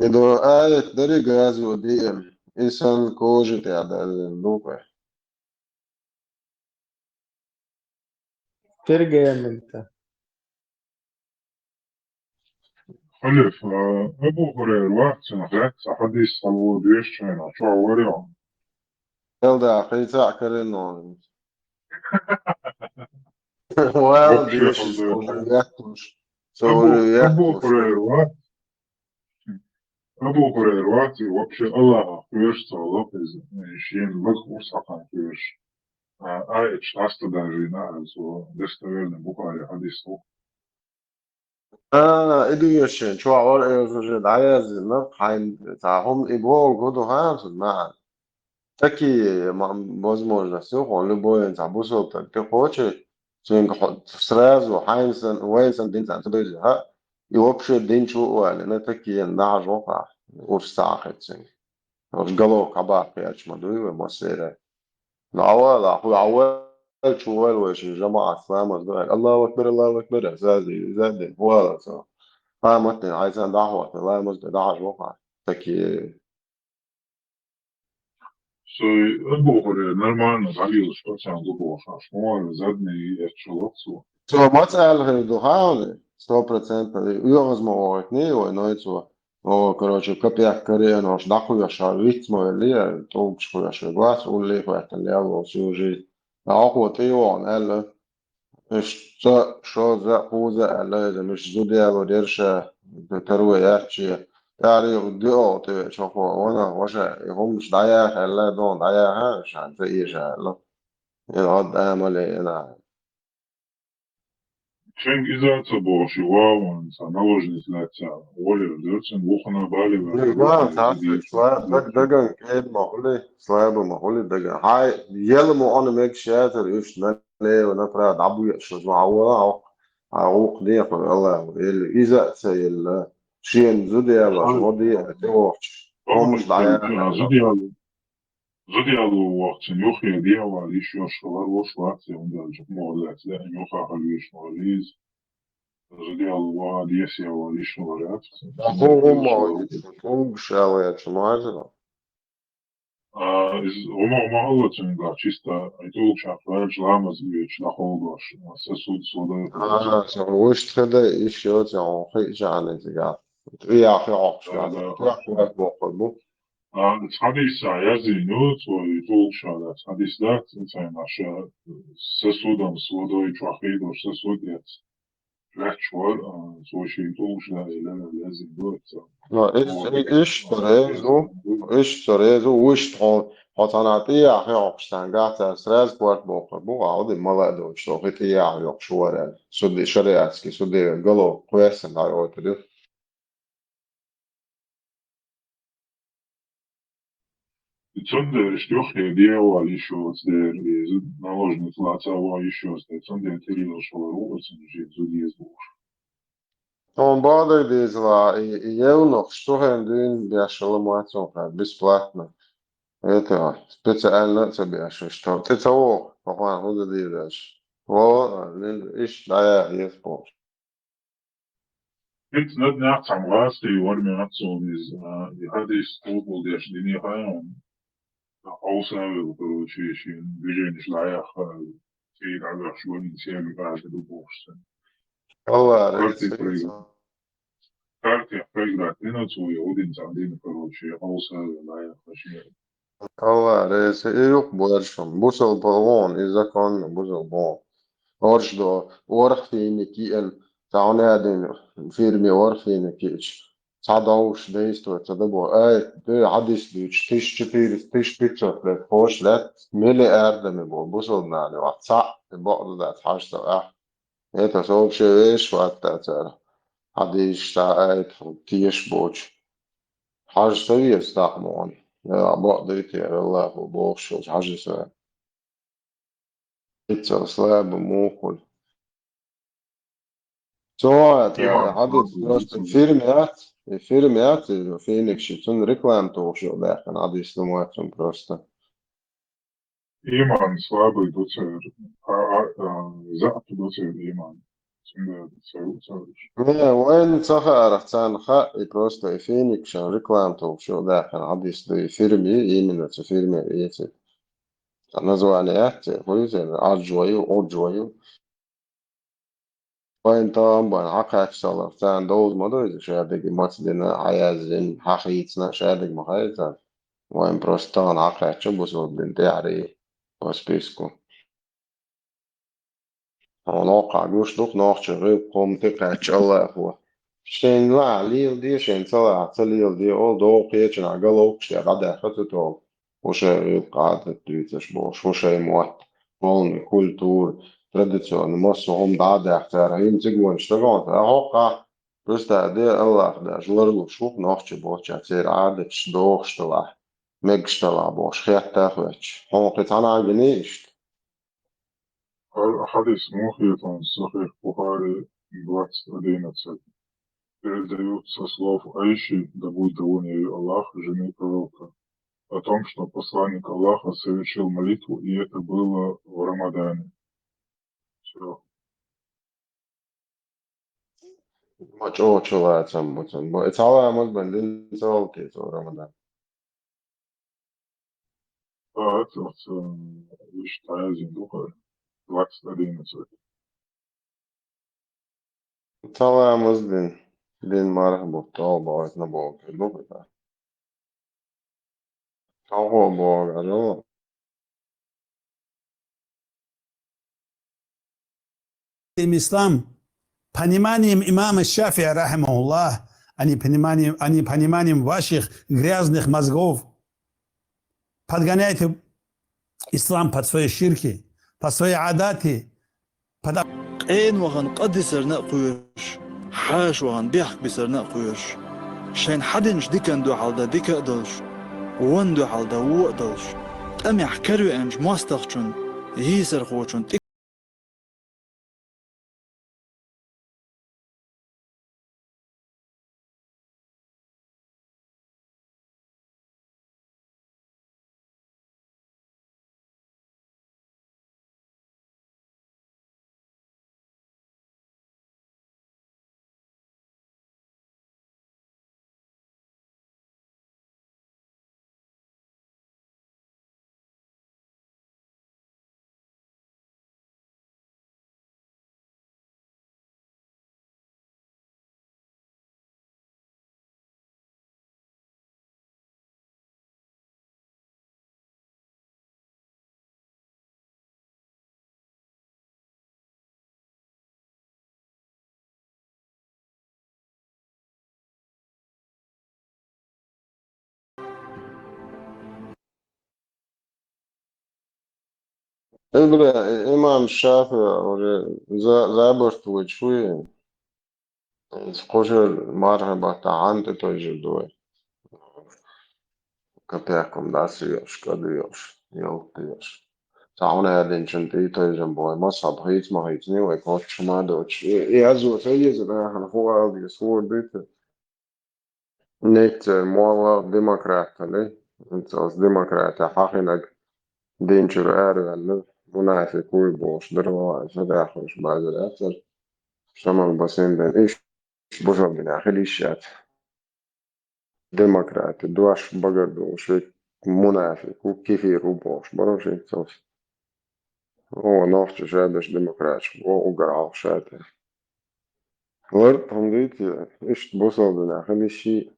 Edo ayet dari gazi odijem insan kožite adal dupe. Пергамента. Halif, Abu Hureyre vaktin rätt hadis salvo duyuşçayna çoğu var ya. Elda khayta karenon. Well, Вообще diyoruz soğuyatmış. Soğuyatmış. Abu Hureyre vakti вообще Allah'a kuyuş sağlık şeyin bak ursakan kuyuş. Ayet şasta даже so достоверный Бухари hadis o. Education çoğu var ayazına kayn tahum ibol godo hayatın ma. Такие возможности, он любой забусил, ты хочешь, сразу Хайнсен, Уэйсен, Динсен, и вообще Динчу Уэлли, на такие нажока, уж сахарцы. Уж голов кабак пять мадуевы, мастеры. Но أول شوال وش جماعة سلامة دول الله أكبر الله أكبر زادي ولا سو ها متن عايزين دعوة لا مزد دعوة وقع تكي So Abu Hureyre нормально залил, что там было шашмой, задний и отчеловцу. So مسألة دهان 100% يغزموا اثنين نويتوا او короче копия корена уж нахуй шар ритмо или то что я глаз улли это лево всю жизнь а вот и он это что за хуза это مش زودي وديرش تروي يحكي يعني وديو تو شوفوا وانا واش هم مش ضايع هلا دون ضايع عشان زي لا يقعد امل انا Čeng izaca boši vavan, sa naложниця, Оля, дерцен вухана бали, لا تعرف دقن كيد معقولة صعبة معقولة دقن هاي يلا مو أنا ميك شاتر يش نلي ونفرد عبو يشوز معوضة عوق دي قل الله إذا سيل شين زودي ولا شودي توش هم مش ضايع Zodijalu vaktin yok ya diye var, iş yaşlılar boş vakti, onda çok muhabbet, yok ahali iş muhalliz. Zodijalu var, diyesiye var, iş var yaptı. هم شاوية شمازنا Oma Allah'ın da çista, aytol çaplar, çlamaz bir çlaholgoş, sesud soda. وش تخدي إيش يوتي عن خيش عن إتجاه يا أخي عقش يعني بوقبو Hadisa yazinu, tvoj tulčada, hadisdat, znači naša sesudom svodoj čvahido, sesudjec, rečvar, svoši tulčda ili yazinu. إيش تريزو وش حطناتي يا أخي عقشتان قاعد سراز بورت بوقبو عودي ملأ شو هتي يا أخي عقشوار سودي شريعتك سودي قلو كويسن هاي وتدي Цундер, что я делал еще с наложенный плацава еще с цундер терил шоу, цундер зудиез буш. Он бадой дизла и евнух что он дин бяшала мацока бесплатно. Это специально тебе что ты того, папа, вот дизаш. Вот, иш да я спор. It's not not some last day what me not so is the hadis total dash dini hayon. Außer, короче, если движение шлаях, и тогда что не все говорят, это боже. والله Карты رئيس проиграть. Карты проиграть. Ты на свой один за один, короче, außer, шлаях, вообще. والله رئيس يوق بورشم بوصل بالون إذا كان بوصل بون أرش دو ورخ فيني كي ال تعوني هادين فيرمي ورخ فيني كيش تعدوش ديستو تدبو دي عديس ديش تيش تيش بيتشوت لك هوش لك ميلي أردم بو بوصل ناني واتسع بقضي ده تحاش تو إيتا سوق شويش وقتا تارا عديش تا تيش بوش حاج سوية استقموني لا بقضي تير الله بوش حاج سوية بيتزا سلاب موكل Så Iman, hade слабый, firmat Phoenix un reklamtošu lēkana atdīstamotram просто. Iman, слабый, доцер, زعت доцер Iman. Сюда, цариш. Не, وين صخر цан حقي просто Phoenix reklamtošu lēkana atdīstu firmi именно في фирме эти названия хуйзен отжою وين طبعا عقاك صلاة цан دوز مدرج شادق مصدنا عيازين حقيتنا شادق محايزان وين просто عقاك شبوس وبنتعري وسبيسكو ونوقع جوش دوك نوخش غيب قوم تقعش الله هو شين لا ليل دي شين صلاة تليل دي أول دوق يجن عقلوك شي غدا خطتو وش غيب قاعدة تيتش بوش وش موت مولن كولتور تراديسيون مصر هم دعادة احتار هين تقوان اشتغلت أوقع بس دي الله دا جلرلو شوك نوخش بوش عتير عادة دوق اشتلاح مقشتلا بوش خيات تاخوش هم قطعنا عجنيشت حديث مخيط صحيح Бухари 20:11. Передается слов Аиши, да будет доволен ею Аллах, жены пророка, о том, что посланник Аллаха совершил молитву, и это было в Рамадане. Все. Much oh chula some but it's all I must been didn't so okay so Ramadan. А это считаю Зиндуха 20:11. It's all I must been marhaba all boys na bog look at that. How bog I don't know. Ислам, пониманием имама Шафия, рахимахуллах, а не пониманием ваших грязных мозгов. Подгоняйте ислам под свои ширки, под свои адаты. قين وغن قدسر نقويش حاش وغن بيحك بسر نقويش شين حدنش ديكن دو حالدا ديك اقدلش وان دو حالدا وو اقدلش ام يحكرو انج مواستخشن يسر خوشن إمام الشافعي زابرت وشوي سقوشر مرحبا تعانت توجدوي كتاكم داسيوش كديوش يلتيوش تعاونا هادين شنتي توجن بوي مصعب هيت ما هيتني ويكوتش ما دوتش يعزو تيز راحن فوق هذه صور ديت نيت موالا ديمقراطة لي انت ديمقراطة حقنك دينشر آرغن منافق ويبوش دروا فداخلش بعد الأثر شمال بسين بين إيش بوشو من آخر إيشات ديمقراط دواش بقر وشوي منافق وكيفير وبوش برشين توس هو نوخش شادش ديمقراطش وقرع شاته ورد همديتي إيش بوصل بنا خميشي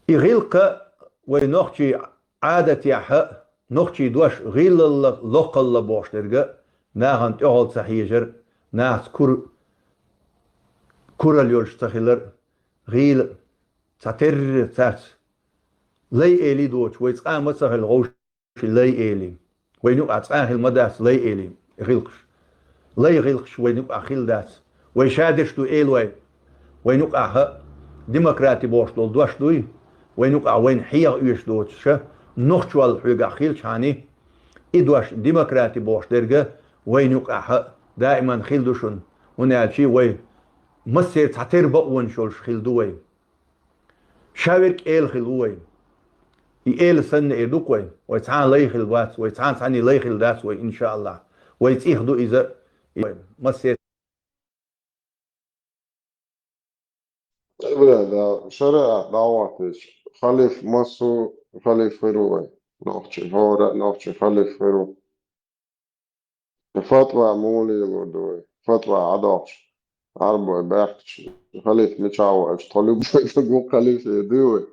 يغيلك وينوخشي عادة يحق نوخشي دوش غيل اللقل بوش درجة ناهن تقول سحيجر ناس كورال يولش تخيلر غيل تاتر تات لي إلي دوش ويتقام متسخل غوش لي إلي وينوك أتقاه المداس لي إلي غيلكش لي غيلكش وينوك أخيل داس ويشادش تو إلوي وينوك أخا ديمقراطي بوش دول دوش دوي وينوك وين حيغ يوش دوش نوخشوال حيغ أخيل شاني إدوش ديمقراطي بوش درجة وينوك أخا دائما خيل دوشن ونالشي وين مصير تعتير بقون شولش خيل دوي شاورك إيل خيل دوي إيل سنة إيدوك وي ويتعان لي خيل وات ويتعان ثاني لي خيل داس وي إن شاء الله ويتيخدو إذا مصير بلا شرع دعواتش خليف مصو خليف فروي نوخش هورا نوخش خليف فرو فتوى مولي لودوي فتوى عدوش عربو باحتش خليف متشاوش طلب فقو خليف يدوي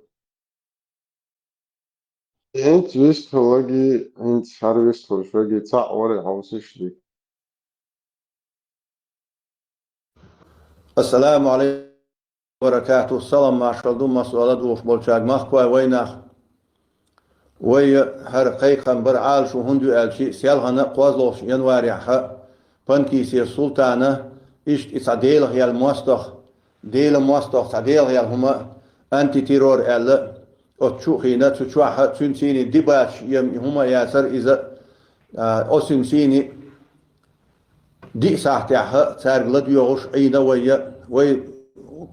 انت ويست هواجي انت هارويست هوشواجي تاع وري هوسيش دي السلام عليكم وبركاته السلام مع شلدون مسؤولات وف بولشاق مخكوا ويناخ وي هر قيقا برعال شو هندو الشي سيالغنا قوازلوش ينواري حق بانكي سير سلطانة إشت إصاديل هي المواستخ ديل المواستخ صاديل هي هما أنتي تيرور ألا أتشو خينا تشوحة تنسيني ديباش يم هما ياسر إذا أسنسيني دي ساعتها تارغلد يوغش أينا وي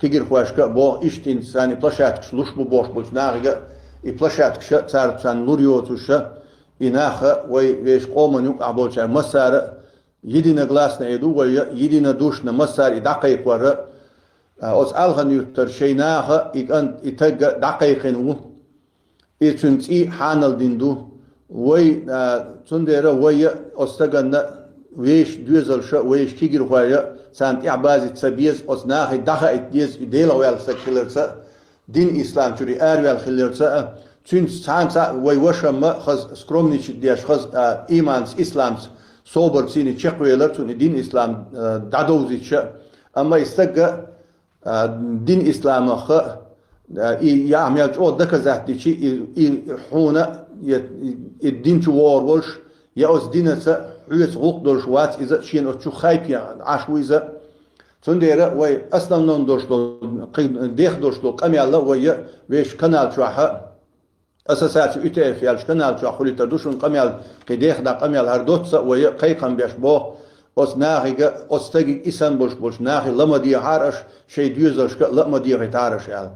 تيجر خواشكا بو إشت إنساني بلاشاتكش لوش بوش بوش ناغيغا إبلاشاتكش تارتسان لوريوتوشا إناخا ويش قومنيوك عبولشا مسارة يدينا غلاسنا يدو ويا يدينا دوشنا مسار دقيق ورا أس ألغن يتر شيناها إن إتجا دقيقين إتنتي حانل ديندو وي تنديرا ويا أستغنا ويش دوزل شا ويش تيجر ويا سانت إعبازي تسبيز أس ناخي دقا إتيز إديلا ويا السكيلرسا دين إسلام شوري أروي الخيلرسا تون سانسا وي وشما خز سكرومنيش دياش خز إيمانس إسلامس صوبر سيني تشقويلر تون دين إسلام دادوزيتش أما يستقى دين إسلام خ يعمل جو دك زاتيشي حونا الدين شوار ولش يأس دينسا عيس غقدر شوات إذا شين أشو خايف يعني عشو إذا تندير وي أصلا نندرشلو ديخ درشلو كم يلا ويا ويش كنال شوحة أساسات إتاف يالش كنال شو خلي تدوشون قميل قديخ دا قميل هردوتسا ويا قيقم بيش بو أس ناهيجا أس تجي إسان بوش ناهي لما دي عارش شيء ديوزرش لما دي غيتارش يعني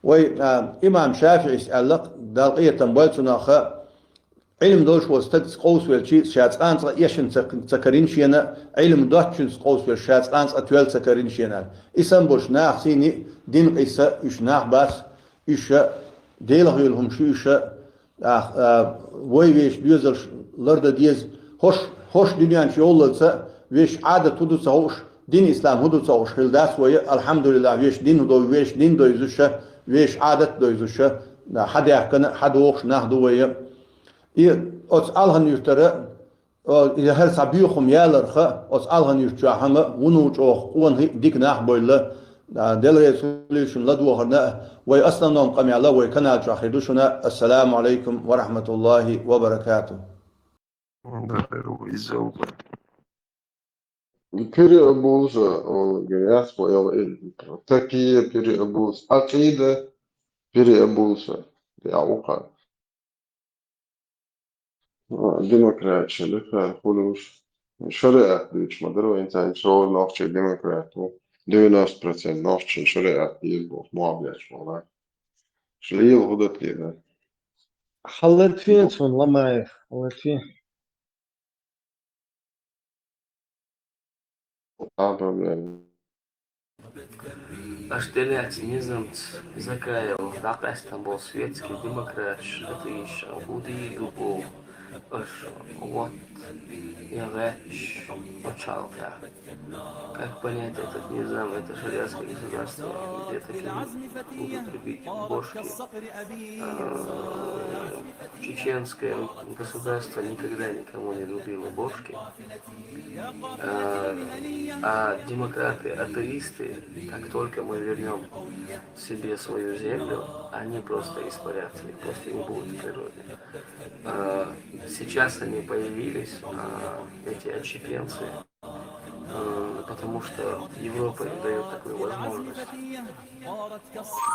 وي إمام شافعي سألق دالقية تنبالتنا خا علم دوش وستدس قوس والشي شات أنت يشن سكرين شينا علم دوتشن قوس والشات أنت أتوال سكرين شينا إسان بوش ناخ سيني دين قيسا إش ناخ باس إش ديله يلهم شو إش ويش ديوزر لرد ديز hoş dünyanın şey olursa veş adet tudursa hoş din İslam hudursa hoş hildas ve elhamdülillah veş din hudu veş din doyuzuşa veş adet doyuzuşa hadi yakın hadi hoş nahdu ve os alhan yurtara her sabiyuhum yalarha os alhan yurtça hama bunu çok on dik nah böyle delre solution ladu harna ve aslanam qamiyala ve kanal çahiduşuna assalamu alaykum ve rahmetullahi ve berekatuh. Piri abulsa o gayas bu el takiye piri abus aqida piri abulsa ya uqa demokratçılık huluş şeriat diç madaro insan şol nokçe demokrat bu 90% nokçe şeriat değil bu muhabbet falan şlil hudat lida خلت فين son لما خلت فين Problem. Ашделяц низамц закаев, дакастан был светский демократ, это еще худи был, вот я рэч почалка. Как понять этот низам, это шариатское государство, где такие будут любить бошки. Чеченское государство никогда никому не любило бошки. А демократы, атеисты, как только мы вернем себе свою землю, они просто испарятся, их просто не будет в природе. Сейчас они появились, эти отщепенцы, потому что Европа им дает такую возможность.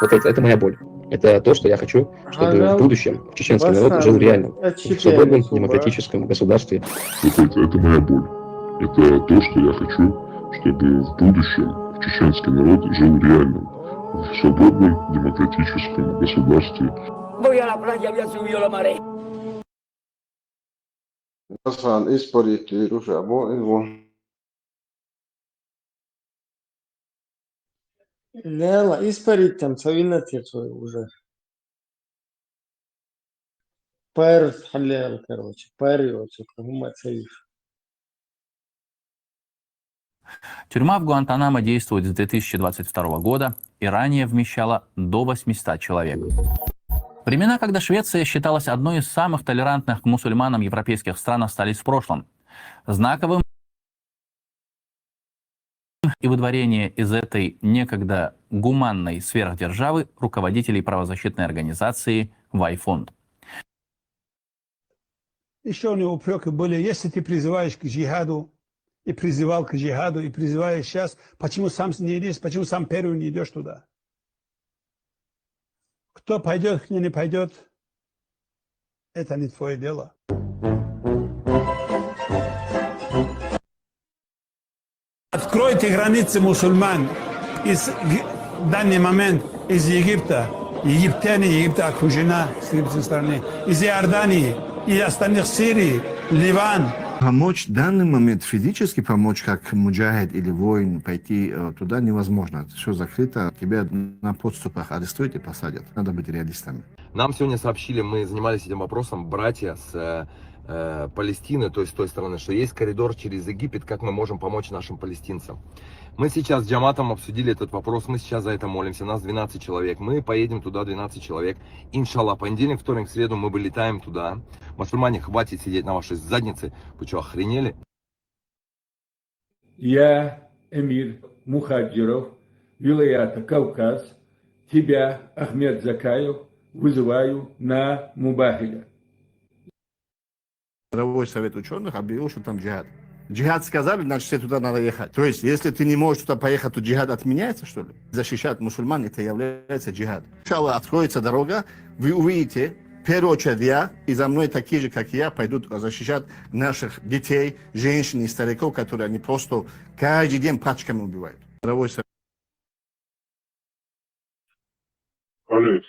Вот это моя боль. Это то, что я хочу, чтобы в будущем чеченский народ жил реально в свободном демократическом государстве. Это моя боль. Это то, что я хочу, чтобы в будущем чеченский народ жил реально в свободном демократическом государстве. لا испарить совинатир свой уже. Пэр халил, короче, париоте, как царишь. Тюрьма в Гуантанамо действует с 2022 года и ранее вмещала до 800 человек. Времена, когда Швеция считалась одной из самых толерантных к мусульманам европейских стран, остались в прошлом. Знаковым и выдворение из этой некогда гуманной сверхдержавы руководителей правозащитной организации «Вайфонд». Еще у него упреки были, если ты призываешь к джихаду, и призывал к джихаду, и призываешь сейчас, почему сам не идешь, почему сам первый не идешь туда? Кто пойдет, кто не пойдет, это не твое дело. Откройте границы мусульман в данный момент из Египта. Египта окружена с египетской стороны. Из Иордании и остальных Сирии, Ливан. Помочь в данный момент, физически помочь, как муджахид или воин, пойти туда невозможно. Все закрыто, тебя на подступах арестуют и посадят. Надо быть реалистами. Нам сегодня сообщили, мы занимались этим вопросом, братья с Палестины, то есть с той стороны, что есть коридор через Египет, как мы можем помочь нашим палестинцам. Мы сейчас с Джаматом обсудили этот вопрос, мы сейчас за это молимся, нас 12 человек, мы поедем туда 12 человек. Иншаллах, понедельник, вторник, среду мы вылетаем туда. Мусульмане, хватит сидеть на вашей заднице, вы что, охренели? Я, эмир Мухаджиров, вилаята Кавказ, тебя, Ахмед Закаев, вызываю на Мубахиля. Мировой совет ученых объявил, что там джихад. Джихад сказали, значит, все туда надо ехать. То есть, если ты не можешь туда поехать, то джихад отменяется, что ли? Защищать мусульман, это является джихад. Сначала откроется дорога, вы увидите, в первую очередь я, и за мной такие же, как я, пойдут защищать наших детей, женщин и стариков, которые они просто каждый день пачками убивают. Мировой совет. Олег,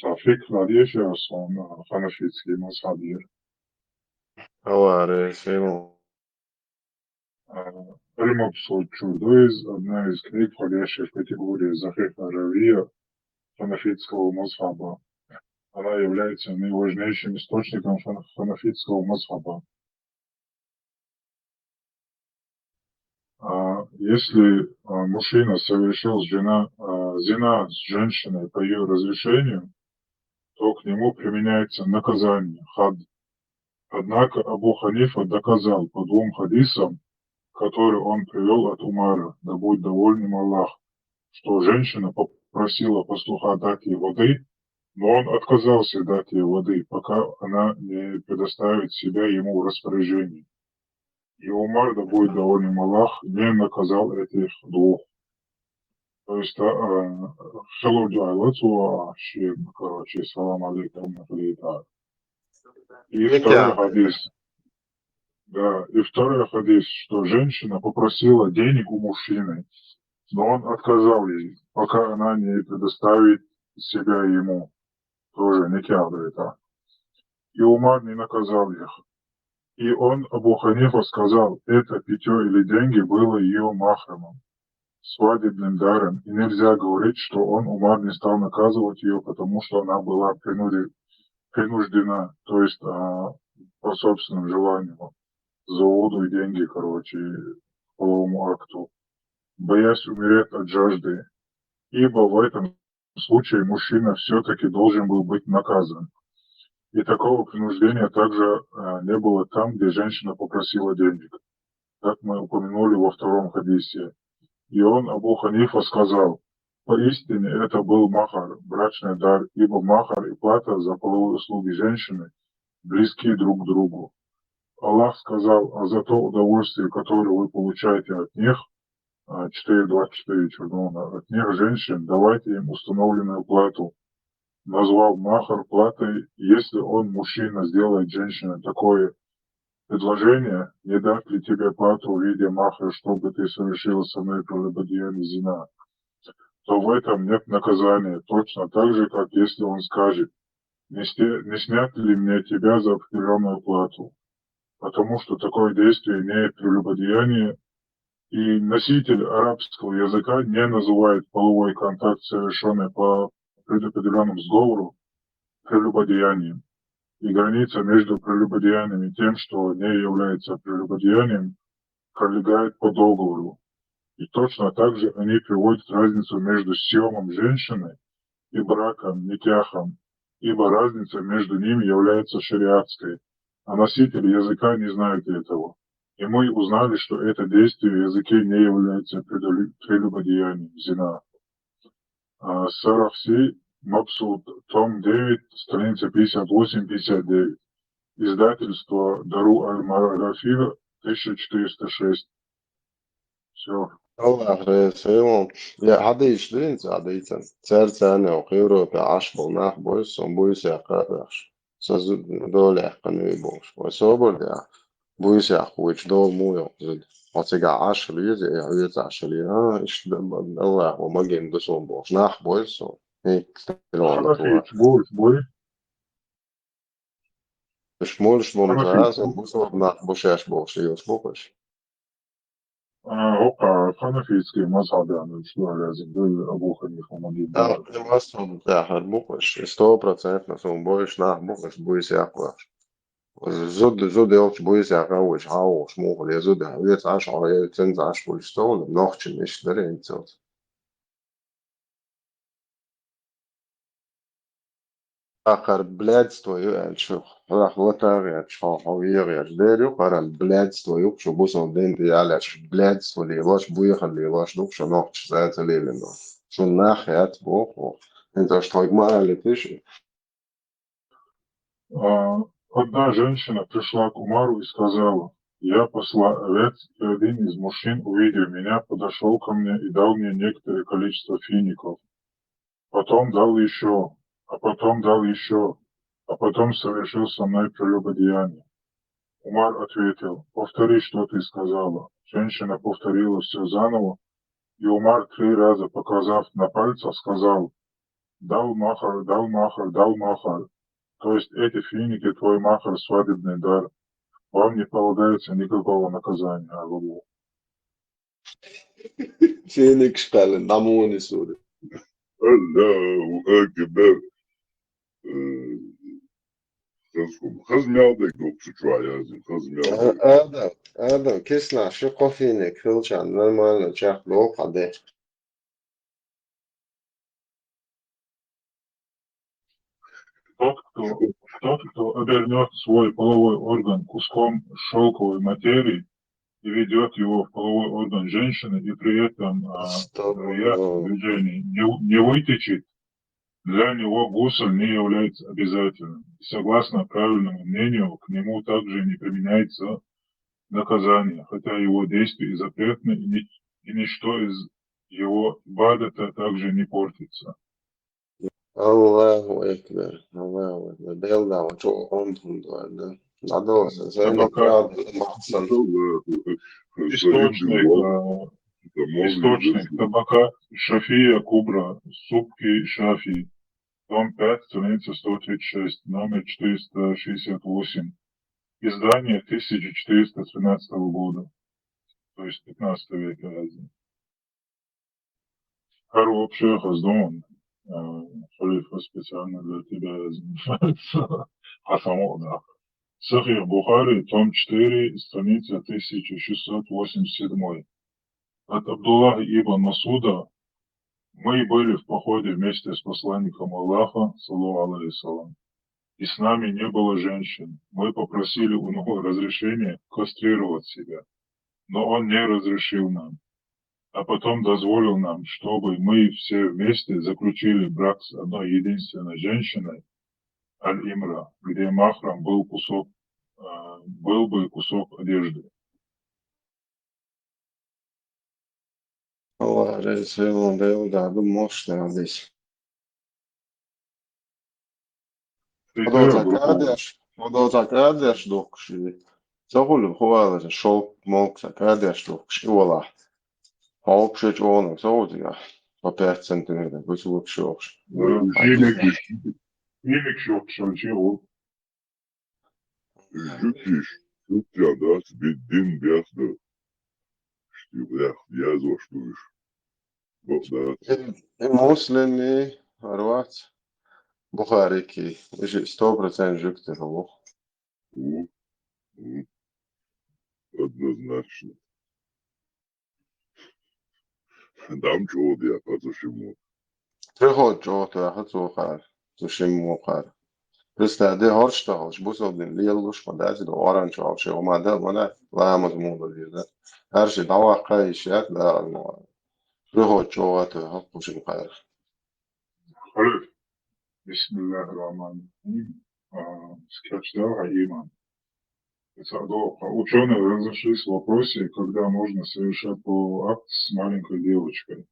Zafik Vladimir son фанатический мазхабир. Римабсу Чурдуиз, одна из книг, входящих в категорию Захих Аравия фанатического мазхаба. Она является наиважнейшим источником фанатического мазхаба. Если мужчина совершил зина с женщиной по ее разрешению, то к нему применяется наказание, хад. Однако Абу Ханифа доказал по двум хадисам, которые он привел от Умара, да будет доволен Аллах, что женщина попросила пастуха дать ей воды, но он отказался дать ей воды, пока она не предоставит себя ему в распоряжение. И Умар, да будет доволен Аллах, не наказал этих двух. То есть, короче, салам алейкум, и второй хадис. Да, и второй хадис, что женщина попросила денег у мужчины, но он отказал ей, пока она не предоставит себя ему. Тоже не это. И Умар не наказал их. И он, Абу Ханифа, сказал, это питье или деньги было ее махрамом. свадебным даром, и нельзя говорить, что Умар не стал наказывать ее, потому что она была принуждена, то есть по собственному желанию, за воду и деньги, короче, к половому акту, боясь умереть от жажды, ибо в этом случае мужчина все-таки должен был быть наказан. И такого принуждения также не было там, где женщина попросила денег, как мы упомянули во втором хадисе. И он, Абу Ханифа, сказал: поистине это был махар, брачный дар, ибо махар и плата за половые услуги женщины близки друг к другу. Аллах сказал: а за то удовольствие, которое вы получаете от них, 4.24 Чернона, от них женщин, давайте им установленную плату, назвав махар платой. Если он, мужчина, сделает женщине такое предложение: не дать ли тебе плату в виде махара, чтобы ты совершил со мной прелюбодеяние зина, то в этом нет наказания, точно так же, как если он скажет: не снять ли мне тебя за определенную плату, потому что такое действие имеет прелюбодеяние, и носитель арабского языка не называет половой контакт, совершенный по предопределенному сговору, прелюбодеянием. И граница между прелюбодеянием и тем, что не является прелюбодеянием, пролегает по договору. И точно так же они приводят разницу между съемом женщины и браком, никяхом, ибо разница между ними является шариатской, а носители языка не знают этого. И мы узнали, что это действие в языке не является прелюбодеянием, зина. Сарафси, Мабсуд, том 9, страница 58-59. Издательство Дару Аль-Марафир, 1406. Все. Allah reiseyum. Ya hadi işleyin zadıysan. Sersane okuyuru pe aşbol nah boyus son boyus yakar. Söz dole yakını boş. O sobor ya. Boyus yak which dol mu yok zed. Otiga aşlıyız ya uyuz aşlıyız. Ha işte Allah o magem de son boş. Nah boyus son. Hey, telona tuva. Boy. Шмоль мумзааз, бусор nah boşaş boş. Yos boş. Ханафитские мазхабы, что лязем, были Абу Ханифа, Магид. Да, масом тяхар букаш, 100% сум боиш нах букаш буис яхваш. Зуд елч буис яхваш, хауш мухл, я зуд яхваш, аш ала ценз аш буис стол, нохчин иш деренцот. Ахар блядство юэлчу, рах лотаряч, хавиряч, дерю, харам блядство юк, что бусон дэнди яляч, блядство ливаш, буяхан ливаш, дук, что нохч зайца лилино. Что нахуй от богу. Это что, игмали тиши? Одна женщина пришла к Умару и сказала: я посла овец, и один из мужчин, увидев меня, подошел ко мне и дал мне некоторое количество фиников. Потом дал еще, а потом дал еще, а потом совершил со мной прелюбодеяние. Умар ответил: повтори, что ты сказала. Женщина повторила все заново, и Умар 3 раза, показав на пальцах, сказал: дал махар, дал махар, дал махар. То есть эти финики, твой махар, свадебный дар. Вам не полагается никакого наказания, Аллаху. Феник шпелен, намуни суды. Аллаху Акбар. Хазмялдык допсы чуаязин, хазмялдык. Адам, кисна, шико финик, филчан, нормально, чах, лопаде. Тот, кто обернет свой половой орган куском шелковой материи и ведет его в половой орган женщины, и при этом движение не вытечет, для него гусуль не является обязательным. И согласно правильному мнению, к нему также не применяется наказание, хотя его действия и запретны, и ничто из его ибадата также не портится. Allahu Ekber, Allahu Ekber. Belda, çok ontum da. Надо Источник табака Шафия Кубра, Субки Шафи, том 5, страница 136, номер 468, издание 1413 года, то есть 15 века. Хороший шейх Аздон, халифа специально для тебя занимается. Хасамов, да. Сахих Бухари, том 4, страница 1687. От Абдуллаха ибн Масуда: мы были в походе вместе с посланником Аллаха, саллаллаху алейхиссалам, и с нами не было женщин. Мы попросили у него разрешения кастрировать себя, но он не разрешил нам, а потом дозволил нам, чтобы мы все вместе заключили брак с одной единственной женщиной, Аль-Имра, где махрам был бы кусок одежды. Allah Resulü'nün evladı Moş'la kardeş. O da olacak kardeş dokuşu. Zahulum huvaları şolk molksa kardeş dokuş ola. Halk şey çoğunun soğudu ya. O 5 centimetre bu soğuk şok. Yemek yok sanki o. Жутишь, тут да, тебе дин бяхда, что я зашлюешь. Muslimi Arvat Bukhari ki 100% jüktir o. Однозначно. Дам чего я по-зашему. Приход чого-то хацухар. Зашимухар. Просто ده هارشتاش بوسو دين ليلوش مدازي دو أورانج أو شيء وما ده ولا لا مضمون ده هرشي دوا قايشات لا المو روح جوات هقوش مخير Халиф, бисмиллахир-рахманир-рахим, скачал иман. Ученые разошлись в вопросе, когда можно совершать половой акт с маленькой девочкой.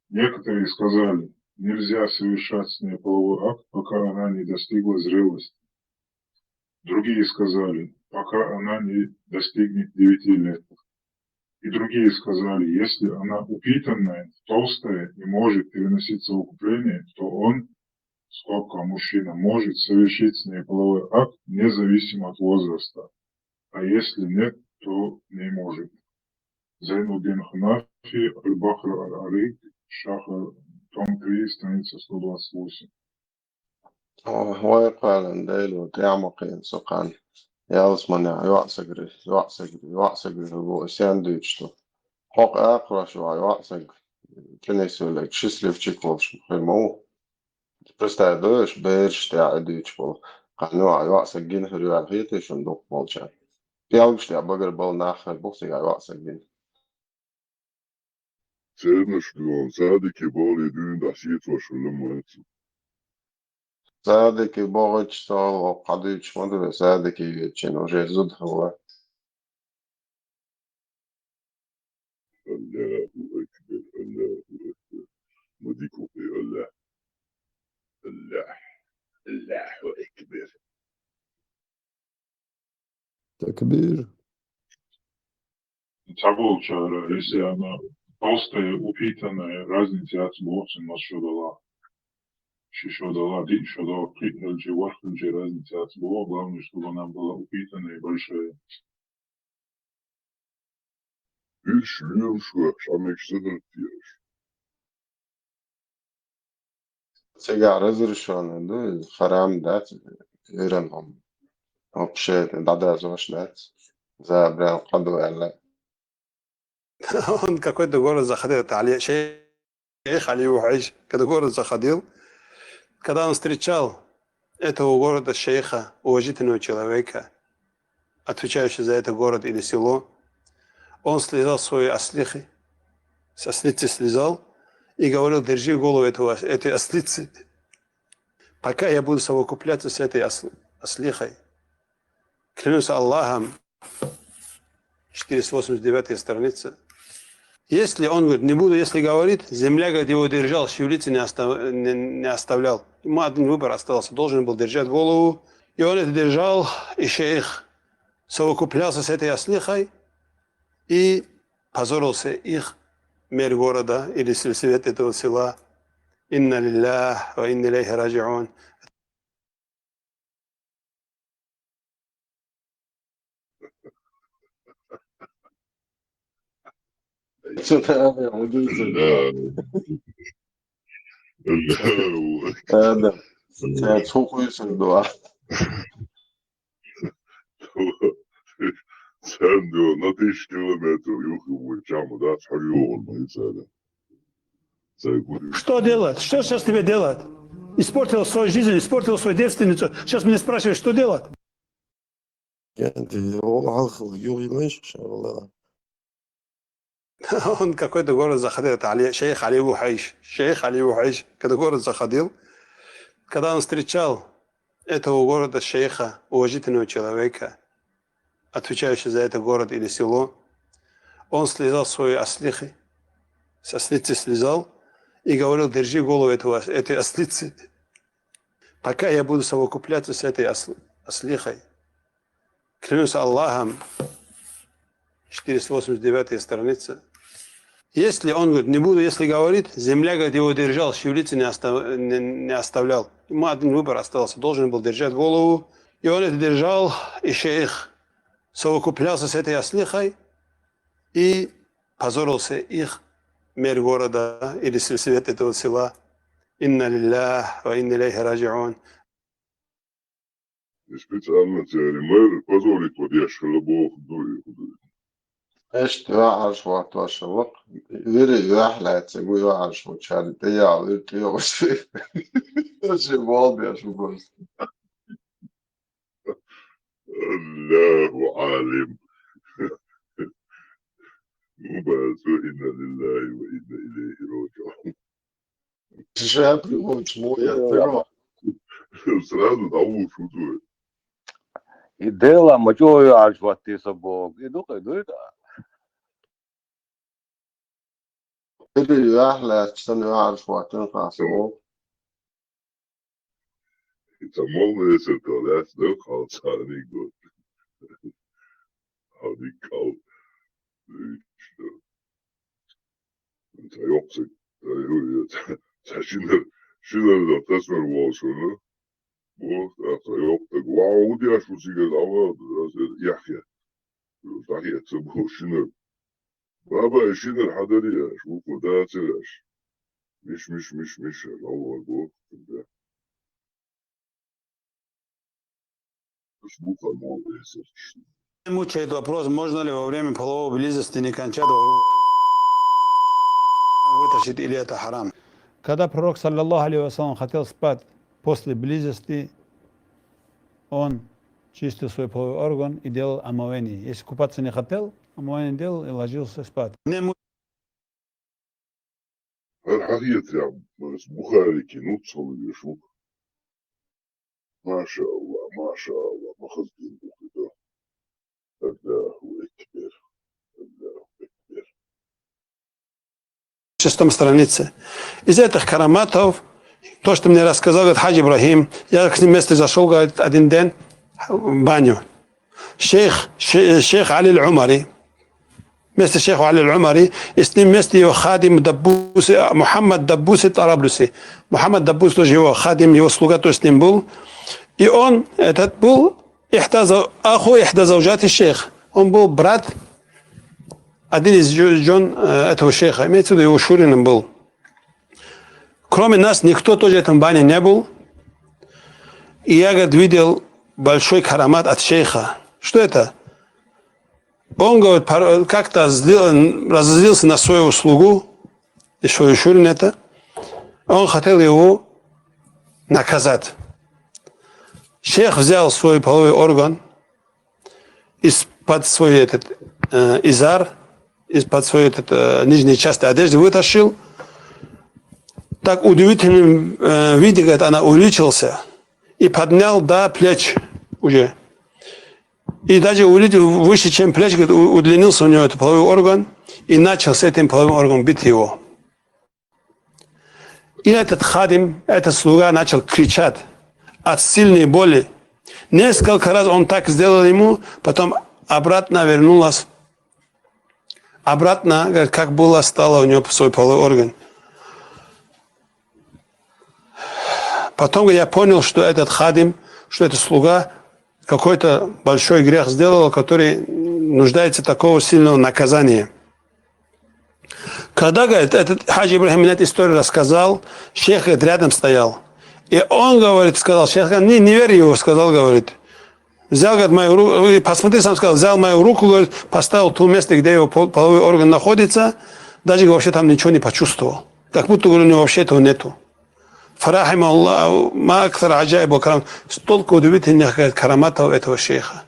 Некоторые сказали, нельзя совершать с ней половой акт, пока она не достигла зрелости. Другие сказали, пока она не достигнет 9 лет. И другие сказали, если она упитанная, толстая и может переносить совокупление, то он, скобка мужчина, может совершить с ней половой акт независимо от возраста. А если нет, то не может. Зайнуддин Ханафи, Аль-Бахр Аль-Арик, Шахар, том 3, страница 128. هو يقال أن ديلو تعمقين سقان يا أصمن يوعسقري هو ساندويتشتو حق أقرش يوعسق كنيسو لك شسلف تشيكولش مو برستا دوش بيرش تاع دوش بول قانوع يوعسق جين هريو الخيطي شندوق مولشان يالبش تاع بقر بول ناخر بوكسي يوعسق جين Ценишь ли он садики более дюн да сит вашу ломается? زادك بوغج صار وقضيش مدري زادك يتشنو جيزود هو الله أكبر الله أكبر مديكو في الله الله أكبر تكبير. Цаголчара, если она толстая, упитанная, разница от словцем нас шодала. Шодала, дин шодала, прикнульче, вахнульче, разница от слова. Главное, чтобы она была упитанная и большая. Üç milyon şu şamekseler diyor. Сега разрешено, да, харам дать, верен вообще, да, зош дать, за брал قدو الله. Он какой-то город заходил, это шейх Али Ухайш, когда город заходил, когда он встречал этого города шейха, уважительного человека, отвечающего за этот город или село, он слезал свои ослихи, с ослицы слезал и говорил, держи голову этой ослицы, пока я буду совокупляться с этой ослихой. Клянусь Аллахом, 489 страница. Если он говорит, не буду, если говорит, земля, говорит, его держал, шевелиться не оставлял. Ему один выбор остался, должен был держать голову. И он это держал, и шейх совокуплялся с этой ослихой и позорился их мэр города или свет этого села. Инна лиллах ва инна илейхи раджиун. Что-то удивительно. هذا سوقيسن دوا Sen diyor na 5 kilometre yukarı çamı da çarıyor olmayı söyle. Что делать? Что сейчас тебе делать? Испортил свою жизнь, испортил свою девственницу. Сейчас меня спрашиваешь, что делать? Он какой-то город заходил, это шейх Али Ухайш. Шейх Али Ухайш, когда город заходил, когда он встречал этого города шейха, уважительного человека, отвечающего за этот город или село, он слезал свои ослихи, с ослицы слезал и говорил: держи голову этой ослицы, пока я буду совокупляться с этой ослихой. Клянусь Аллахом, 489 страница. Если он говорит, не буду, если говорит, земля, говорит, его держал, шевелиться не оставлял. Ему один выбор остался, должен был держать голову. И он это держал, и шейх совокуплялся с этой ослихой и позорился их мэр города или свет этого села. Инна лиллах ва инна илейхи раджиун. Специально цели мэр позорит вот я шелобов дует. ايش تعرف واتواش الوقت يري احلى تقول يعرف وشال تيال يرتيو ايش والدي ايش بقول الله عالم وبس وإنا لله وإنا إليه راجعون. شاب يموت مويا сразу того шутую. И дела мочою аж вот ты собой. И ну-ка, ну это. يري احلى تستنى يعرف واتنقع سوق Tamam neyse that's no call signing good. Hadi kal. İşte. Sen yoksa sen şimdi de tasvir var şunu. Bu sen yoksa wow diye şu sigara ama Yahya. Yahya bu şunu. Baba işin الحضرية شو ده تلاش مش الأول بو ده مش الموضوع يصير. Мучает вопрос, можно ли во время половой близости не кончать, вытащить или это харам. Когда пророк, саллаллаху алейхи вассалам, хотел спать после близости, он чистил свой половой орган и делал омовение. Если купаться не хотел, омовение делал и ложился спать. الحقيقة يا بس بخاري كي نوصل يشوف ما شاء الله ما شاء الله ما خذين كده الله أكبر الله أكبر. В 6 странице. Из этих караматов, то, что мне рассказал, говорит, Хаджи Ибрахим, я к ним вместе зашел, говорит, один день в баню. Шейх Али Аль-Умари, вместе с шейхом Али Аль-Умари, и с ним вместе его хадим Даббуси, Мухаммад Даббуси Тараблюси. Мухаммад Даббуси тоже его хадим, его слуга тоже с ним был. И он, этот был, аху ихда зауджати шейх. Он был брат, один из жен этого шейха, имеется в виду, его шурином был. Кроме нас, никто тоже в этом бане не был. И я, говорит, видел большой карамат от шейха. Что это? Он, говорит, как-то разозлился на свою слугу, и свою шурин это. Он хотел его наказать. Шейх взял свой половой орган из-под свой этот изар, из-под своей нижней части одежды вытащил. Так удивительным виде, говорит, она увеличился и поднял до плеч уже. И даже увидел выше, чем плеч, говорит, удлинился у него этот половой орган и начал с этим половым органом бить его. И этот хадим, этот слуга начал кричать от сильной боли. Несколько раз он так сделал ему, потом обратно вернулась. Обратно, говорит, как было, стало у него свой половой орган. Потом я понял, что этот хадим, что этот слуга какой-то большой грех сделал, который нуждается такого сильного наказания. Когда, говорит, этот Хаджи Ибрахим мне эту историю рассказал, шейх, говорит, рядом стоял. И он, говорит, сказал, шейх, не верь его, сказал, говорит. Взял, говорит, мою руку, посмотри, сам сказал, взял мою руку, говорит, поставил в то место, где его половой орган находится, даже вообще там ничего не почувствовал. Как будто, говорю, у него вообще этого нету. Фарахима Аллаху, ма аксар аджайбу карам. Столько удивительных, говорит, караматов этого шейха.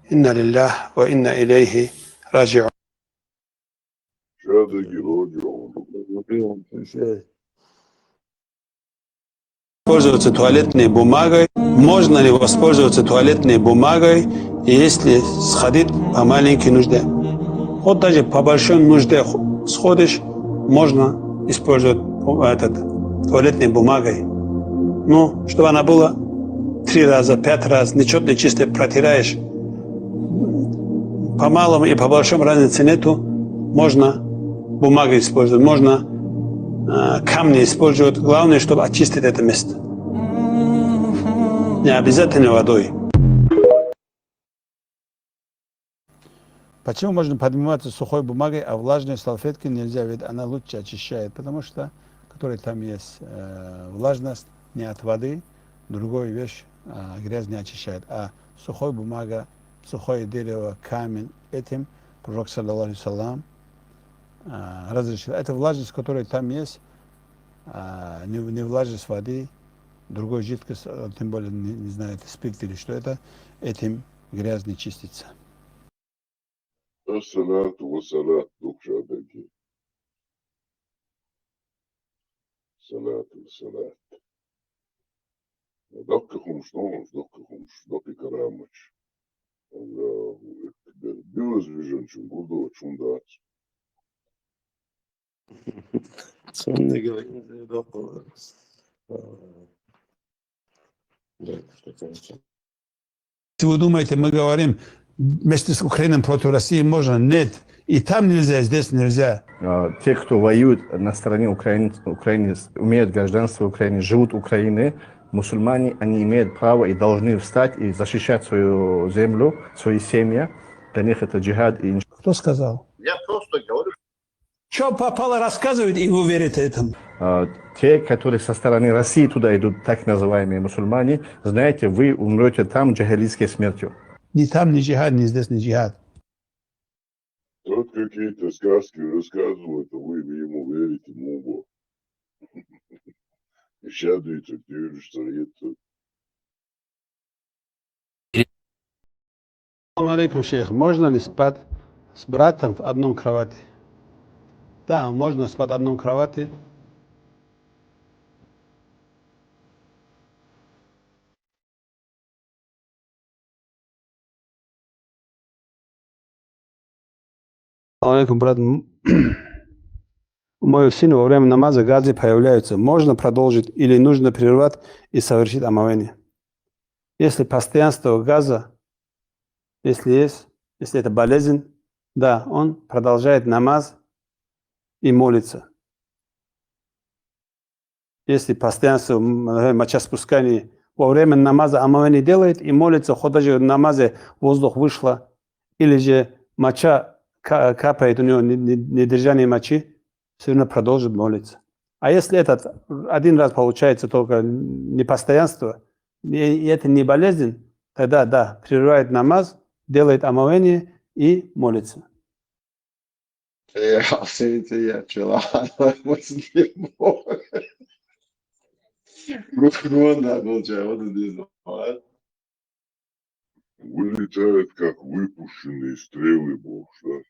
Инна лиллах ва инна илейхи раджиун. Пользоваться туалетной бумагой. Можно ли воспользоваться туалетной бумагой, если сходить по маленькой нужде? Вот даже по большой нужде сходишь, можно использовать туалетной бумагой. Ну, чтобы она была 3 раза, 5 раз, нечетно чисто протираешь. По малому и по большому разницы нету. Можно бумагу использовать, можно камни использовать. Главное, чтобы очистить это место. Не обязательно водой. Почему можно подниматься сухой бумагой, а влажной салфеткой нельзя? Ведь она лучше очищает. Потому что, который там есть влажность не от воды, другую вещь грязь не очищает. А сухой бумага, сухое дерево, камень, этим пророк, саллаллаху алейхи вассалям, разрешил. Это влажность, которая там есть, не влажность воды, другой жидкость, тем более, не знаю, это спирт или что это, этим грязь не чистится. As-salatu was-salat, dukşadaki. Salatu was-salat. Dakika konuştuğumuz, dakika karamaç. Allahu Ekber. Biraz vizyonçum, burada uçunda aç. Sonuna gelince dokunuruz. Если вы думаете, мы говорим, вместе с Украиной против России можно? Нет. И там нельзя, здесь нельзя. Те, кто воюет на стороне Украины, имеют гражданство Украины, живут в Украине, мусульмане, они имеют право и должны встать и защищать свою землю, свои семьи. Для них это джихад. Кто сказал? Я просто говорю. Что попало, рассказывает, и вы верите этому? Те, которые со стороны России туда идут, так называемые мусульмане, знаете, вы умрете там джихадистской смертью. Ни там, ни джихад, ни здесь, ни джихад. Тот какие-то сказки рассказывает, а вы ему верите, мугу. И щадуете, ты что это. Ассаламу алейкум, шейх. Можно ли спать с братом в одном кровати? Да, можно спать в одном кровати. Алейкум, брат. У моего сына во время намаза газы появляются. Можно продолжить или нужно прервать и совершить омовение? Если постоянство газа, если это болезнь, да, он продолжает намаз и молится. Если постоянство мочеспускания во время намаза омовение делает и молится, хоть даже в намазе воздух вышло, или же моча капает у него недержание мочи, все равно продолжит молиться. А если этот один раз получается только непостоянство, и это не болезнь, тогда да, прерывает намаз, делает омовение и молится. عصيتي يا شلون مسلم Руфрона получаю, вот это. Вылетает, как выпущенные стрелы, бог, что?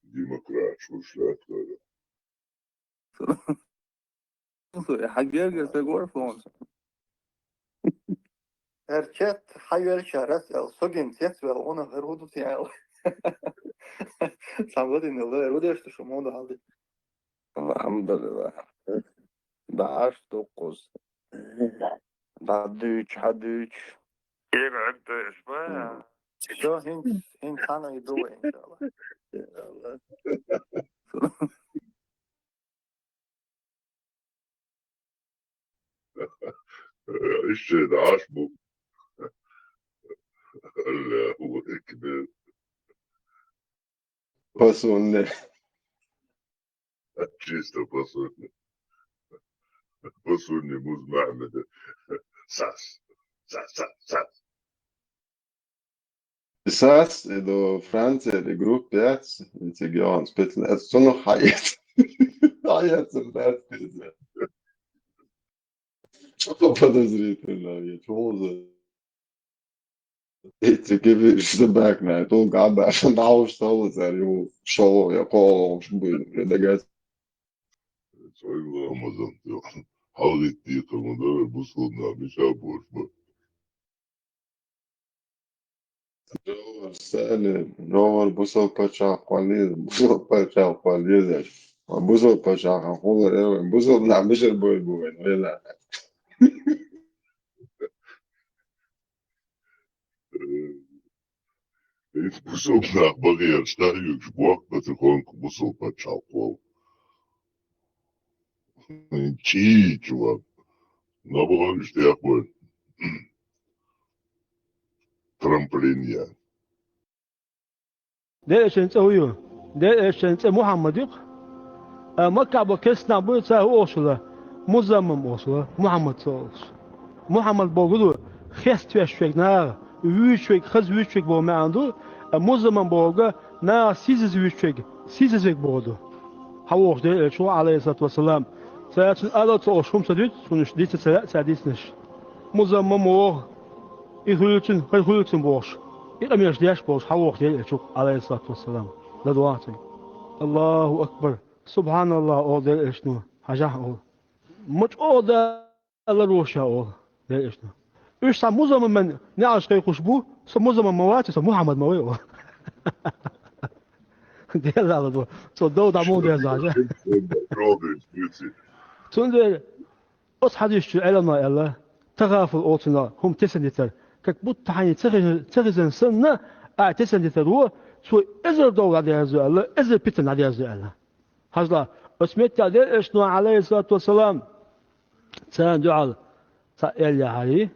Демократ, что это? حقيقة تقول فون Erket hayır şaras el sogin ses ve ona herudu tiyal. Samgadin el herudu işte şu modu aldı. Alhamdulillah. Daş 9. Dadüç, hadüç. يقعد شوية شو هين كانوا يدوا إن شاء الله. الشيء عاشبه الله أكبر. Послушай. Чисто по сунне Муз Махмеда. Сас. Sas do Francija de grup 5, cik jauns, pēc tu nu haiet. Haiet ir nērtīzē. Подозрительно, чего за... Эти кивишь забэкнē, tu gādāšana nav solis ar jū šovu, ja kolons bija redagēts. Своим Рамазан, халит титому, да, бусудна, миша борьба. Rovar busol pačā palīdz, busol pačā hola revim, busol nā, mišar boju, vienā. Эти бусол на барьер ставишь, бог потихоньку бусол почалкал. Чувак, набрали такой трамплин я. ده شنتويو ده شنت محمد يق مكة بكسنا بيتا أوصله مزمم أوصله محمد صوص محمد بقوله خست وشوك نار وشوك خز وشوك بو ما عنده مزمم بقوله نار سيز وشوك بقوله هوش ده شو عليه الصلاة والسلام ساعات الله توشهم سديت سنش ديت ساديسنش مزمم واه يخلصن بوش يقميش دياش بوش حوق ديال شوك عليه الصلاة والسلام لدواتي الله أكبر سبحان الله أول ديال إشنو حاجة أول مش أول ديال روشة أول ديال إشنو إيش سموزم من نعش كي خشبو سموزم من مواتي سمحمد مويه ديال على دو صدق دامو ديال زاجة تندر أصحى يشتو علمنا الله تغافل أوتنا هم تسندتر как будто они церезен сынна, а тесендите руо, свой эзер дол надязу Аллах, эзер питен надязу Аллах. Хазла, осметя де эшну алейхиссалату вассалам, цан дуал, та элья хари,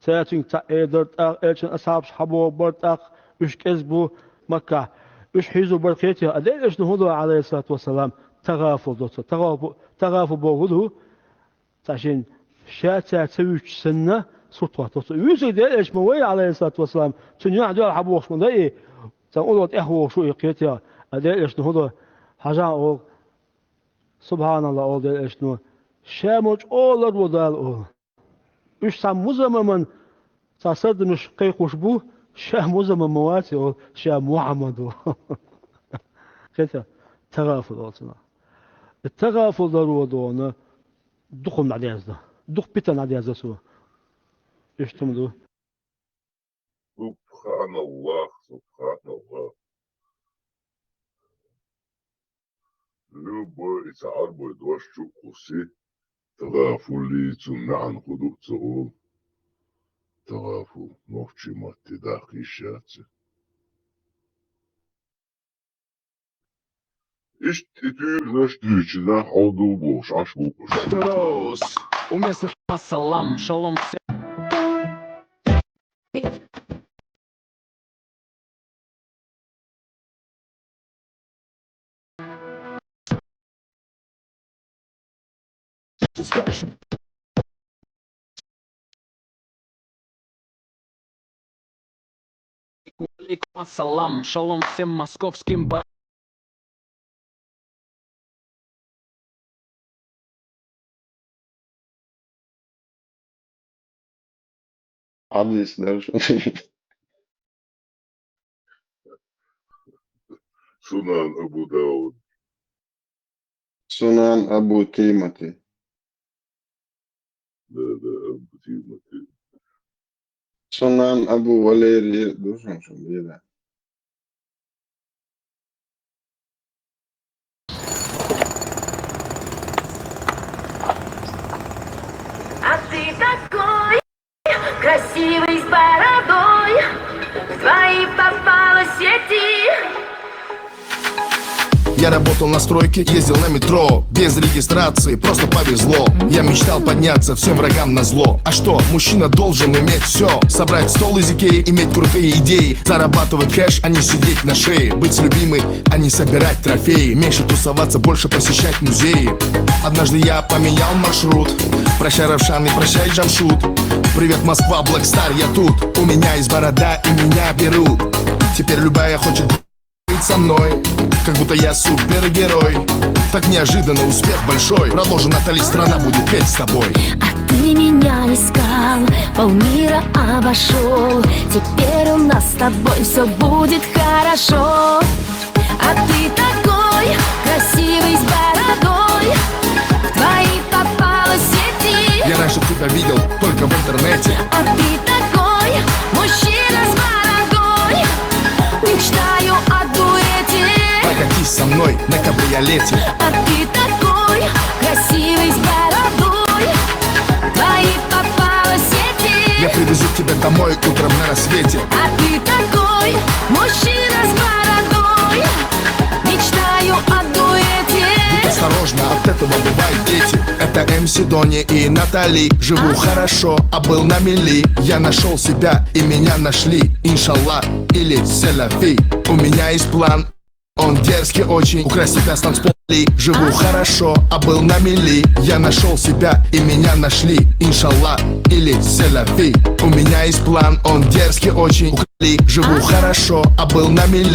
цатин та эдерт ах, эльчин асхаб шхабо барт ах, үш кезбу Макка, үш хизу баркети, аде эшну худу алейхиссалату вассалам, тағафу доса, тағафу боғуду, ташин шата цевüç сынна, سطوات يوسف ده إيش موي عليه الصلاة والسلام تنيا دول حبوش من ده إيه تقولوا إخوة شو يقيتها ده إيش نهضة حاجة أو سبحان الله أو ده إيش نو شامج أولر ودال أول إيش ساموزم من تصدق مش قيقوش بو شاموزم مواتي أو شام محمد كذا تغافل أصلا التغافل ضروري دونه دخل نعديز ده دخل بيتا نعديز سوا إيش تمدو؟ سبحان الله. Любой царбой дождь куси, трафули цунан худук цару, трафу ночи матидах ищаться. Ишь ты знаешь, ты да ходу бош, аж букуш. Рос, уместно ассалам, шалом всем. Алейкум ассалам, шалом всем московским Адрес даже. Сунан Абу Дауд. Сунан Абу Тимати. Да, Абу Тимати. Сунан Абу Валерий. Должен же быть, да. А ты такой красивый с бородой, в твои попало сети. Я работаю Работал на стройке, ездил на метро. Без регистрации, просто повезло. Я мечтал подняться всем врагам на зло. А что, мужчина должен иметь все. Собрать стол из Икеи, иметь крутые идеи. Зарабатывать кэш, а не сидеть на шее. Быть любимой, а не собирать трофеи. Меньше тусоваться, больше посещать музеи. Однажды я поменял маршрут. Прощай, Равшан, и прощай, Джамшут. Привет, Москва, Блэкстар, я тут. У меня есть борода, и меня берут. Теперь любая хочет быть со мной, как будто я супергерой. Так неожиданно успех большой. Проложена Натали, страна будет петь с тобой. А ты меня искал, полмира обошел. Теперь у нас с тобой все будет хорошо. А ты такой красивый с бородой, в твои попала сети. Я раньше тебя видел только в интернете. А ты такой мужчина с бородой, мечтаю о дуэте. Прокатись со мной на кабриолете. А ты такой красивый с бородой, твои попала сети. Я привезу тебя домой утром на рассвете. А ты такой мужчина с бородой, мечтаю о дуэте. Будь осторожна, от этого бывают дети. Это МС Дони и Натали. Живу хорошо, а был на мели. Я нашел себя и меня нашли. Иншаллах или селяфи. У меня есть план, он дерзкий очень. Украсть себя с танцпола. Живу хорошо, а был на мели. Я нашел себя и меня нашли. Иншаллах или селяфи. У меня есть план, он дерзкий очень. Живу хорошо, а был на мели.